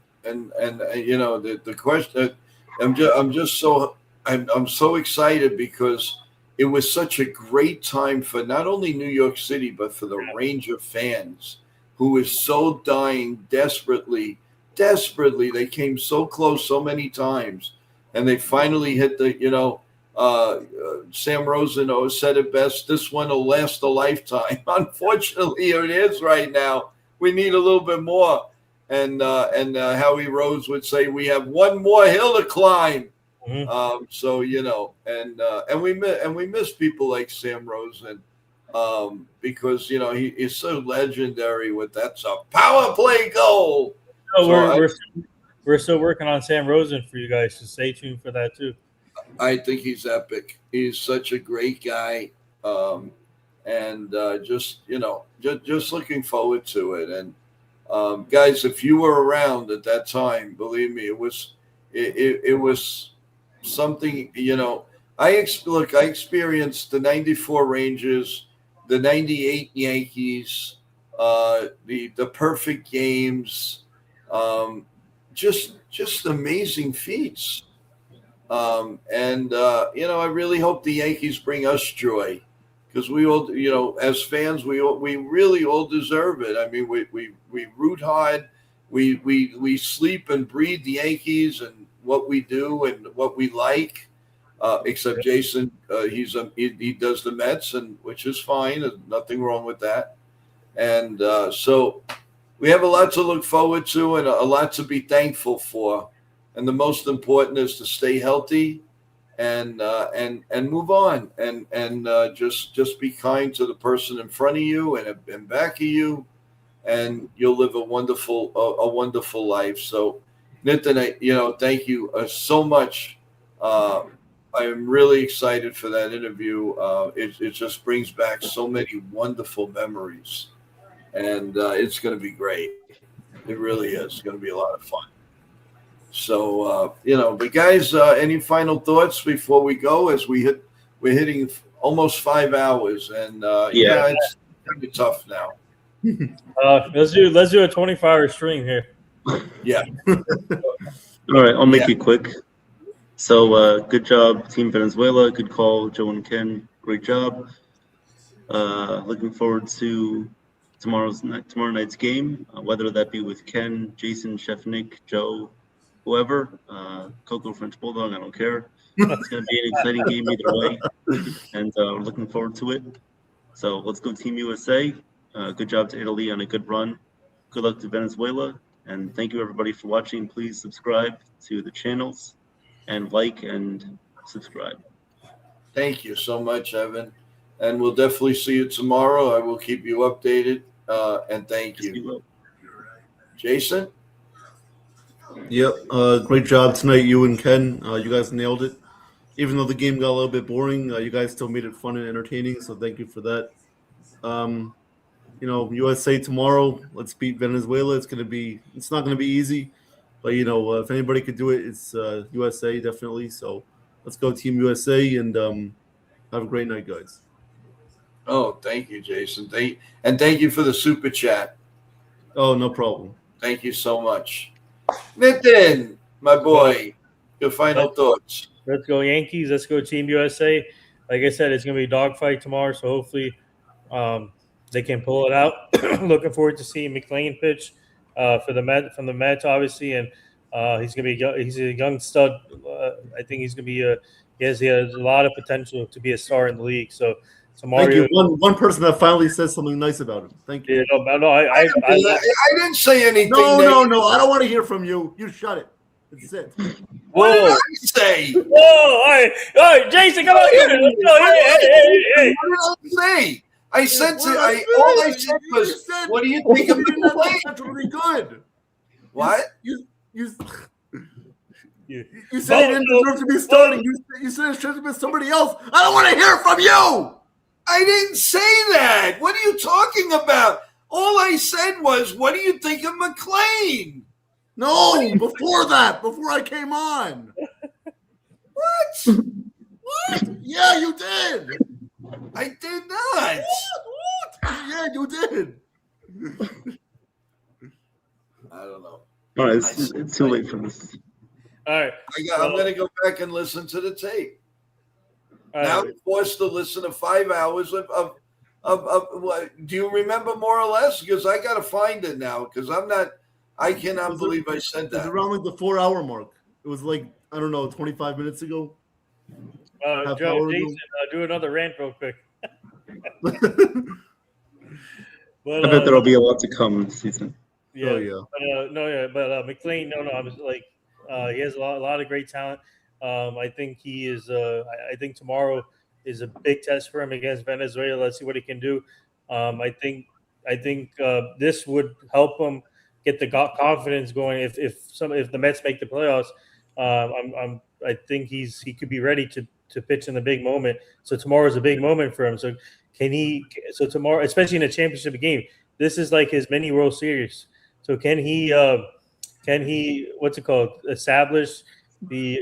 you know the question. I'm so excited because it was such a great time for not only New York City but for the Ranger fans who is so dying desperately. They came so close so many times, and they finally hit the. Sam Rosen said it best. This one will last a lifetime. Unfortunately, it is right now. We need a little bit more. And Howie Rose would say we have one more hill to climb. So and we miss people like Sam Rosen because he is so legendary with that's a power play goal. We're still working on Sam Rosen for you guys, so stay tuned for that too. I think he's epic. He's such a great guy, and just looking forward to it. And guys, if you were around at that time, believe me, it was something. I experienced the '94 Rangers, the '98 Yankees, the perfect games, just amazing feats. I really hope the Yankees bring us joy because we all, as fans, we really all deserve it. I mean, we root hard, we sleep and breathe the Yankees and what we do and what we like. Except Jason, he does the Mets, and which is fine. There's nothing wrong with that. And so we have a lot to look forward to and a lot to be thankful for. And the most important is to stay healthy and move on and just be kind to the person in front of you and back of you, and you'll live a wonderful life. So, Nitin, thank you so much. I am really excited for that interview. It just brings back so many wonderful memories, and it's going to be great. It really is. It's going to be a lot of fun. So, but guys, any final thoughts before we go as we're hitting almost 5 hours and it's going to be tough now. Let's do a 24-hour stream here. Yeah. All right. I'll make it quick. So good job, Team Venezuela. Good call, Joe and Ken. Great job. Looking forward to tomorrow night's game, whether that be with Ken, Jason, Chef Nick, Joe, whoever, Coco French Bulldog, I don't care. It's going to be an exciting game either way, and we're looking forward to it. So let's go Team USA. Good job to Italy on a good run. Good luck to Venezuela, and thank you everybody for watching. Please subscribe to the channels and like and subscribe. Thank you so much, Evan, and we'll definitely see you tomorrow. I will keep you updated, and thank you. Jason? Yep. Great job tonight, you and Ken. You guys nailed it. Even though the game got a little bit boring, you guys still made it fun and entertaining. So thank you for that. USA tomorrow. Let's beat Venezuela. It's not going to be easy, but if anybody could do it, it's USA definitely. So let's go Team USA and have a great night, guys. Oh, thank you, Jason. Thank you for the super chat. Oh, no problem. Thank you so much. Nitin, my boy, your final thoughts. Let's go Yankees. Let's go Team USA. Like I said, it's going to be a dogfight tomorrow, so hopefully they can pull it out. Looking forward to seeing McLean pitch from the Mets, obviously, and he's a young stud. I think he's going to be he has a lot of potential to be a star in the league. So tomorrow, thank you. One person that finally says something nice about him. Thank you. I didn't say anything. No. I don't want to hear from you. You shut it. That's it. What did I say? Whoa! All right, Jason, come on here. Let's go. Hey. What did I say? I said all I said was, what do you think of McClain? That's really good. What? You said he didn't deserve to be starting. You said it should have been somebody else. I don't want to hear from you. I didn't say that. What are you talking about? All I said was, what do you think of McClain? No, before I came on. What? What? Yeah, you did. I did not. What? Yeah, you did. I don't know. All right, it's too late for this. All right. I'm going to go back and listen to the tape. Now I'm forced to listen to 5 hours of do you remember more or less? Because I got to find it now because I cannot believe I said that. It was around like the 4-hour mark. It was like, I don't know, 25 minutes ago. Joe, Jason, do another rant real quick. I bet there'll be a lot to come this season. Yeah. Oh, yeah. But McClain, I was like, he has a lot of great talent. I think he is. I think tomorrow is a big test for him against Venezuela. Let's see what he can do. I think this would help him get the confidence going. If the Mets make the playoffs, I think he could be ready to pitch in the big moment. So tomorrow is a big moment for him. So can he? So tomorrow, especially in a championship game, this is like his mini World Series. So can he? What's it called? Establish the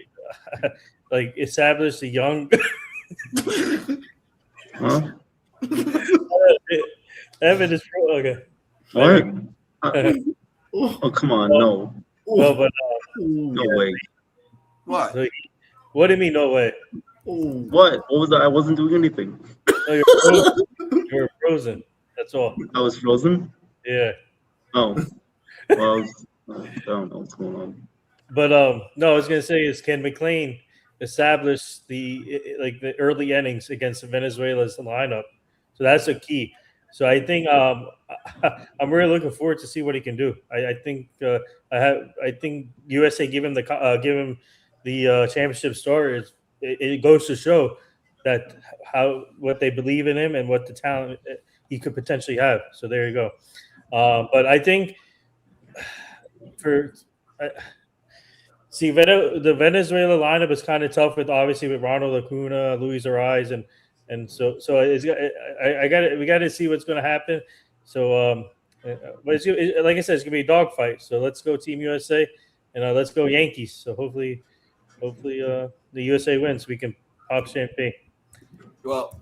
young. Huh? Evan is okay. What? Oh, come on, no. No, but no way. What? So what do you mean, no way? What? What was that? I wasn't doing anything. No, you're frozen. You're frozen. That's all. I was frozen? Yeah. Oh. Well, I don't know what's going on. But no, I was gonna say is can McClain establish the early innings against Venezuela's lineup? So that's a key. So I think I'm really looking forward to see what he can do. I think USA give him the championship star. It goes to show that what they believe in him and what the talent he could potentially have. So there you go. But I think the Venezuela lineup is kind of tough with Ronald Acuna, Luis Ariz, and so we got to see what's going to happen. So, but like I said, it's going to be a dogfight. So let's go Team USA, and let's go Yankees. So hopefully the USA wins. We can pop champagne. Well,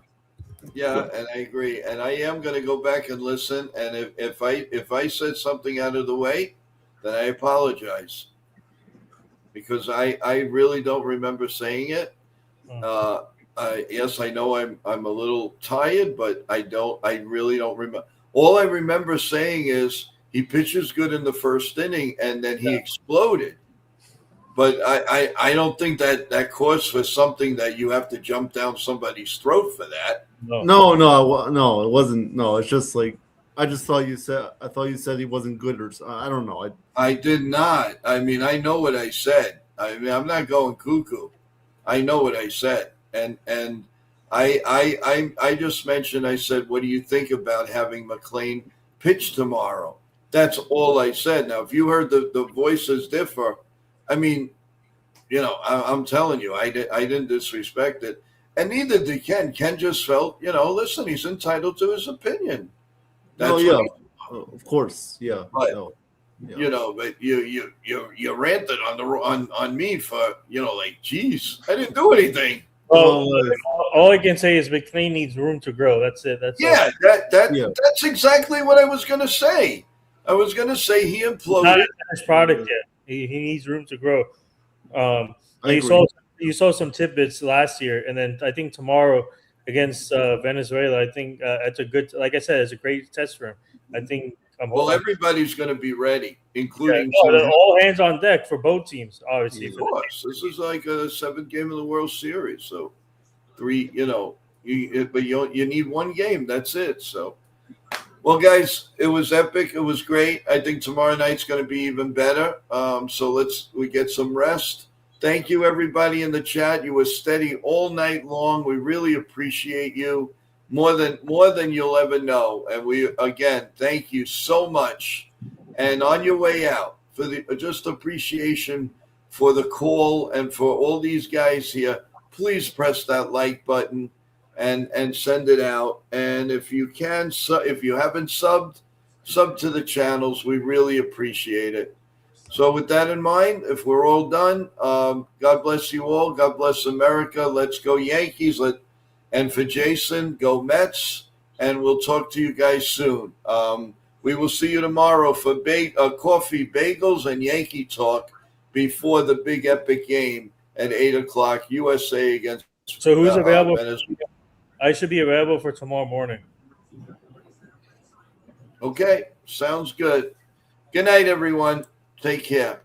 yeah, and I agree. And I am going to go back and listen. And if I said something out of the way, then I apologize because I really don't remember saying it. Yes, I know I'm a little tired, but I really don't remember. All I remember saying is he pitches good in the first inning and then he exploded. But I don't think that calls for something that you have to jump down somebody's throat for that. No, it wasn't. No, it's just like I thought you said he wasn't good, or I don't know. I did not. I mean, I know what I said. I mean, I'm not going cuckoo. I know what I said, and I just mentioned. I said, what do you think about having McClain pitch tomorrow? That's all I said. Now, if you heard the voices differ, I mean, I'm telling you, I didn't disrespect it. And neither did Ken. Ken just felt, listen, he's entitled to his opinion. That's of course, yeah. But, but you ranted on me for, geez, I didn't do anything. Well, all I can say is McClain needs room to grow. That's it. That's that's exactly what I was going to say. I was going to say he imploded. Not a finished product yet. He needs room to grow. You saw some tidbits last year, and then I think tomorrow against Venezuela, I think it's a good. Like I said, it's a great test for him. I think. Everybody's going to be ready, including all hands on deck for both teams. Obviously, of course, this is like a 7th game of the World Series. So 3, but you need one game. That's it. So Well, guys, it was epic. It was great. I think tomorrow night's going to be even better. So we get some rest. Thank you, everybody in the chat. You were steady all night long. We really appreciate you more than you'll ever know. And we, again, thank you so much. And on your way out, for the just appreciation for the call and for all these guys here, please press that like button and send it out. And if you can, if you haven't sub to the channels, we really appreciate it. So with that in mind, if we're all done, God bless you all. God bless America. Let's go Yankees. And for Jason, go Mets. And we'll talk to you guys soon. We will see you tomorrow for coffee, bagels, and Yankee talk before the big epic game at 8 o'clock, USA against So who's available? Venezuela. I should be available for tomorrow morning. Okay, sounds good. Good night, everyone. Take care.